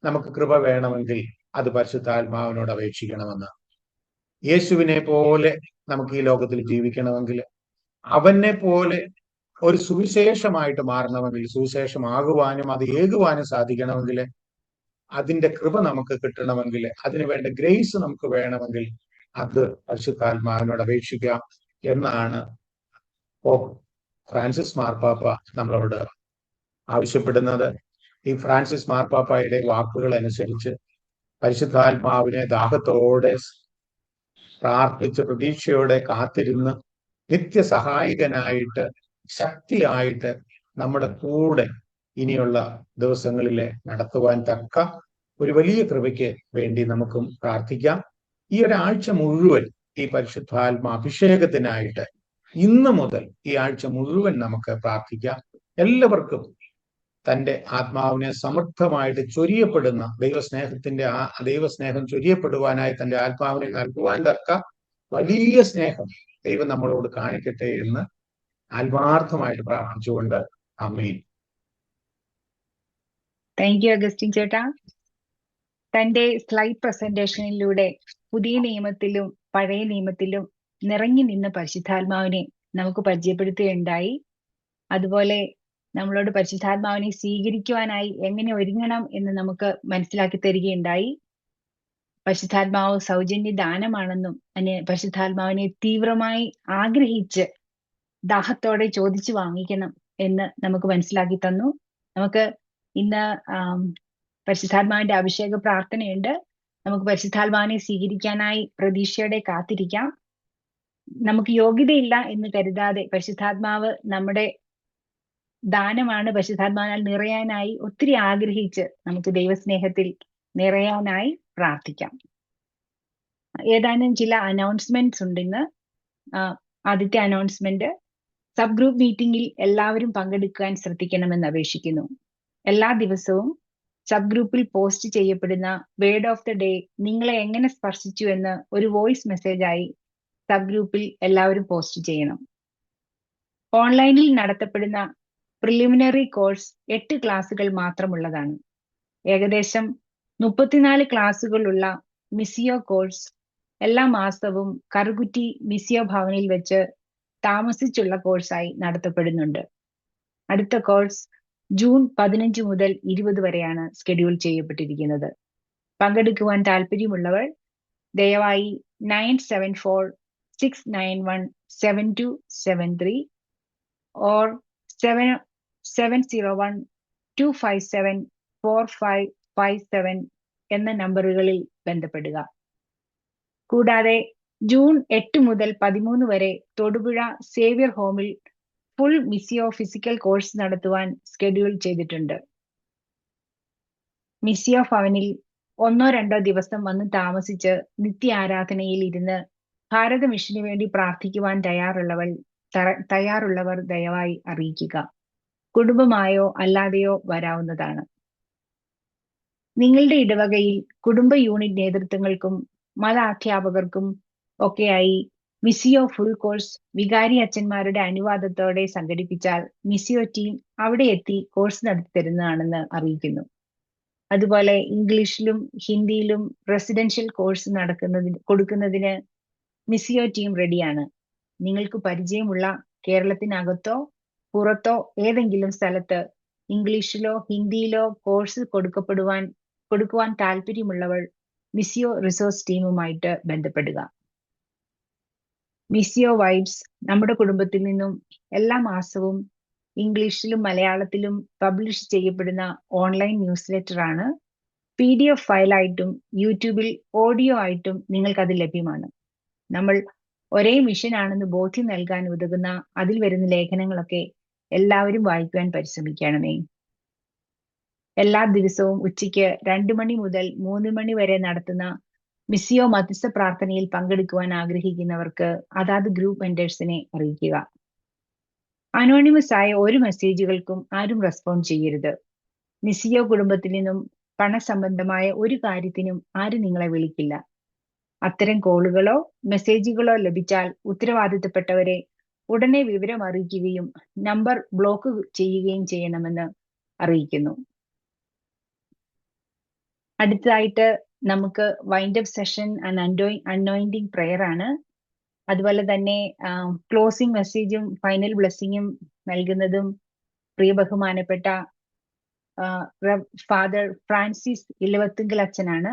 നമുക്ക് കൃപ വേണമെങ്കിൽ അത് പരിശുദ്ധാത്മാവിനോട് അപേക്ഷിക്കണമെന്ന്. യേശുവിനെ പോലെ നമുക്ക് ഈ ലോകത്തിൽ ജീവിക്കണമെങ്കിൽ, അവനെ പോലെ ഒരു സുവിശേഷമായിട്ട് മാറണമെങ്കിൽ, സുവിശേഷമാകുവാനും അത് ഏകുവാനും സാധിക്കണമെങ്കിൽ, അതിന്റെ കൃപ നമുക്ക് കിട്ടണമെങ്കിൽ, അതിനു വേണ്ട ഗ്രേസ് നമുക്ക് വേണമെങ്കിൽ, അത് പരിശുദ്ധാത്മാവിനോട് അപേക്ഷിക്കാം എന്നാണ് പോപ്പ് ഫ്രാൻസിസ് മാർപ്പാപ്പ നമ്മളോട് ആവശ്യപ്പെടുന്നത്. ഈ ഫ്രാൻസിസ് മാർപ്പാപ്പയുടെ വാക്കുകൾ അനുസരിച്ച് പരിശുദ്ധാത്മാവിനെ ദാഹത്തോടെ പ്രാർത്ഥിച്ച് പ്രതീക്ഷയോടെ കാത്തിരുന്ന് നിത്യസഹായകനായിട്ട്, ശക്തിയായിട്ട് നമ്മുടെ കൂടെ ഇനിയുള്ള ദിവസങ്ങളിലെ നടത്തുവാൻ തക്ക ഒരു വലിയ കൃപയ്ക്ക് വേണ്ടി നമുക്കും പ്രാർത്ഥിക്കാം. ഈ ഒരാഴ്ച മുഴുവൻ ഈ പരിശുദ്ധാത്മ അഭിഷേകത്തിനായിട്ട് ഇന്ന് മുതൽ ഈ ആഴ്ച മുഴുവൻ നമുക്ക് പ്രാർത്ഥിക്കാം. എല്ലാവർക്കും തൻ്റെ ആത്മാവിനെ സമർത്ഥമായിട്ട് ചൊരിയപ്പെടുന്ന ദൈവസ്നേഹത്തിന്റെ ആ ദൈവസ്നേഹം ചൊരിയപ്പെടുവാനായി തൻ്റെ ആത്മാവിനെ നൽകുവാൻ തക്ക വലിയ സ്നേഹം ദൈവം നമ്മളോട് കാണിക്കട്ടെ എന്ന് ആത്മാർത്ഥമായിട്ട് പ്രാർത്ഥിച്ചുകൊണ്ട് ആമേൻ. താങ്ക് യു അഗസ്റ്റിൻ ചേട്ടാ. തന്റെ സ്ലൈഡ് പ്രസന്റേഷനിലൂടെ പുതിയ നിയമത്തിലും പഴയ നിയമത്തിലും നിറഞ്ഞു നിന്ന പരിശുദ്ധാത്മാവിനെ നമുക്ക് പരിചയപ്പെടുത്തുകയുണ്ടായി. അതുപോലെ നമ്മളോട് പരിശുദ്ധാത്മാവിനെ സ്വീകരിക്കുവാനായി എങ്ങനെ ഒരുങ്ങണം എന്ന് നമുക്ക് മനസ്സിലാക്കി തരികയുണ്ടായി. പരിശുദ്ധാത്മാവ് സൗജന്യ ദാനമാണെന്നും പരിശുദ്ധാത്മാവിനെ തീവ്രമായി ആഗ്രഹിച്ച് ദാഹത്തോടെ ചോദിച്ചു വാങ്ങിക്കണം എന്ന് നമുക്ക് മനസ്സിലാക്കി തന്നു. നമുക്ക് ഇന്ന് പരിശുദ്ധാത്മാവിന്റെ അഭിഷേക പ്രാർത്ഥനയുണ്ട്. നമുക്ക് പരിശുദ്ധാത്മാവിനെ സ്വീകരിക്കാനായി പ്രതീക്ഷയോടെ കാത്തിരിക്കാം. നമുക്ക് യോഗ്യതയില്ല എന്ന് കരുതാതെ പരിശുദ്ധാത്മാവ് നമ്മുടെ ദാനമാണ്. പരിശുദ്ധാത്മാവിനാൽ നിറയാനായി ഒത്തിരി ആഗ്രഹിച്ച് നമുക്ക് ദൈവസ്നേഹത്തിൽ നിറയാനായി പ്രാർത്ഥിക്കാം. ഏതാനും ചില അനൗൺസ്മെന്റ്സ് ഉണ്ട് ഇന്ന്. ആദ്യത്തെ അനൗൺസ്മെന്റ്, സബ് ഗ്രൂപ്പ് മീറ്റിംഗിൽ എല്ലാവരും പങ്കെടുക്കാൻ ശ്രദ്ധിക്കണമെന്ന് അപേക്ഷിക്കുന്നു. എല്ലാ ദിവസവും സബ് ഗ്രൂപ്പിൽ പോസ്റ്റ് ചെയ്യപ്പെടുന്ന വേർഡ് ഓഫ് ദ ഡേ നിങ്ങളെ എങ്ങനെ സ്പർശിച്ചു എന്ന് ഒരു വോയിസ് മെസ്സേജായി സബ് ഗ്രൂപ്പിൽ എല്ലാവരും പോസ്റ്റ് ചെയ്യണം. ഓൺലൈനിൽ നടത്തപ്പെടുന്ന പ്രിലിമിനറി കോഴ്സ് 8 ക്ലാസുകൾ മാത്രമുള്ളതാണ്. ഏകദേശം 34 ക്ലാസുകളുള്ള മിസിയോ കോഴ്സ് എല്ലാ മാസവും കറുകുറ്റി മിസിയോ ഭവനിൽ വെച്ച് താമസിച്ചുള്ള കോഴ്സായി നടത്തപ്പെടുന്നുണ്ട്. അടുത്ത കോഴ്സ് ജൂൺ 15 മുതൽ 20 വരെയാണ് ഷെഡ്യൂൾ ചെയ്യപ്പെട്ടിരിക്കുന്നത്. പങ്കെടുക്കുവാൻ താല്പര്യമുള്ളവർ ദയവായി 9746917273 or 701-257-4557 എന്ന നമ്പറുകളിൽ ബന്ധപ്പെടുക. കൂടാതെ ജൂൺ 8 മുതൽ 13 വരെ തൊടുപുഴ സേവ്യർ ഹോമിൽ ഫുൾ മിസിയോ ഫിസിക്കൽ കോഴ്സ് നടത്തുവാൻ ഷെഡ്യൂൾ ചെയ്തിട്ടുണ്ട്. മിസിയോ ഭവനിൽ 1-2 ദിവസം വന്ന് താമസിച്ച് നിത്യ ആരാധനയിൽ ഇരുന്ന് ഭാരത മിഷന് വേണ്ടി പ്രാർത്ഥിക്കുവാൻ തയ്യാറുള്ളവർ ദയവായി അറിയിക്കുക. കുടുംബമായോ അല്ലാതെയോ വരാവുന്നതാണ്. നിങ്ങളുടെ ഇടവകയിൽ കുടുംബ യൂണിറ്റ് നേതൃത്വങ്ങൾക്കും മതാധ്യാപകർക്കും ഒക്കെയായി മിസിയോ ഫുൾ കോഴ്സ് വികാരി അച്ഛന്മാരുടെ അനുവാദത്തോടെ സംഘടിപ്പിച്ചാൽ മിസിയോ ടീം അവിടെ എത്തി കോഴ്സ് നടത്തി തരുന്നതാണെന്ന് അറിയിക്കുന്നു. അതുപോലെ ഇംഗ്ലീഷിലും ഹിന്ദിയിലും റെസിഡൻഷ്യൽ കോഴ്സ് കൊടുക്കുന്നതിന് മിസിയോ ടീം റെഡിയാണ്. നിങ്ങൾക്ക് പരിചയമുള്ള കേരളത്തിനകത്തോ പുറത്തോ ഏതെങ്കിലും സ്ഥലത്ത് ഇംഗ്ലീഷിലോ ഹിന്ദിയിലോ കോഴ്സ് കൊടുക്കുവാൻ താല്പര്യമുള്ളവർ മിസിയോ റിസോഴ്സ് ടീമുമായിട്ട് ബന്ധപ്പെടുക. മിസിയോ വൈബ്സ് നമ്മുടെ കുടുംബത്തിൽ നിന്നും എല്ലാ മാസവും ഇംഗ്ലീഷിലും മലയാളത്തിലും പബ്ലിഷ് ചെയ്യപ്പെടുന്ന ഓൺലൈൻ ന്യൂസ് ലെറ്റർ ആണ്. PDF ഫയലായിട്ടും യൂട്യൂബിൽ ഓഡിയോ ആയിട്ടും നിങ്ങൾക്കത് ലഭ്യമാണ്. നമ്മൾ ഒരേ മിഷൻ ആണെന്ന് ബോധ്യം നൽകാൻ ഉതകുന്ന അതിൽ വരുന്ന ലേഖനങ്ങളൊക്കെ എല്ലാവരും വായിക്കുവാൻ പരിശ്രമിക്കണമേ. എല്ലാ ദിവസവും ഉച്ചയ്ക്ക് 2 മണി മുതൽ 3 മണി വരെ നടത്തുന്ന മിസിയോ മധ്യസ്ഥ പ്രാർത്ഥനയിൽ പങ്കെടുക്കുവാൻ ആഗ്രഹിക്കുന്നവർക്ക് അതാത് ഗ്രൂപ്പ് മെന്റേഴ്സിനെ അറിയിക്കുക. അനോണിമസ് ആയ ഒരു മെസ്സേജുകൾക്കും ആരും റെസ്പോണ്ട് ചെയ്യരുത്. മിസിയോ കുടുംബത്തിൽ നിന്നും പണസംബന്ധമായ ഒരു കാര്യത്തിനും ആരും നിങ്ങളെ വിളിക്കില്ല. അത്തരം കോളുകളോ മെസ്സേജുകളോ ലഭിച്ചാൽ ഉത്തരവാദിത്തപ്പെട്ടവരെ ഉടനെ വിവരം അറിയിക്കുകയും നമ്പർ ബ്ലോക്ക് ചെയ്യുകയും ചെയ്യണമെന്ന് അറിയിക്കുന്നു. അടുത്തതായിട്ട് നമുക്ക് wind up session and anointing prayer ആണ്. അതുപോലെ തന്നെ ക്ലോസിംഗ് മെസ്സേജും ഫൈനൽ ബ്ലെസ്സിങ്ങും നൽകുന്നതും പ്രിയ ബഹുമാനപ്പെട്ട ഫാദർ ഫ്രാൻസിസ് ഇലവത്തുങ്കൽ അച്ഛനാണ്.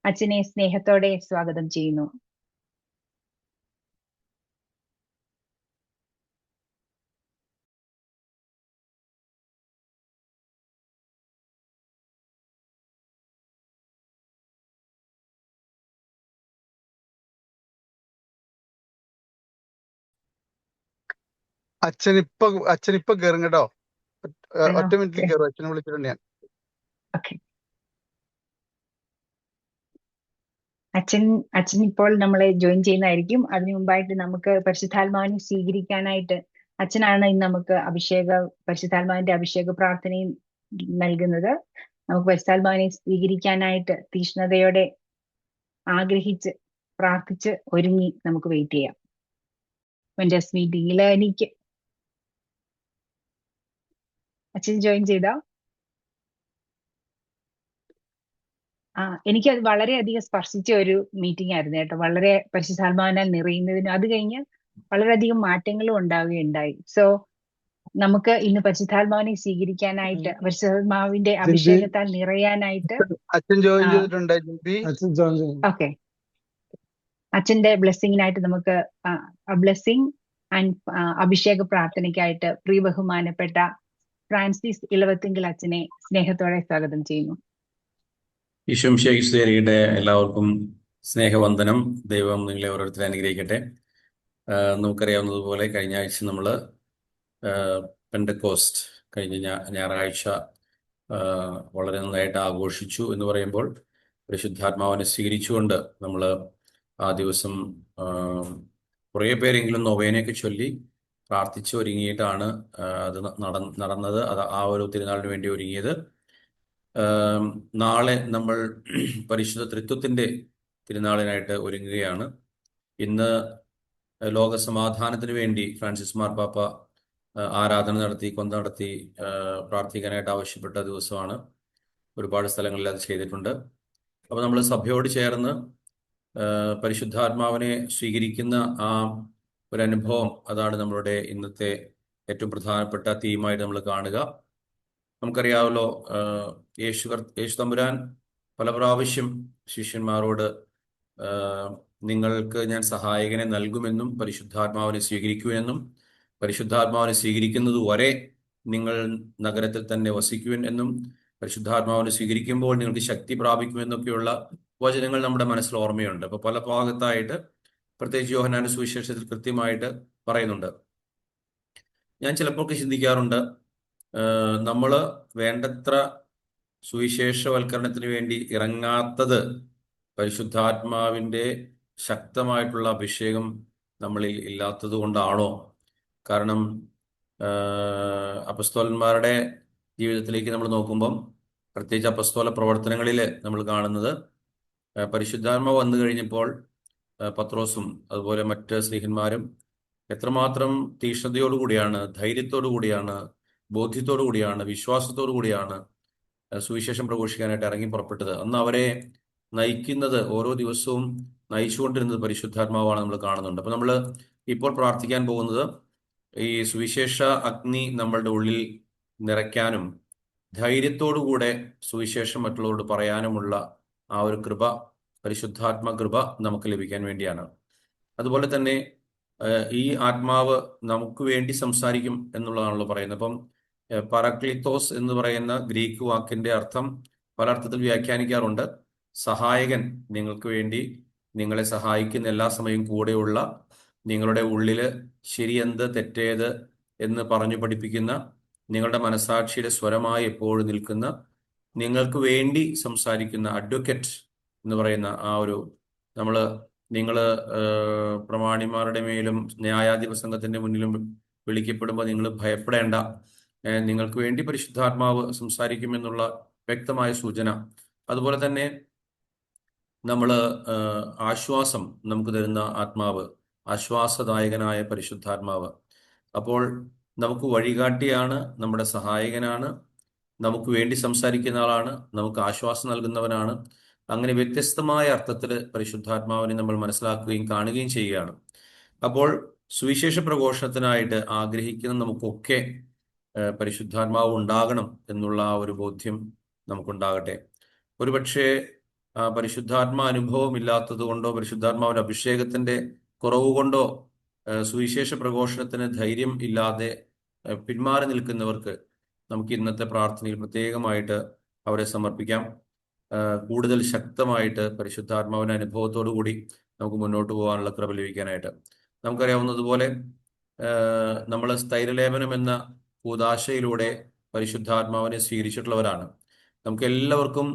അച്ഛനെ സ്നേഹത്തോടെ സ്വാഗതം ചെയ്യുന്നു. അച്ഛനിപ്പൊ കയറും കേട്ടോ. ഒറ്റ മിനിറ്റിൽ Okay. കയറും. അച്ഛനെ വിളിച്ചിട്ടുണ്ട് ഞാൻ. Okay. അച്ഛൻ ഇപ്പോൾ നമ്മളെ ജോയിൻ ചെയ്യുന്നതായിരിക്കും. അതിനു മുമ്പായിട്ട് നമുക്ക് പരിശുദ്ധാത്മാവിനെ സ്വീകരിക്കാനായിട്ട് അച്ഛനാണ് ഇന്ന് നമുക്ക് പരിശുദ്ധാത്മാവിന്റെ അഭിഷേക പ്രാർത്ഥനയും നൽകുന്നത്. നമുക്ക് പരിശുദ്ധാത്മാവിനെ സ്വീകരിക്കാനായിട്ട് തീഷ്ണതയോടെ ആഗ്രഹിച്ച് പ്രാർത്ഥിച്ച് ഒരുങ്ങി നമുക്ക് വെയിറ്റ് ചെയ്യാം. വെന്റേഴ്സ് മീറ്റിംഗിൽ എനിക്ക് അച്ഛൻ ജോയിൻ ചെയ്തോ? എനിക്കത് വളരെയധികം സ്പർശിച്ച ഒരു മീറ്റിംഗ് ആയിരുന്നു കേട്ടോ. വളരെ പരിശുദ്ധാത്മാവിനാൽ നിറയുന്നതിനും അത് കഴിഞ്ഞ് വളരെയധികം മാറ്റങ്ങളും ഉണ്ടാവുകയുണ്ടായി. സോ നമുക്ക് ഇന്ന് പരിശുദ്ധാത്മാവിനെ സ്വീകരിക്കാനായിട്ട് പരിശുദ്ധാത്മാവിന്റെ അഭിഷേകത്താൽ നിറയാനായിട്ട് അച്ഛൻ ജോയിൻ ചെയ്തിട്ടുണ്ട്. ഓക്കെ, അച്ഛന്റെ ബ്ലെസ്സിങ്ങിനായിട്ട് നമുക്ക് ബ്ലെസ്സിങ് ആൻഡ് അഭിഷേക പ്രാർത്ഥനയ്ക്കായിട്ട് പ്രിയ ബഹുമാനപ്പെട്ട ഫ്രാൻസിസ് ഇലവത്തുങ്കൽ അച്ഛനെ സ്നേഹത്തോടെ സ്വാഗതം ചെയ്യുന്നു. ഈശോമിശിഹായുടെ എല്ലാവർക്കും സ്നേഹവന്ദനം. ദൈവം നിങ്ങളെ ഓരോരുത്തരെ അനുഗ്രഹിക്കട്ടെ. നമുക്കറിയാവുന്നതുപോലെ കഴിഞ്ഞ ആഴ്ച നമ്മൾ പെന്തക്കോസ്റ്റ് കഴിഞ്ഞ ഞായറാഴ്ച വളരെ നന്നായിട്ട് ആഘോഷിച്ചു എന്ന് പറയുമ്പോൾ പരിശുദ്ധാത്മാവിനെ സ്വീകരിച്ചുകൊണ്ട് നമ്മൾ ആ ദിവസം കുറേ പേരെങ്കിലും നൊവേനയൊക്കെ ചൊല്ലി പ്രാർത്ഥിച്ച് ഒരുങ്ങിയിട്ടാണ് അത് നടന്നത്. അത് ആ ഒരു തിരുനാളിന് വേണ്ടി ഒരുങ്ങിയത്. നാളെ നമ്മൾ പരിശുദ്ധ ത്രിത്വത്തിൻ്റെ തിരുനാളിനായിട്ട് ഒരുങ്ങുകയാണ്. ഇന്ന് ലോകസമാധാനത്തിന് വേണ്ടി ഫ്രാൻസിസ് മാർപ്പാപ്പ ആരാധന നടത്തി പ്രാർത്ഥിക്കാനായിട്ട് ആവശ്യപ്പെട്ട ദിവസമാണ്. ഒരുപാട് സ്ഥലങ്ങളിൽ അത് ചെയ്തിട്ടുണ്ട്. അപ്പോൾ നമ്മൾ സഭയോട് ചേർന്ന് പരിശുദ്ധാത്മാവിനെ സ്വീകരിക്കുന്ന ആ ഒരു അനുഭവം, അതാണ് നമ്മളുടെ ഇന്നത്തെ ഏറ്റവും പ്രധാനപ്പെട്ട തീമായിട്ട് നമ്മൾ കാണുക. നമുക്കറിയാമല്ലോ, യേശു തമ്പുരാൻ പല പ്രാവശ്യം ശിഷ്യന്മാരോട് നിങ്ങൾക്ക് ഞാൻ സഹായകനെ നൽകുമെന്നും പരിശുദ്ധാത്മാവിനെ സ്വീകരിക്കുമെന്നും പരിശുദ്ധാത്മാവിനെ സ്വീകരിക്കുന്നത് വരെ നിങ്ങൾ നഗരത്തിൽ തന്നെ വസിക്കുവൻ എന്നും പരിശുദ്ധാത്മാവിനെ സ്വീകരിക്കുമ്പോൾ നിങ്ങൾക്ക് ശക്തി പ്രാപിക്കുമെന്നൊക്കെയുള്ള വചനങ്ങൾ നമ്മുടെ മനസ്സിൽ ഓർമ്മയുണ്ട്. അപ്പോൾ പല ഭാഗത്തായിട്ട് പ്രത്യേകിച്ച് യോഹന്നാന്റെ സുവിശേഷത്തിൽ കൃത്യമായിട്ട് പറയുന്നുണ്ട്. ഞാൻ ചിലപ്പോൾ ചിന്തിക്കാറുണ്ട്, നമ്മൾ വേണ്ടത്ര സുവിശേഷവൽക്കരണത്തിന് വേണ്ടി ഇറങ്ങാത്തത് പരിശുദ്ധാത്മാവിൻ്റെ ശക്തമായിട്ടുള്ള അഭിഷേകം നമ്മളിൽ ഇല്ലാത്തത് കൊണ്ടാണോ? കാരണം അപ്പസ്തോലന്മാരുടെ ജീവിതത്തിലേക്ക് നമ്മൾ നോക്കുമ്പം, പ്രത്യേകിച്ച് അപ്പസ്തോല പ്രവർത്തനങ്ങളിൽ നമ്മൾ കാണുന്നത് പരിശുദ്ധാത്മാവ് വന്നു കഴിഞ്ഞപ്പോൾ പത്രോസും അതുപോലെ മറ്റ് സ്ലീഹന്മാരും എത്രമാത്രം തീക്ഷ്ണതയോടുകൂടിയാണ്, ധൈര്യത്തോടു കൂടിയാണ്, ബോധ്യത്തോടു കൂടിയാണ്, വിശ്വാസത്തോടു കൂടിയാണ് സുവിശേഷം പ്രഘോഷിക്കാനായിട്ട് ഇറങ്ങി പുറപ്പെട്ടത്. അന്ന് അവരെ നയിക്കുന്നത് ഓരോ ദിവസവും നയിച്ചുകൊണ്ടിരുന്നത് പരിശുദ്ധാത്മാവാണ് നമ്മൾ കാണുന്നുണ്ട്. അപ്പൊ നമ്മൾ ഇപ്പോൾ പ്രാർത്ഥിക്കാൻ പോകുന്നത് ഈ സുവിശേഷ അഗ്നി നമ്മളുടെ ഉള്ളിൽ നിറയ്ക്കാനും ധൈര്യത്തോടുകൂടെ സുവിശേഷം മറ്റുള്ളവരോട് പറയാനുമുള്ള ആ ഒരു കൃപ, പരിശുദ്ധാത്മ കൃപ നമുക്ക് ലഭിക്കാൻ വേണ്ടിയാണ്. അതുപോലെ തന്നെ ഈ ആത്മാവ് നമുക്ക് വേണ്ടി സംസാരിക്കും എന്നുള്ളതാണല്ലോ പറയുന്നത്. അപ്പം പരക്ലിത്തോസ് എന്ന് പറയുന്ന ഗ്രീക്ക് വാക്കിന്റെ അർത്ഥം പല അർത്ഥത്തിൽ വ്യാഖ്യാനിക്കാറുണ്ട്. സഹായകൻ, നിങ്ങൾക്ക് വേണ്ടി നിങ്ങളെ സഹായിക്കുന്ന എല്ലാ സമയവും കൂടെയുള്ള, നിങ്ങളുടെ ഉള്ളില് ശരിയെന്ത് തെറ്റേത് എന്ന് പറഞ്ഞു പഠിപ്പിക്കുന്ന, നിങ്ങളുടെ മനസാക്ഷിയുടെ സ്വരമായി എപ്പോഴും നിൽക്കുന്ന, നിങ്ങൾക്ക് വേണ്ടി സംസാരിക്കുന്ന അഡ്വക്കേറ്റ് എന്ന് പറയുന്ന ആ ഒരു നിങ്ങൾ പ്രമാണിമാരുടെ മേലും ന്യായാധിപ സംഘത്തിന്റെ മുന്നിലും വിളിക്കപ്പെടുമ്പോൾ നിങ്ങൾ ഭയപ്പെടേണ്ട, നിങ്ങൾക്ക് വേണ്ടി പരിശുദ്ധാത്മാവ് സംസാരിക്കുമെന്നുള്ള വ്യക്തമായ സൂചന. അതുപോലെ തന്നെ ആശ്വാസം നമുക്ക് തരുന്ന ആത്മാവ്, ആശ്വാസദായകനായ പരിശുദ്ധാത്മാവ്. അപ്പോൾ നമുക്ക് വഴികാട്ടിയാണ്, നമ്മുടെ സഹായകനാണ്, നമുക്ക് വേണ്ടി സംസാരിക്കുന്ന ആളാണ്, നമുക്ക് ആശ്വാസം നൽകുന്നവനാണ്. അങ്ങനെ വ്യത്യസ്തമായ അർത്ഥത്തിൽ പരിശുദ്ധാത്മാവിനെ നമ്മൾ മനസ്സിലാക്കുകയും കാണുകയും ചെയ്യുകയാണ്. അപ്പോൾ സുവിശേഷ പ്രഘോഷണത്തിനായിട്ട് ആഗ്രഹിക്കുന്ന നമുക്കൊക്കെ പരിശുദ്ധാത്മാവ് ഉണ്ടാകണം എന്നുള്ള ആ ഒരു ബോധ്യം നമുക്കുണ്ടാകട്ടെ. ഒരുപക്ഷെ പരിശുദ്ധാത്മാ അനുഭവം ഇല്ലാത്തത് കൊണ്ടോ പരിശുദ്ധാത്മാവിന്റെ അഭിഷേകത്തിന്റെ കുറവ് കൊണ്ടോ സുവിശേഷ പ്രഘോഷണത്തിന് ധൈര്യം ഇല്ലാതെ പിന്മാറി നിൽക്കുന്നവർക്ക് നമുക്ക് ഇന്നത്തെ പ്രാർത്ഥനയിൽ പ്രത്യേകമായിട്ട് അവരെ സമർപ്പിക്കാം. കൂടുതൽ ശക്തമായിട്ട് പരിശുദ്ധാത്മാവിന്റെ അനുഭവത്തോടു കൂടി നമുക്ക് മുന്നോട്ട് പോകാനുള്ള കൃപ ലഭിക്കാനായിട്ട്. നമുക്കറിയാവുന്നതുപോലെ നമ്മൾ സ്ഥൈര്യലേപനം എന്ന കൂദാശയിലൂടെ പരിശുദ്ധാത്മാവിനെ സ്വീകരിച്ചിട്ടുള്ളവരാണ്. നമുക്ക് എല്ലാവർക്കും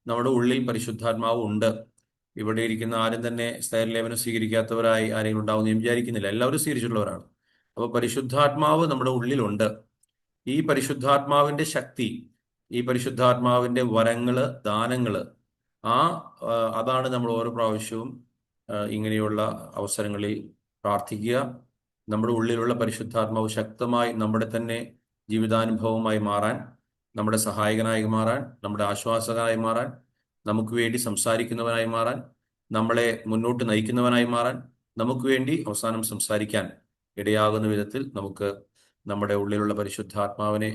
നമ്മുടെ ഉള്ളിൽ പരിശുദ്ധാത്മാവ് ഉണ്ട്. ഇവിടെ ഇരിക്കുന്ന ആരും തന്നെ സ്ഥൈര്യലേപനം സ്വീകരിക്കാത്തവരായി ആരെങ്കിലും ഉണ്ടാവുമെന്ന് ഞാൻ വിചാരിക്കുന്നില്ല. എല്ലാവരും സ്വീകരിച്ചിട്ടുള്ളവരാണ്. അപ്പോൾ പരിശുദ്ധാത്മാവ് നമ്മുടെ ഉള്ളിലുണ്ട്. ഈ പരിശുദ്ധാത്മാവിന്റെ ശക്തി, ഈ പരിശുദ്ധാത്മാവിന്റെ വരങ്ങള്, ദാനങ്ങള്, അതാണ് നമ്മൾ ഓരോ പ്രാവശ്യവും ഇങ്ങനെയുള്ള അവസരങ്ങളിൽ പ്രാർത്ഥിക്കുക. നമ്മുടെ ഉള്ളിലുള്ള പരിശുദ്ധാത്മാവ് ശക്തമായി നമ്മുടെ തന്നെ ജീവിതാനുഭവമായി മാറാൻ, നമ്മുടെ സഹായകനായി മാറാൻ, നമ്മുടെ ആശ്വാസകനായി മാറാൻ, നമുക്ക് വേണ്ടി സംസാരിക്കുന്നവനായി മാറാൻ, നമ്മളെ മുന്നോട്ട് നയിക്കുന്നവനായി മാറാൻ, നമുക്ക് വേണ്ടി അവസാനം സംസാരിക്കാൻ ഇടയാകുന്ന വിധത്തിൽ നമുക്ക് നമ്മുടെ ഉള്ളിലുള്ള പരിശുദ്ധാത്മാവിനെ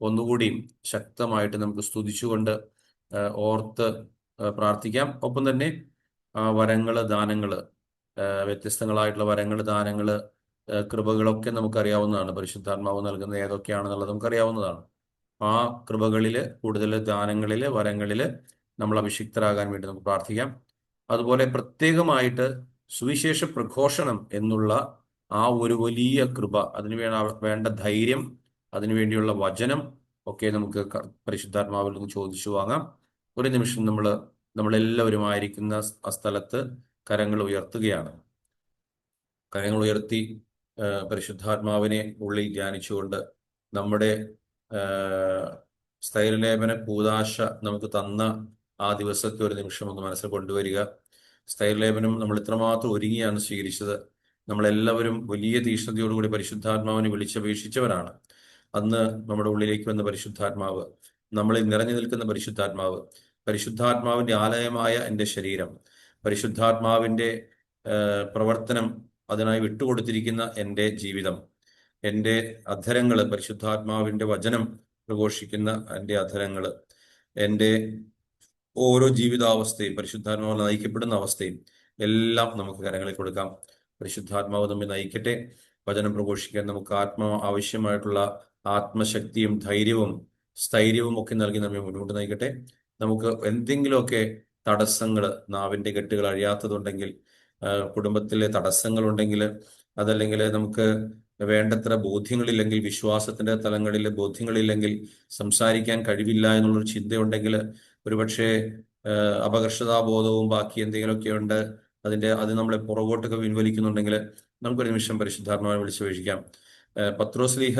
ഒന്നുകൂടി ശക്തമായിട്ട് നമുക്ക് സ്തുതിച്ചുകൊണ്ട് ഓർത്ത് പ്രാർത്ഥിക്കാം. ഒപ്പം തന്നെ വരങ്ങള്, ദാനങ്ങള്, വ്യത്യസ്തങ്ങളായിട്ടുള്ള വരങ്ങള്, ദാനങ്ങള്, കൃപകളൊക്കെ നമുക്കറിയാവുന്നതാണ്. പരിശുദ്ധാത്മാവ് നൽകുന്നത് ഏതൊക്കെയാണെന്നുള്ളത് നമുക്കറിയാവുന്നതാണ്. ആ കൃപകളില്, കൂടുതൽ ദാനങ്ങളില്, വരങ്ങളില് നമ്മൾ അഭിഷിക്തരാകാൻ വേണ്ടി നമുക്ക് പ്രാർത്ഥിക്കാം. അതുപോലെ പ്രത്യേകമായിട്ട് സുവിശേഷ പ്രഘോഷണം എന്നുള്ള ആ ഒരു വലിയ കൃപ, അതിന് വേണ്ട ധൈര്യം, അതിനുവേണ്ടിയുള്ള വചനം ഒക്കെ നമുക്ക് പരിശുദ്ധാത്മാവിൽ നിന്ന് ചോദിച്ചു വാങ്ങാം. ഒരു നിമിഷം നമ്മളെല്ലാവരുമായിരിക്കുന്ന ആ സ്ഥലത്ത് കരങ്ങൾ ഉയർത്തുകയാണ്. കരങ്ങൾ ഉയർത്തി പരിശുദ്ധാത്മാവിനെ ഉള്ളിൽ ധ്യാനിച്ചുകൊണ്ട് നമ്മുടെ സ്ഥൈര്യലേപന കൂദാശ നമുക്ക് തന്ന ആ ദിവസത്തെ ഒരു നിമിഷം ഒന്ന് മനസ്സിൽ കൊണ്ടുവരിക. സ്ഥൈര്യലേപനം നമ്മൾ ഇത്രമാത്രം ഒരുങ്ങിയാണ് സ്വീകരിച്ചത്. നമ്മളെല്ലാവരും വലിയ തീഷ്ണതയോടുകൂടി പരിശുദ്ധാത്മാവിനെ വിളിച്ചപേക്ഷിച്ചവരാണ്. അന്ന് നമ്മുടെ ഉള്ളിലേക്ക് വന്ന പരിശുദ്ധാത്മാവ്, നമ്മളിൽ നിറഞ്ഞു നിൽക്കുന്ന പരിശുദ്ധാത്മാവ്, പരിശുദ്ധാത്മാവിന്റെ ആലയമായ എൻ്റെ ശരീരം, പരിശുദ്ധാത്മാവിന്റെ പ്രവർത്തനം, അതിനായി വിട്ടുകൊടുത്തിരിക്കുന്ന എൻ്റെ ജീവിതം, എൻ്റെ അധരങ്ങള്, പരിശുദ്ധാത്മാവിന്റെ വചനം പ്രഘോഷിക്കുന്ന എൻ്റെ അധരങ്ങള്, എൻ്റെ ഓരോ ജീവിതാവസ്ഥയും, പരിശുദ്ധാത്മാവ് നയിക്കപ്പെടുന്ന അവസ്ഥയും എല്ലാം നമുക്ക് കരങ്ങളിൽ കൊടുക്കാം. പരിശുദ്ധാത്മാവ് നമ്മെ നയിക്കട്ടെ. വചനം പ്രഘോഷിക്കാൻ നമുക്ക് ആവശ്യമായിട്ടുള്ള ആത്മശക്തിയും ധൈര്യവും സ്ഥൈര്യവും ഒക്കെ നൽകി നമ്മെ മുന്നോട്ട് നയിക്കട്ടെ. നമുക്ക് എന്തെങ്കിലുമൊക്കെ തടസ്സങ്ങൾ, നാവിന്റെ കെട്ടുകൾ അഴിയാത്തതുണ്ടെങ്കിൽ, കുടുംബത്തിലെ തടസ്സങ്ങളുണ്ടെങ്കിൽ, അതല്ലെങ്കിൽ നമുക്ക് വേണ്ടത്ര ബോധ്യങ്ങളില്ലെങ്കിൽ, വിശ്വാസത്തിന്റെ തലങ്ങളിൽ ബോധ്യങ്ങളില്ലെങ്കിൽ, സംസാരിക്കാൻ കഴിവില്ല എന്നുള്ളൊരു ചിന്തയുണ്ടെങ്കിൽ, ഒരുപക്ഷെ അപകർഷതാബോധവും ബാക്കി എന്തെങ്കിലുമൊക്കെ ഉണ്ട്, അത് നമ്മളെ പുറകോട്ടൊക്കെ പിൻവലിക്കുന്നുണ്ടെങ്കിൽ നമുക്കൊരു നിമിഷം പരിശുദ്ധാത്മാവിനെ വിളിച്ചപേക്ഷിക്കാം. പത്രോസ്ലീഹ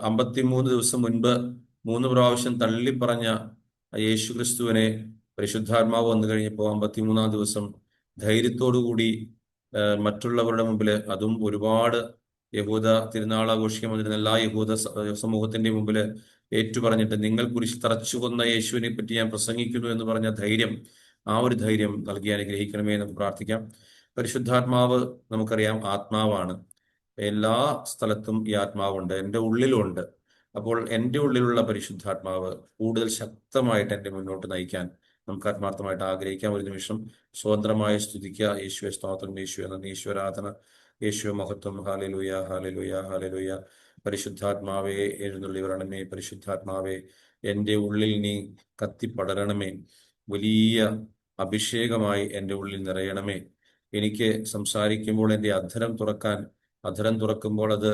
53 ദിവസം മുൻപ് 3 പ്രാവശ്യം തള്ളിപ്പറഞ്ഞ യേശു ക്രിസ്തുവിനെ പരിശുദ്ധാത്മാവ് വന്നു കഴിഞ്ഞപ്പോൾ 53-ാം ദിവസം ധൈര്യത്തോടുകൂടി മറ്റുള്ളവരുടെ മുമ്പിൽ, അതും ഒരുപാട് യഹൂദ തിരുനാൾ ആഘോഷിക്കാൻ വന്നിരുന്ന എല്ലാ യഹൂദ സമൂഹത്തിന്റെ മുമ്പിൽ ഏറ്റുപറഞ്ഞിട്ട്, നിങ്ങൾ കുരിശിൽ തറച്ചു കൊന്ന യേശുവിനെ പറ്റി ഞാൻ പ്രസംഗിക്കുന്നു എന്ന് പറഞ്ഞ ധൈര്യം ആ ഒരു ധൈര്യം നൽകി അനുഗ്രഹിക്കണമേ എന്ന് പ്രാർത്ഥിക്കാം. പരിശുദ്ധാത്മാവ് നമുക്കറിയാം ആത്മാവാണ്. എല്ലാ സ്ഥലത്തും ഈ ആത്മാവുണ്ട്, എൻ്റെ ഉള്ളിലുണ്ട്. അപ്പോൾ എൻ്റെ ഉള്ളിലുള്ള പരിശുദ്ധാത്മാവ് കൂടുതൽ ശക്തമായിട്ട് എന്നെ മുന്നോട്ട് നയിക്കാൻ നമുക്ക് ആത്മാർത്ഥമായിട്ട് ആഗ്രഹിക്കാം. ഒരു നിമിഷം സ്വതന്ത്രമായി സ്തുതിക്കുക. യേശുവെ സ്തോത്രം, യേശുവെ നന്ദി, ഈശ്വരാധന, യേശുവെ മഹത്വം. ഹാലലുയ ഹാലലുയ ഹാലലുയ. പരിശുദ്ധാത്മാവേ എഴുന്നള്ളി വരണമേ. പരിശുദ്ധാത്മാവേ എൻ്റെ ഉള്ളിൽ നീ കത്തിപ്പടരണമേ. വലിയ അഭിഷേകമായി എൻ്റെ ഉള്ളിൽ നിറയണമേ. എനിക്ക് സംസാരിക്കുമ്പോൾ എൻ്റെ അധരം തുറക്കുമ്പോൾ അത്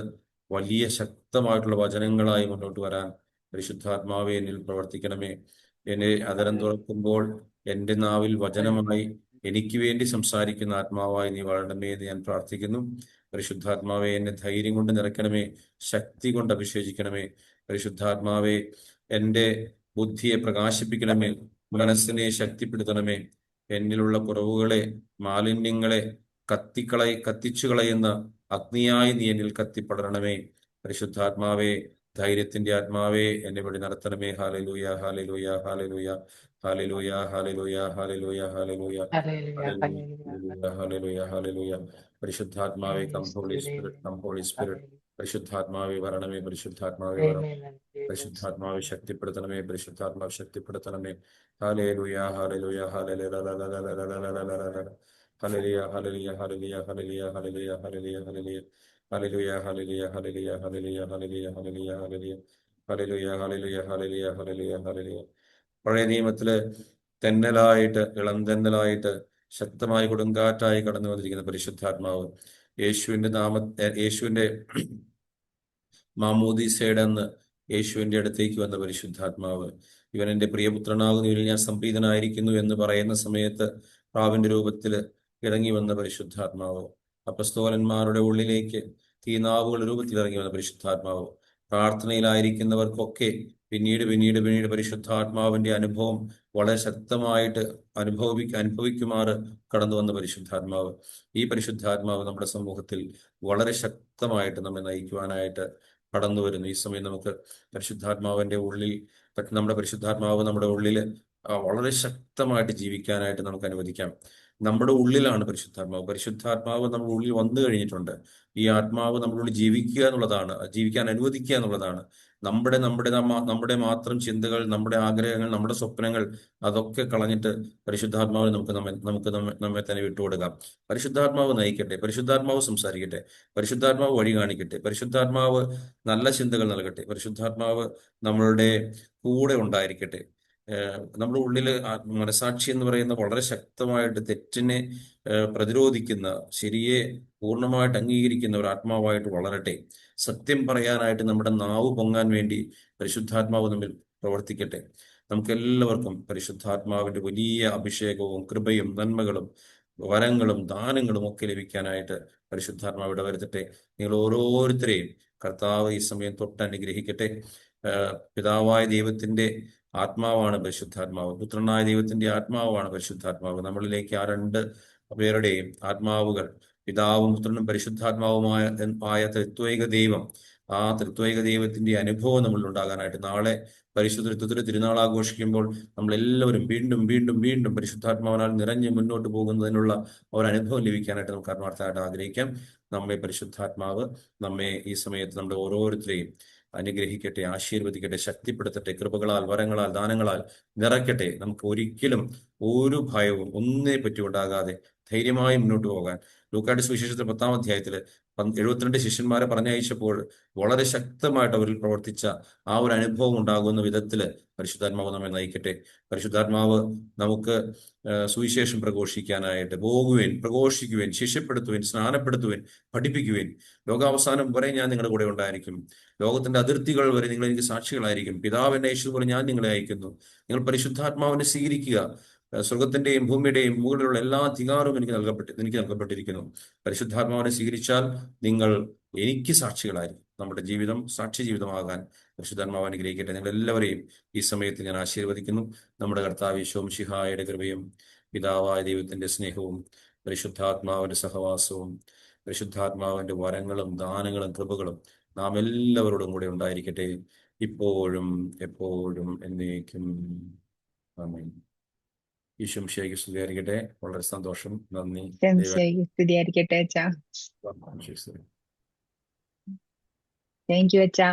വലിയ ശക്തമായിട്ടുള്ള വചനങ്ങളായി മുന്നോട്ട് വരാൻ പരിശുദ്ധാത്മാവെ എന്നിൽ പ്രവർത്തിക്കണമേ. എന്നെ അധരം തുറക്കുമ്പോൾ എൻ്റെ നാവിൽ വചനമായി എനിക്ക് വേണ്ടി സംസാരിക്കുന്ന ആത്മാവായി നീ വളരണമേ എന്ന് ഞാൻ പ്രാർത്ഥിക്കുന്നു. പരിശുദ്ധാത്മാവെ എന്നെ ധൈര്യം കൊണ്ട് നിറയ്ക്കണമേ, ശക്തി കൊണ്ട് അഭിഷേചിക്കണമേ. പരിശുദ്ധാത്മാവെ എൻ്റെ ബുദ്ധിയെ പ്രകാശിപ്പിക്കണമേ, മനസ്സിനെ ശക്തിപ്പെടുത്തണമേ. എന്നിലുള്ള കുറവുകളെ, മാലിന്യങ്ങളെ കത്തിച്ചു കളയുന്ന അഗ്നിയായി നീ എന്നിൽ കത്തിപ്പടരണമേ. പരിശുദ്ധാത്മാവേ, ധൈര്യത്തിന്റെ ആത്മാവേ, എന്നെ വഴി നടത്തണമേ. Hallelujah hallelujah hallelujah hallelujah hallelujah hallelujah hallelujah hallelujah hallelujah. പരിശുദ്ധാത്മാവേ, come holy spirit, come holy spirit. പരിശുദ്ധാത്മാവേ വരണമേ, പരിശുദ്ധാത്മാവേ വരണമേ. പരിശുദ്ധാത്മാവെ ശക്തിപ്പെടുത്തണമേ, പരിശുദ്ധാത്മാവ് ശക്തിപ്പെടുത്തണമേ. Hallelujah hallelujah hallelujah hallelujah hallelujah hallelujah hallelujah hallelujah hallelujah hallelujah hallelujah hallelujah hallelujah hallelujah hallelujah hallelujah hallelujah hallelujah hallelujah hallelujah. പഴയ നിയമത്തില് തെന്നലായിട്ട്, ഇളം തെന്നലായിട്ട്, ശക്തമായ കൊടുങ്കാറ്റായി കടന്നു വന്നിരിക്കുന്ന പരിശുദ്ധാത്മാവ്, യേശുവിന്റെ മാമോദീസയുടെ അന്ന് യേശുവിന്റെ അടുത്തേക്ക് വന്ന പരിശുദ്ധാത്മാവ്, ഇവൻ എൻ്റെ പ്രിയപുത്രനാകുന്നു, ഇവനിൽ ഞാൻ സംപ്രീതനായിരിക്കുന്നു എന്ന് പറയുന്ന സമയത്ത് പ്രാവിന്റെ രൂപത്തിൽ ഇറങ്ങി വന്ന പരിശുദ്ധാത്മാവ്, അപ്പസ്തോലന്മാരുടെ ഉള്ളിലേക്ക് തീനാവുകളുടെ രൂപത്തിൽ ഇറങ്ങി വന്ന പരിശുദ്ധാത്മാവ്, പ്രാർത്ഥനയിലായിരിക്കുന്നവർക്കൊക്കെ പിന്നീട് പിന്നീട് പിന്നീട് പരിശുദ്ധാത്മാവിന്റെ അനുഭവം വളരെ ശക്തമായിട്ട് അനുഭവിക്കുമാറ് കടന്നു വന്ന പരിശുദ്ധാത്മാവ്. ഈ പരിശുദ്ധാത്മാവ് നമ്മുടെ സമൂഹത്തിൽ വളരെ ശക്തമായിട്ട് നമ്മെ നയിക്കുവാനായിട്ട് കടന്നു വരുന്നു. ഈ സമയം നമുക്ക് പരിശുദ്ധാത്മാവിന്റെ ഉള്ളിൽ, നമ്മുടെ പരിശുദ്ധാത്മാവ് നമ്മുടെ ഉള്ളിൽ വളരെ ശക്തമായിട്ട് ജീവിക്കാനായിട്ട് നമുക്ക് അനുവദിക്കാം. നമ്മുടെ ഉള്ളിലാണ് പരിശുദ്ധാത്മാവ്. പരിശുദ്ധാത്മാവ് നമ്മുടെ ഉള്ളിൽ വന്നു കഴിഞ്ഞിട്ടുണ്ട്. ഈ ആത്മാവ് നമ്മുടെ ഉള്ളിൽ ജീവിക്കുക എന്നുള്ളതാണ്, ജീവിക്കാൻ അനുവദിക്കുക എന്നുള്ളതാണ്. നമ്മുടെ മാത്രം ചിന്തകൾ, നമ്മുടെ ആഗ്രഹങ്ങൾ, നമ്മുടെ സ്വപ്നങ്ങൾ അതൊക്കെ കളഞ്ഞിട്ട് പരിശുദ്ധാത്മാവിന് നമ്മെ തന്നെ വിട്ടുകൊടുക്കാം. പരിശുദ്ധാത്മാവ് നയിക്കട്ടെ, പരിശുദ്ധാത്മാവ് സംസാരിക്കട്ടെ, പരിശുദ്ധാത്മാവ് വഴി കാണിക്കട്ടെ, പരിശുദ്ധാത്മാവ് നല്ല ചിന്തകൾ നൽകട്ടെ, പരിശുദ്ധാത്മാവ് നമ്മളുടെ കൂടെ ഉണ്ടായിരിക്കട്ടെ. നമ്മുടെ ഉള്ളിൽ മനസാക്ഷി എന്ന് പറയുന്ന വളരെ ശക്തമായിട്ട് തെറ്റിനെ പ്രതിരോധിക്കുന്ന, ശരിയെ പൂർണ്ണമായിട്ട് അംഗീകരിക്കുന്ന ഒരു ആത്മാവായിട്ട് വളരട്ടെ. സത്യം പറയാനായിട്ട് നമ്മുടെ നാവ് പൊങ്ങാൻ വേണ്ടി പരിശുദ്ധാത്മാവ് നമ്മിൽ പ്രവർത്തിക്കട്ടെ. നമുക്കെല്ലാവർക്കും പരിശുദ്ധാത്മാവിന്റെ വലിയ അഭിഷേകവും കൃപയും നന്മകളും വരങ്ങളും ദാനങ്ങളും ഒക്കെ ലഭിക്കാനായിട്ട് പരിശുദ്ധാത്മാവ് ഇടവരുത്തട്ടെ. നിങ്ങൾ ഓരോരുത്തരെയും കർത്താവ് ഈ സമയം തൊട്ട് അനുഗ്രഹിക്കട്ടെ. പിതാവായ ദൈവത്തിന്റെ ആത്മാവാണ് പരിശുദ്ധാത്മാവ്, പുത്രനായ ദൈവത്തിന്റെ ആത്മാവാണ് പരിശുദ്ധാത്മാവ്. നമ്മളിലേക്ക് ആ രണ്ട് പേരുടെയും ആത്മാവുകൾ, പിതാവും പുത്രനും പരിശുദ്ധാത്മാവുമായ ത്രിത്വൈക ദൈവം, ആ ത്രിത്വൈക ദൈവത്തിന്റെ അനുഭവം നമ്മളിൽ ഉണ്ടാകാനായിട്ട് നാളെ പരിശുദ്ധ ത്രിത്വത്തിന്റെ തിരുനാൾ ആഘോഷിക്കുമ്പോൾ നമ്മളെല്ലാവരും വീണ്ടും വീണ്ടും വീണ്ടും പരിശുദ്ധാത്മാവിനാൽ നിറഞ്ഞ് മുന്നോട്ട് പോകുന്നതിനുള്ള ഒരനുഭവം ലഭിക്കാനായിട്ട് നമുക്ക് ആത്മാർത്ഥമായിട്ട് ആഗ്രഹിക്കാം. പരിശുദ്ധാത്മാവ് നമ്മെ ഈ സമയത്ത് നമ്മുടെ ഓരോരുത്തരെയും അനുഗ്രഹിക്കട്ടെ, ആശീർവദിക്കട്ടെ, ശക്തിപ്പെടുത്തട്ടെ, കൃപകളാൽ, വരങ്ങളാൽ, ദാനങ്ങളാൽ നിറയ്ക്കട്ടെ. നമുക്ക് ഒരിക്കലും ഒരു ഭയവും ഒന്നിനെ പറ്റി ഉണ്ടാകാതെ ധൈര്യമായി മുന്നോട്ട് പോകാൻ ലൂക്കായുടെ സുവിശേഷത്തിൽ 10-ാം അധ്യായത്തില് 72 ശിഷ്യന്മാരെ പറഞ്ഞയച്ചപ്പോൾ വളരെ ശക്തമായിട്ട് അവരിൽ പ്രവർത്തിച്ച ആ ഒരു അനുഭവം ഉണ്ടാകുന്ന വിധത്തില് പരിശുദ്ധാത്മാവ് നമ്മെ നയിക്കട്ടെ. പരിശുദ്ധാത്മാവ് നമുക്ക് സുവിശേഷം പ്രഘോഷിക്കാനായിട്ട് പോകുവേൻ, പ്രഘോഷിക്കുവേൻ, ശിഷ്യപ്പെടുത്തുവേൻ, സ്നാനപ്പെടുത്തുവേൻ, പഠിപ്പിക്കുവേൻ. ലോകാവസാനം വരെ ഞാൻ നിങ്ങളുടെ കൂടെ ഉണ്ടായിരിക്കും. ലോകത്തിന്റെ അതിർത്തികൾ വരെ നിങ്ങൾ എനിക്ക് സാക്ഷികളായിരിക്കും. പിതാവിന്റെ യേശു പോലെ ഞാൻ നിങ്ങളെ അയക്കുന്നു. നിങ്ങൾ പരിശുദ്ധാത്മാവിനെ സ്വീകരിക്കുക. സ്വർഗത്തിന്റെയും ഭൂമിയുടെയും മുകളിലുള്ള എല്ലാ അധികാരവും എനിക്ക് നൽകപ്പെട്ടിരിക്കുന്നു. പരിശുദ്ധാത്മാവിനെ സ്വീകരിച്ചാൽ നിങ്ങൾ എനിക്ക് സാക്ഷികളായിരിക്കും. നമ്മുടെ ജീവിതം സാക്ഷി ജീവിതമാകാൻ പരിശുദ്ധാത്മാവ് അനുഗ്രഹിക്കട്ടെ. നിങ്ങൾ എല്ലാവരെയും ഈ സമയത്ത് ഞാൻ ആശീർവദിക്കുന്നു. നമ്മുടെ കർത്താവ് യേശു മിശിഹായുടെ കൃപയും പിതാവായ ദൈവത്തിന്റെ സ്നേഹവും പരിശുദ്ധാത്മാവിന്റെ സഹവാസവും പരിശുദ്ധാത്മാവിന്റെ വരങ്ങളും ദാനങ്ങളും കൃപകളും നാം എല്ലാവരോടും കൂടെ ഉണ്ടായിരിക്കട്ടെ, ഇപ്പോഴും എപ്പോഴും എന്നേക്കും. ആമേൻ. ഈശോ മിശിഹായ്ക്ക് സ്തുതിയായിരിക്കട്ടെ. വളരെ സന്തോഷം. നന്ദി. സ്തുതിയായിരിക്കട്ടെ അച്ഛാ. ദൈവം താങ്ക് യു അച്ഛാ.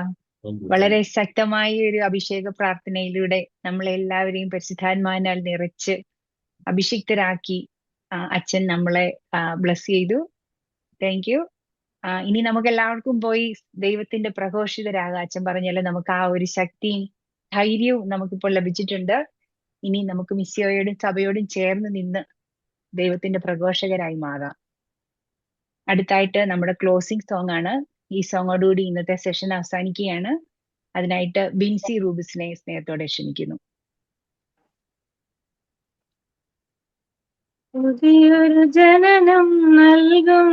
വളരെ ശക്തമായ ഒരു അഭിഷേക പ്രാർത്ഥനയിലൂടെ നമ്മളെല്ലാവരെയും പരിശുദ്ധാത്മാവിനാൽ നിറച്ച് അഭിഷിക്തരാക്കി അച്ഛൻ നമ്മളെ ബ്ലസ് ചെയ്തു. Thank you. ഇനി നമുക്ക് എല്ലാവർക്കും പോയി ദൈവത്തിന്റെ പ്രഘോഷിതരാകാം. അച്ഛൻ പറഞ്ഞല്ലോ, നമുക്ക് ആ ഒരു ശക്തിയും ധൈര്യവും നമുക്കിപ്പോൾ ലഭിച്ചിട്ടുണ്ട്. ഇനി നമുക്ക് മിശിഹായോടും സഭയോടും ചേർന്ന് നിന്ന് ദൈവത്തിന്റെ പ്രഘോഷകരായി മാറാം. അടുത്തായിട്ട് നമ്മുടെ ക്ലോസിംഗ് സോങ് ആണ്. ഈ സോങ്ങോടുകൂടി ഇന്നത്തെ സെഷൻ അവസാനിക്കുകയാണ്. അതിനായിട്ട് ബിൻസി റൂബിസിനെ സ്നേഹത്തോടെ ക്ഷണിക്കുന്നു. പുതിയൊരു ജനനം നൽകും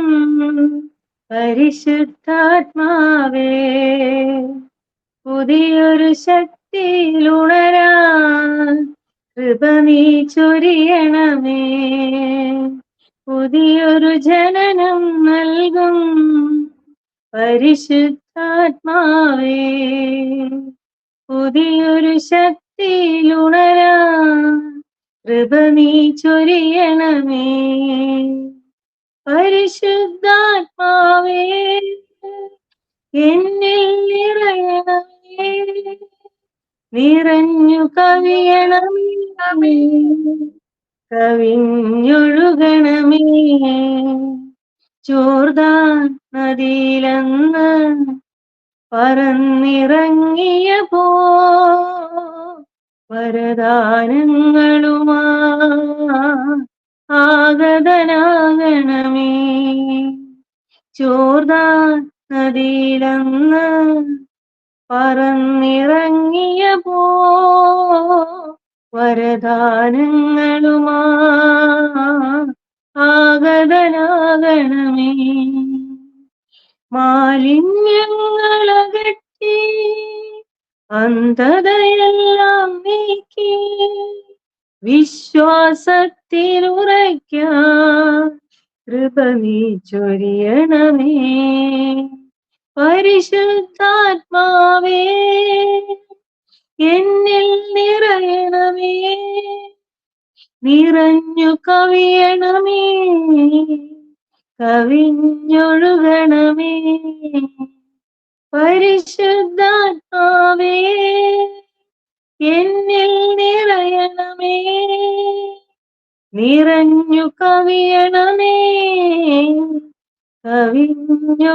പരിശുദ്ധാത്മാവേ, പുതിയൊരു ശക്തിയിലുണരാൻ കൃപ നീ ചൊരിയണമേ. പുതിയൊരു ജനനം നൽകും പരിശുദ്ധാത്മാവേ, പുതിയൊരു ശക്തിയിലുണരാൻ കൃപ നീ ചൊരിയണമേ. പരിശുദ്ധാത്മാവേ, എന്നിൽ നിറയണമേ, നിറഞ്ഞു കവിയണമേ, കവിഞ്ഞൊഴുകണമേ. ജോർദാൻ നദിയിലന്ന് പറന്നിറങ്ങിയപ്പോ വരദാനങ്ങളുമാ ആഗതനാകണമേ. ജോർദാൻ നദിയിലന്ന് പറന്നിറങ്ങിയപ്പോ വരദാനങ്ങളുമാ ആഗതനാകണമേ. മാലിന്യങ്ങളകറ്റി അന്ധതയെല്ലാം നീക്കി വിശ്വാസത്തിലുറയ്ക്കാൻ കൃപ നീ ചൊരിയണമേ. പരിശുദ്ധാത്മാവേ, എന്നിൽ നിറയണമേ, നിറഞ്ഞു കവിയണമേ, കവിഞ്ഞൊഴുകണമേ. പരിശുദ്ധാത്മാവേ, എന്നിൽ നിറയണമേ, നിറഞ്ഞു കവിയണമേ, കവിഞ്ഞൊഴുകണമേ.